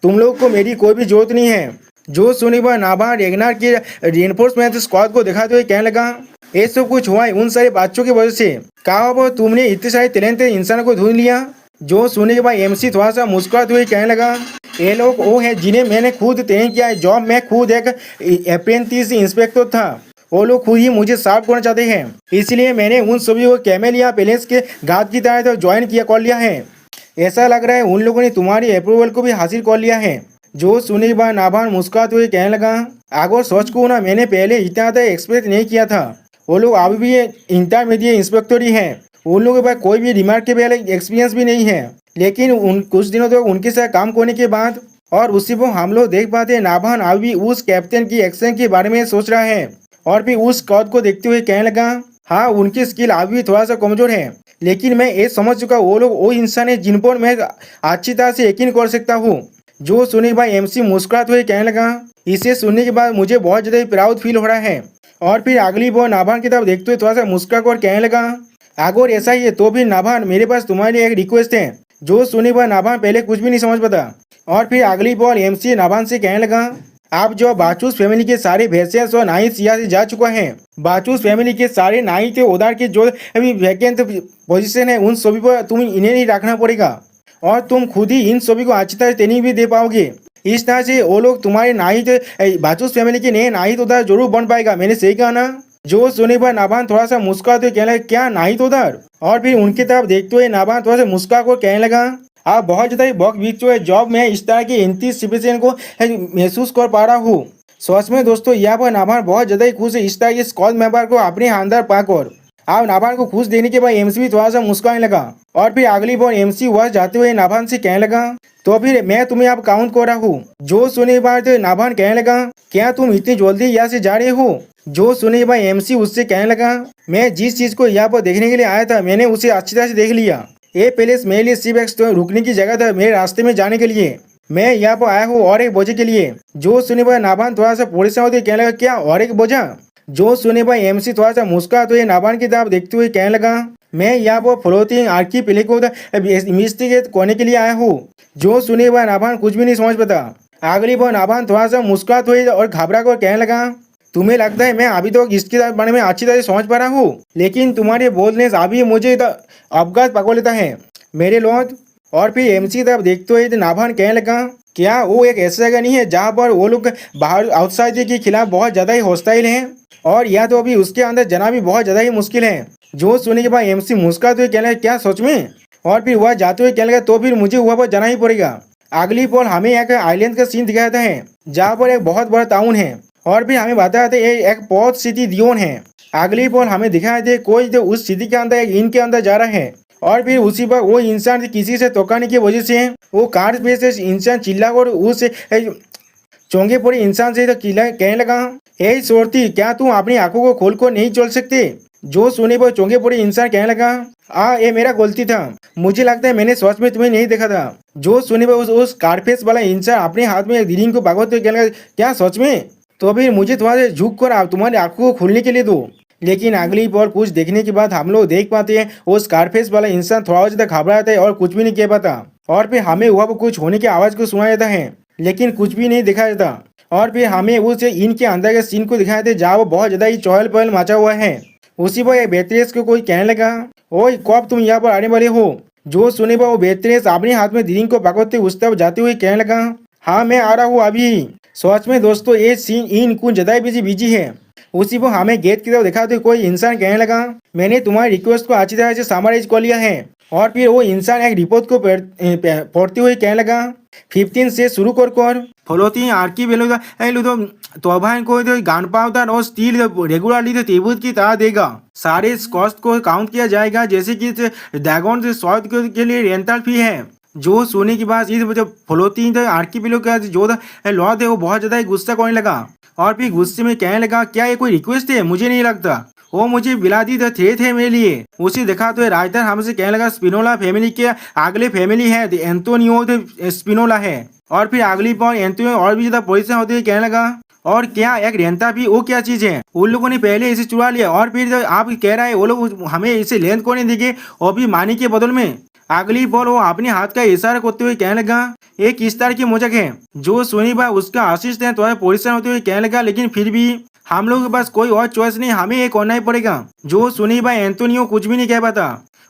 S1: तुम लोग को मेरी कोई भी जरूरत नहीं है। जो सुनी पर नाभान रेगनार के रेनफोर्समेंट स्क्वाड को दिखाते हुए कहने लगा, ये सब कुछ हुआ है उन सारे बच्चों की वजह से। कहा वो तुमने इतने सारे टैलेंटेड इंसानों को ढूंढ लिया। जो सुनने के बाद एमसी थोड़ा सा मुस्कुराते हुए कहने लगा, ये लोग वो है जिन्हें मैंने खुद ट्रेन किया है। जॉब मैं खुद एक अप्रेंटिस इंस्पेक्टर था, वो लोग खुद ही मुझे साफ करना चाहते हैं, इसलिए मैंने उन सभी को कैमेलिया पैलेस के घाट की तरह ज्वाइन कर लिया है। ऐसा लग रहा है उन लोगों ने तुम्हारी अप्रूवल को भी हासिल कर लिया है। जो सुनने के बाद नाभान मुस्कुराते हुए कहने लगा, अगर सोच को ना मैंने पहले इतना तक एक्सपेक्ट नहीं किया था। वो लोग अभी भी इंटरमीडिएट इंस्पेक्टर ही हैं, उन लोगों के पास कोई भी रिमार्केबल एक्सपीरियंस भी नहीं है, लेकिन कुछ दिनों तक उनके साथ काम करने के बाद। और उसी पर हम लोग देख पाते हैं नाभान अभी भी उस कैप्टन की एक्शन के बारे में सोच रहा है। और फिर उस स्क्वाड को देखते हुए कहने लगा, हाँ उनकी स्किल अभी भी थोड़ा सा कमजोर है, लेकिन मैं ये समझ चुका वो लोग वो इंसान है जिन पर मैं अच्छी तरह से यकीन कर सकता हूँ। जो सुनने के बाद एमसी मुस्कुराते हुए कहने लगा, इसे सुनने के बाद मुझे बहुत ज्यादा प्राउड फील हो रहा है। और फिर अगली बार नाभान की तरफ देखते हुए थोड़ा सा मुस्कुरा कर कहने लगा, अगर ऐसा ही है तो फिर नाभान मेरे पास तुम्हारे लिए एक रिक्वेस्ट है। जो सुनने के बाद नाभान पहले कुछ भी नहीं समझ पाता। और फिर अगली बार एमसी नाभान से कहने लगा, आप जो बाचूस फैमिली के सारे भेसेस और नाइट्स यहाँ से जा चुका है, बाचूस फैमिली के सारे नाइट उदार के जो अभी वैकेंट पोजीशन है उन सभी पर तुम इन्हें ही रखना पड़ेगा, और तुम खुद ही इन सभी को अच्छी तरह ट्रेनिंग भी दे पाओगे। इस तरह से वो लोग तुम्हारे नाहिद बाचूस फैमिली के नए नाहिद उधर जरूर बन पाएगा। मैंने सही कहा ना? जो सुनने पर नाबान थोड़ा सा मुस्कुराते हुए कहने लगा, क्या नाहिद उधर? और फिर उनकी तरफ देखते हुए नाबान थोड़ा सा मुस्कुरा कर कहने लगा, आप बहुत ज्यादा बॉक्स बीत चुके हैं। जॉब में इस तरह की एंटीसिपेशन को महसूस कर पा रहा हूँ। सच में दोस्तों यहाँ पर नाबान बहुत ज्यादा ही खुश है इस तरह के स्क्वाड मेंबर को अपने अंदर पाकर। अब नाबान को खुश देने के बाद एमसी भी थोड़ा सा मुस्कुराने लगा और फिर अगली बार एमसी वहां जाते हुए नाबान से कहने लगा, तो फिर मैं तुम्हें अब काउंट कर रहा हूँ। जो सुने बार तो नाबान कहने लगा, क्या तुम इतनी जल्दी यहाँ से जा रहे हो? जो सुने बार एमसी उससे कहने लगा, मैं जिस चीज को यहाँ पर देखने के लिए आया था मैंने उसे अच्छी तरह से देख लिया। ये पैलेस मेरे लिए सिर्फ एक रुकने की जगह था, मेरे रास्ते में जाने के लिए। मैं यहाँ पर आया हूँ और एक बोझे के लिए। जो सुने बार नाबान थोड़ा सा परेशान होते कहने लगा, क्या और एक बोझा? जो सुने भाई एमसी थोड़ा सा मुस्कुरा तो ये नाबान की तरफ देखते हुए कहने लगा, मैं यहाँ पर फ्लोटिंग आर्की पिले को इन्वेस्टिगेट करने के लिए आया हूँ। जो सुने भाई नाबान कुछ भी नहीं समझ पाता। अगली बार नाबान थोड़ा सा मुस्कुरा हुए और घबरा कर कहने लगा, तुम्हें लगता है मैं अभी तो इसके बारे में अच्छी तरह समझ पा रहा हूँ, लेकिन तुम्हारे बोलने से अभी मुझे अवगत पकड़ लेता है मेरे लॉर्ड। और फिर एमसी की तरफ देखते हुए नाबान कहने लगा, क्या वो एक ऐसी जगह नहीं है जहाँ पर वो लोग बाहर आउटसाइडर के खिलाफ बहुत ज्यादा ही हॉस्टाइल हैं? और या तो अभी उसके अंदर जाना भी बहुत ज्यादा ही मुश्किल है। जो सुनने के बाद एमसी मुस्कुराते हुए कहने लगा, क्या सच में? और फिर वह जाते हुए कहने लगा, तो फिर मुझे वहाँ पर जाना ही पड़ेगा। अगली पल हमें एक आइलैंड का सीन दिखाया जाता है जहाँ पर एक बहुत बड़ा टाउन है और फिर हमें बताया था ये एक बहुत सिटी दियोन है। अगली पल हमें दिखाया था कोई तो उस सिटी के अंदर एक इन के अंदर जा रहा है और फिर उसी पर वो इंसान किसी से टोकाने की वजह से वो कार पे से इंसान चिल्ला कर उस चौंगे पड़े इंसान से तो कहने लगा, हे सोरती, क्या तुम अपनी आंखों को खोल कर नहीं चल सकते? जो सुने पर चौंगे पड़े इंसान कहने लगा, ये मेरा गलती था, मुझे लगता है मैंने सच में तुम्हें नहीं देखा था। जो सुने पर उस कारफेस वाला इंसान अपने हाथ में एक रिंग को भागवते हुए कहने लगा, क्या सच में? तो फिर मुझे तुम्हारे झुक कर तुम्हारी आंखों को खोलने के लिए दो। लेकिन अगली पल कुछ देखने के बाद हम लोग देख पाते हैं वो स्कारफेस वाला इंसान थोड़ा ज्यादा घबराता है और कुछ भी नहीं कह पाता। और फिर हमें वहाँ पर कुछ होने की आवाज को सुना जाता है लेकिन कुछ भी नहीं दिखाया जाता। और फिर हमें उस इनके अंदर के सीन को दिखाया जाता जहाँ वो बहुत ज्यादा ही चहल पहल मचा हुआ है। उसी पर बेतरेस को कोई कहने लगा, ओए कब तुम यहाँ पर आने वाले हो? जो सुने पर वो बेतरेस अपने हाथ में रिंग को पकड़ते उस तरफ जाते हुए कहने लगा, हाँ मैं आ रहा हूँ अभी। सच में दोस्तों ये सीन इन कुछ ज्यादा बिजी है। उसी पर हमें गेट की तरफ दिखाते हुए कोई इंसान कहने लगा, मैंने तुम्हारी रिक्वेस्ट को अच्छी तरह से समराइज कर लिया है। और फिर वो इंसान एक रिपोर्ट को पढ़ते हुए कहने लगा, 15 से शुरू कर फ्लोटिंग आर्की तोबान को गान पाउडर और स्टील रेगुलरली तेबूत की तरह देगा। सारे कॉस्ट को काउंट किया जाएगा जैसे कि ड्रैगन से शॉट के लिए रेंटल फी है। जो सोने की बात इस फ्लोटिंग आर्की बिलो का जो लॉर्ड है वो बहुत ज्यादा गुस्सा करने लगा और फिर गुस्से में कहने लगा, क्या ये कोई रिक्वेस्ट है? मुझे नहीं लगता। वो मुझे बिलादी थे मेरे लिए। उसी देखा तो राइटर हमसे कहने लगा, स्पिनोला फैमिली के अगले फैमिली है एंटोनियो स्पिनोला है। और फिर अगली बार एंटोनियो और भी ज्यादा परेशान होते हुए कहने लगा, और क्या एक रेंटा भी वो क्या चीज है? उन लोगों ने पहले इसे चुरा लिया और फिर आप कह रहा है वो लोग हमें इसे लेंथ को नहीं देंगे और भी मानी के बदल में। अगली बार वो अपने हाथ का इशारा करते हुए कहने लगा, ये किस तरह की मजाक है? जो सुनी भाई उसका आशीष है थोड़ा परेशान होते हुए कहने लगा, लेकिन फिर भी हम लोग के पास कोई और चॉइस नहीं, हमें ये करना ही पड़ेगा। जो सुनी भाई एंटोनियो कुछ भी नहीं कह पाता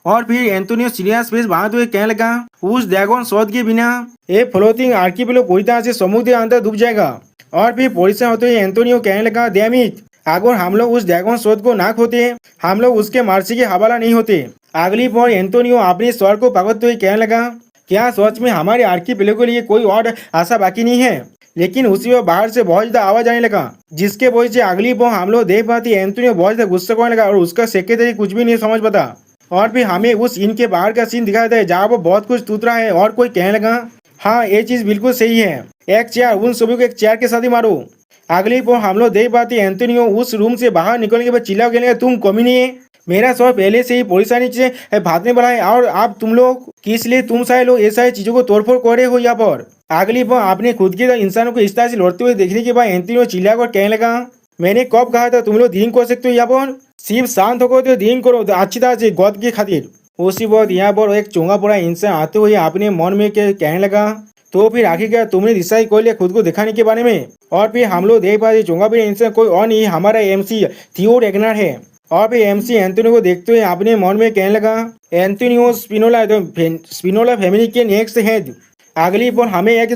S1: और फिर एंटोनियो सीरियस फेस बनाते हुए कहने लगा, उस ड्रैगन शॉट के बिना ये फ्लोटिंग आर्कीपेलागो पूरी तरह से समुद्र के अंदर डूब जाएगा। और फिर परेशान होते हुए एंटोनियो कहने लगा, डैम इट, अगर हम लोग उस ड्रैगन शॉट को ना खोते हम लोग उसके मर्जी के हवाला नहीं होते। अगली बार एंटोनियो अपने स्वर को पकड़ते हुए कहने लगा, क्या सच में हमारे आर्कीपेलागो के लिए कोई और आशा बाकी नहीं है? लेकिन उसी में बाहर से बहुत ज्यादा आवाज आने लगा जिसके वजह से अगली बार हम लोग देख पाते एंटोनियो बहुत ज्यादा गुस्सा करने लगा और उसका सेक्रेटरी कुछ भी नहीं समझ पाता। और फिर हमें उस इन के बाहर का सीन दिखाया था जहाँ वो बहुत कुछ टूट रहा है और कोई कहने लगा, हाँ ये चीज बिल्कुल सही है, एक चेयर उन सभी को एक चेयर के साथ ही मारो। अगली बार हम लोग देख पाते एंटोनियो उस रूम से बाहर निकलने के बाद चिल्ला कहने लगा, तुम कमी नहीं है, मेरा सर पहले से ही परेशानी से भागने वाला है और आप तुम लोग किस लिए तुम सारे लोग ये सारी चीजों को तोड़फोड़ कर रहे हो यहाँ पर। अगली बार आपने खुद के इंसानों को इस तरह से लड़ते हुए देखने के बाद एंटोनियो चिल्ला कर कहने लगा, मैंने कब कहा था तुम लोग दिन कर सकते हो यहाँ पर? सिर्फ शांत होकर तो दिन करो अच्छी तरह से गौद की खातिर। उसी वक्त यहाँ पर एक चोंगा पड़ा इंसान आते हुए अपने मन में कहने लगा, तो फिर आखिरकार तुमने डिसाइड कर लिया खुद को दिखाने के बारे में? और फिर हम लोग देख पाते चोंगा पड़ा इंसान कोई और नहीं हमारा एमसी थियो रेगनार है। और फिर एमसी एंटोनियो को देखते हुए अपने मन में कहने लगा, एंटोनियो स्पिनोला फैमिली के नेक्स्ट हेड। अगली पर हमें एक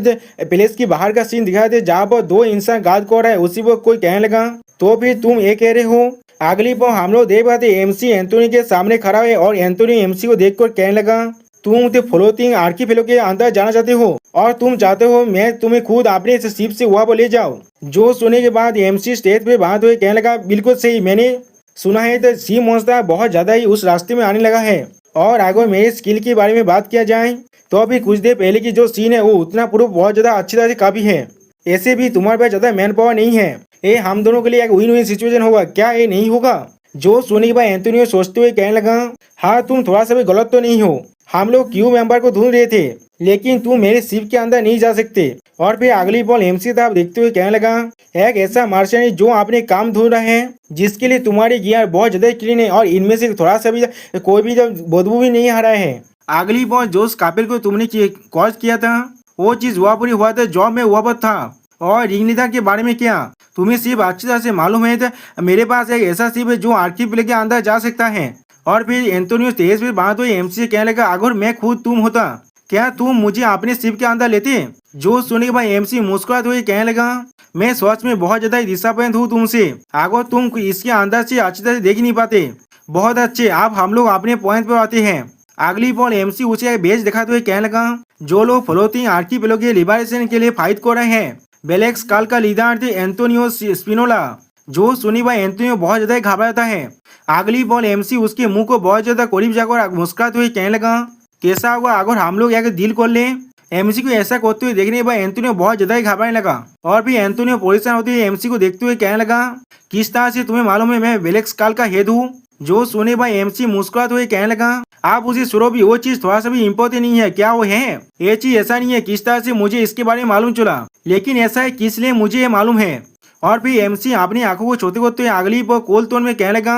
S1: प्लेस की बाहर का सीन दिखाई दे जहाँ पर दो इंसान गार्ड कर रहा है। उसी पर कोई कहने लगा तो फिर तुम ये कह रहे हो। अगली पर हम लोग देख पाते एमसी एंथोनी के सामने खड़ा है और एंथोनी एमसी को देखकर कहने लगा तुम तो फ्लोटिंग आर्कीपेलागो के अंदर जाना चाहते हो और तुम चाहते हो मैं तुम्हें खुद अपने शिप से वहां पर ले जाऊं। जो सुनने के बाद एमसी स्टेज पे बात हुए कहने लगा बिल्कुल सही, मैंने सुना है तो सी मॉन्स्टर बहुत ज्यादा ही उस रास्ते में आने लगा है। और अगर मेरे स्किल के बारे में बात किया जाए तो अभी कुछ देर पहले की जो सीन है वो उतना प्रूफ बहुत ज्यादा अच्छी तरह से काफी है। ऐसे भी तुम्हारे पास ज्यादा मैन पावर नहीं है, ये हम दोनों के लिए एक विन विन सिचुएशन होगा, क्या ये नहीं होगा। जो सुनने के बाद एंथोनियो सोचते हुए कहने लगा हाँ तुम थोड़ा सा भी गलत तो नहीं हो, हम लोग क्यू मेंबर को ढूंढ रहे थे लेकिन तुम मेरे शिप के अंदर नहीं जा सकते। और फिर अगली बॉल एमसी साहब देखते हुए कहने लगा एक ऐसा मार्शल जो अपने काम ढूंढ रहा है जिसके लिए तुम्हारी गियर बहुत ज्यादा क्लीन है और इनमें से थोड़ा सा भी कोई भी बदबू भी नहीं आ रहा है। अगली बॉल जोश कापिल को तुमने कॉल किया था वो चीज हुआ पूरी हुआ था, जॉब में हुआ पर था। और रिग्निता के बारे में क्या तुम्हें सिर्फ अच्छी तरह से मालूम है तो मेरे पास एक ऐसा शिप है जो आर्कीपेलागो के अंदर जा सकता है। और फिर एंथोनियो तेज भी बात हुई एमसी से कहने लगा अगर मैं खुद तुम होता क्या तुम मुझे अपने शिप के अंदर लेते। जो सुनने के बाद एमसी मुस्कुराते हुए कहने लगा मैं सच में बहुत ज्यादा डिसअपॉइंट हूँ तुमसे, अगर तुम इसके अंदर से अच्छी तरह देख नहीं पाते। बहुत अच्छे, अब हम लोग अपने पॉइंट पर आते हैं। अगली बॉल एमसी उसे एक बेच दिखाते हुए कहने लगा जो लोग फ्लोटिंग आर्कीपेलागो के लिबरेशन के लिए फाइट कर रहे हैं ब्लैक स्कल का लीडर थे एंटोनियो स्पिनोला। जो सुनी भाई एंटोनियो बहुत ज्यादा घबराता है। अगली बॉल एमसी उसके मुंह को बहुत ज्यादा करीब जाकर मुस्कुराते हुए कहने लगा कैसा होगा अगर हम लोग एक डील कर लें। एमसी को ऐसा करते हुए देखने पर एंटोनियो बहुत ज्यादा ही घबराने लगा और फिर एंटोनियो परेशान होते हुए एमसी को देखते हुए कहने लगा किस तरह से तुम्हें मालूम है मैं ब्लैक स्कल का हेड हूँ। जो सुने भाई एमसी मुस्कुराते हुए कहने लगा आप उसे सुनो भी, वो चीज थोड़ा सा भी इम्पोर्टेंट नहीं है, क्या वो है ये चीज ऐसा नहीं है किस तरह से मुझे इसके बारे में मालूम चला, लेकिन ऐसा है किस लिए मुझे ये मालूम है। और फिर एमसी अपनी आंखों को छोटे करते हुए अगली पर कोल टोन में कहने लगा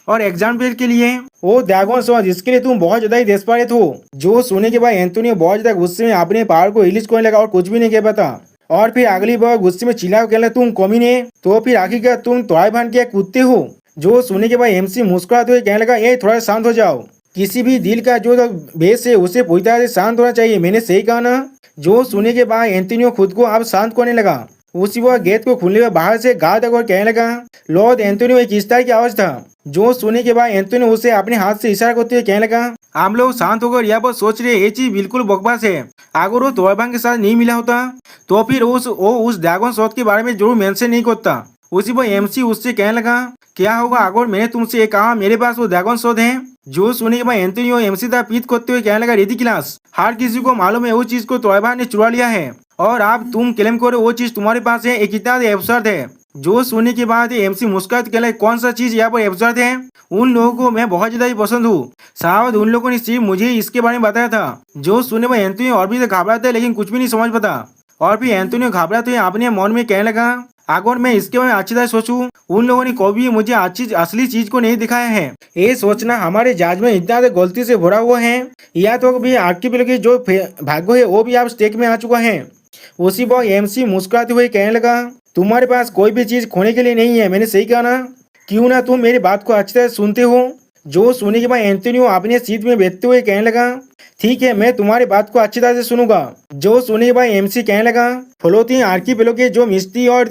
S1: और एग्जाम्पल के लिए वो ड्रैगन सॉ जिसके लिए तुम बहुत ज्यादा ही डेस्परेट हो। जो सुनने के बाद एंटोनियो बहुत ज्यादा गुस्से में अपने पहाड़ को रिलीज करने लगा और कुछ भी नहीं कह पाता। और फिर अगली बार गुस्से में चिल्ला कहने लगा तुम कमीने, तो फिर आखिरकार तुम तोड़ाई भान के कुत्ते हो। जो सुनने के बाद एमसी मुस्कुराते हुए कहने लगा ये थोड़ा शांत हो जाओ, किसी भी दिल का जो बेस है उसे पूरी तरह से शांत होना चाहिए, मैंने सही कहा ना। जो सुनने के बाद एंटोनियो खुद को अब शांत करने लगा। उसी वक्त गेट को खुलने में बाहर से गार्ड और कहने लगा लॉर्ड एंटोनियो एक इस तरह की आवाज था। जो सुनने के बाद एंटोनियो उसे अपने हाथ से इशारा करते हुए कहने लगा हम लोग शांत होकर यहाँ पर सोच रहे ये चीज बिल्कुल बकवास है, अगर वो तोड़बान के साथ नहीं मिला होता तो फिर उस ड्रैगन शॉट के बारे में जरूर मेंशन नहीं करता। उसी पर एमसी उससे कहने लगा क्या होगा अगर मैंने तुमसे कहा मेरे पास वो ड्रैगन शॉट है। जो सुनने के बाद एंटोनियो एमसी का पीठ करते हुए कहने लगा रिडिकुलस, हर किसी को मालूम है वो चीज को तोड़बान ने चुरा लिया है और अब तुम क्लेम करो वो चीज तुम्हारे पास है, एक कितना एब्सर्ड है। जो सुनने के बाद एमसी मुस्कुराते कहने कौन सा चीज यहाँ पर एब्सर्ड है, उन लोगों को मैं बहुत ज्यादा ही पसंद हूँ, शायद उन लोगों ने सिर्फ मुझे इसके बारे में बताया था। जो सुनने में एंटोनियो और भी घबराता है लेकिन कुछ भी नहीं समझ पाता। और फिर एंटोनियो घबराते हुए अपने मन में कहने लगा अगर मैं इसके बारे में अच्छी तरह सोचूं उन लोगों ने कभी मुझे असली चीज को नहीं दिखाया है। ये सोचना हमारे जहाज में इतना गलती से भरा हुआ है, या तो भी आर्कीपेलागो जो भाग्य है वो भी आप स्टेक में आ चुका है। उसी वक्त एमसी मुस्कुराते हुए कहने लगा तुम्हारे पास कोई भी चीज खोने के लिए नहीं है, मैंने सही कहा ना, क्यों ना तुम मेरी बात को अच्छी तरह सुनते हो। जो सुनने के बाद एंटोनियो अपने सीट में बैठते हुए कहने लगा ठीक है मैं तुम्हारी बात को अच्छी तरह से सुनूंगा। जो सुनने के बाद एमसी कहने लगा फ्लोटिंग आर्कीपेलागो के जो मिस्ट्री और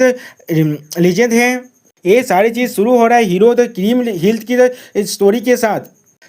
S1: लीजेंड है ये सारी चीज शुरू हो रहा है हीरो द क्रीम हिल की स्टोरी के साथ।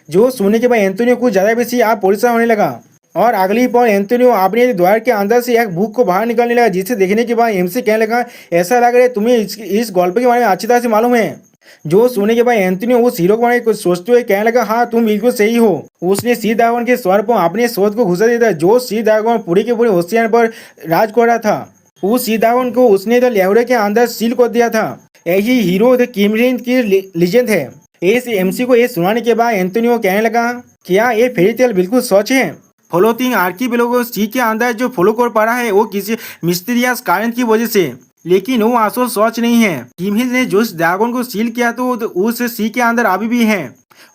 S1: जो सुनने के बाद एंटोनियो कुछ ज्यादा बेसी आप परेशान होने लगा और अगली पल एंटोनियो अपने द्वार के अंदर से एक बुक को बाहर निकालने लगा, जिसे देखने के बाद एमसी कहने लगा ऐसा लग रहा है तुम्हें इस गल्प के बारे में अच्छी तरह से मालूम है। जो सुनने के बाद एंटोनियो उस हीरो के बारे में कुछ सोचते हुए कहने लगा हाँ तुम बिल्कुल सही हो। उसने सी ड्रैगन के स्वर पर अपने शोध को घुसा दिया था। जो सी ड्रैगन पूरे के पूरे ओशियन पर राज कर रहा था, उस सी ड्रैगन को उसने तो लेवरे के अंदर सील कर दिया था। यही हीरो द किमरिन की लीजेंड है। इस एमसी को ये सुनाने के बाद एंटोनियो कहने लगा क्या ये फेरी टेल बिल्कुल सच है। फ्लोटिंग आर्कीपेलागो सी के अंदर जो फ्लो कर पा रहा है वो किसी मिस्टीरियस कारण की वजह से, लेकिन वो असल सच नहीं है। किम हिल ने जो ड्रैगन को सील किया तो उस सी के अंदर अभी भी है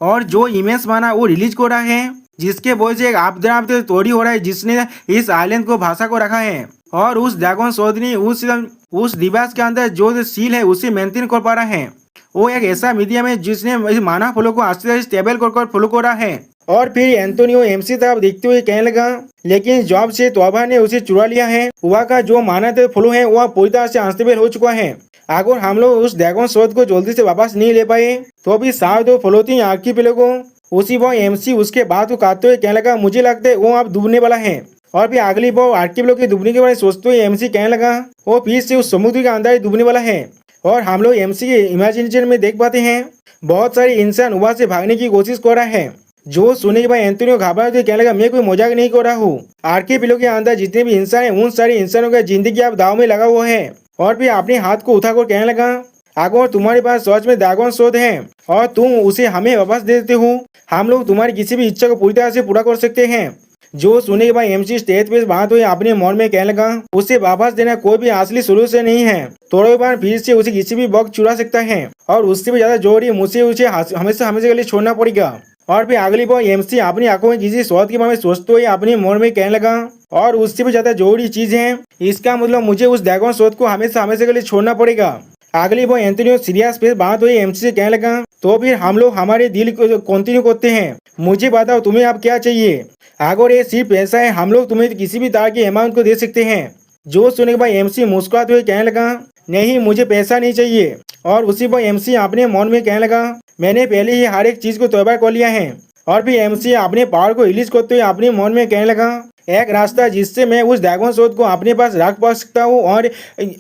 S1: और जो इमेज बना वो रिलीज कर रहा है, जिसके वजह से एक आपद्राप तोड़ी हो रहा है जिसने इस आइलैंड को भाषा को रखा है। और उस ड्रैगन शोध ने उस डिवाइस के अंदर जो सील है उसे मेंटेन कर पा रहा है। वो एक ऐसा मीडियम है जिसने मानव फ्लो को अच्छी तरह स्टेबल कर फ्लो कर रहा है और फिर एंटोनियो एमसी तरफ देखते हुए कहने लगा, लेकिन जॉब से तौबा ने उसे चुरा लिया है। वहाँ का जो मानते फ्लो है वह पूरी तरह से अनस्टेबल हो चुका है। अगर हम लोग उस ड्रैगन स्वॉर्ड को जल्दी से वापस नहीं ले पाए तो भी शायद वो फ्लोटिंग आर्कीपेलागो उसी वो एमसी उसके बात को काटते हुए कहने लगा, मुझे लगता है वो अब डूबने वाला है। और फिर अगली बार आर्कीपेलागो के डूबने के बारे में सोचते हुए एमसी कहने लगा, वो फिर से उस समुद्र के अंदर ही डूबने वाला है। और हम लोग एमसी के इमेजिनेशन में देख पाते हैं बहुत सारे इंसान वहां से भागने की कोशिश कर रहा है। जो सुनने के बाद एंटोनियो घबरा तो कहने लगा, मैं कोई मजाक नहीं कर रहा हूँ। आर्कीपेलागो के अंदर जितने भी इंसान हैं उन सारे इंसानों का जिंदगी अब दाव में लगा हुआ है। और फिर अपने हाथ को उठाकर कहने लगा, अगर तुम्हारे पास सच में ड्रैगन स्वॉर्ड है और तुम उसे हमें वापस दे देते हो, हम लोग तुम्हारी किसी भी इच्छा को पूरी तरह से पूरा कर सकते हैं। जो सुनने के बाद एमसी स्टेज पे बात हुई अपने मन में कहने लगा, उसे वापस देना कोई भी असली सोल्यूशन नहीं है। थोड़े बार फिर से उसे किसी भी वक्त चुरा सकता है और उससे भी ज्यादा जरूरी मुझे उसे हमेशा हमेशा के लिए छोड़ना पड़ेगा। और फिर अगली बार एमसी अपनी आंखों में किसी स्वाद के बारे में सोचते हुए अपने मन में कहने लगा, और उससे भी ज्यादा जरूरी चीज है, इसका मतलब मुझे उस ड्रैगन स्वॉर्ड को हमेशा हमेशा के लिए छोड़ना पड़ेगा। अगली बार एंटोनियो सीरियस पे बात हुई एमसी से कहने लगा, तो फिर हम लोग हमारे डील को कंटिन्यू करते हैं। मुझे बताओ तुम्हें अब क्या चाहिए। अगर ये सिर्फ पैसा है हम लोग तुम्हें किसी भी तरह के अमाउंट को दे सकते हैं। जो सुनने के बाद एमसी मुस्कुराते हुए कहने लगा, नहीं मुझे पैसा नहीं चाहिए। और उसी पर एमसी अपने मन में कहने लगा, मैंने पहले ही हर एक चीज को तैयार कर लिया है। और फिर एमसी अपने पावर को रिलीज करते हुए अपने मन में कहने लगा, एक रास्ता जिससे मैं उस ड्रैगन स्वॉर्ड को अपने पास रख पा सकता हूँ और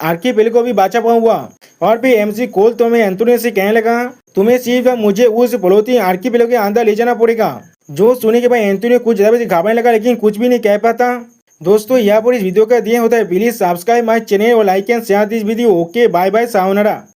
S1: आर्कीपेलागो को भी बचा पाऊंगा। और फिर एमसी कोल तो मैं एंटोनियो से कहने लगा, तुम्हें सिर्फ मुझे उस फ्लोटिंग आर्कीपेलागो के अंदर ले जाना पड़ेगा। जो सुनने के बाद एंटोनियो कुछ ज्यादा से घबराने लगा लेकिन कुछ भी नहीं कह पाता। दोस्तों यहाँ पर इस वीडियो का दिया होता है, प्लीज सब्सक्राइब माय चैनल और like and share this video. Okay bye bye, sayonara.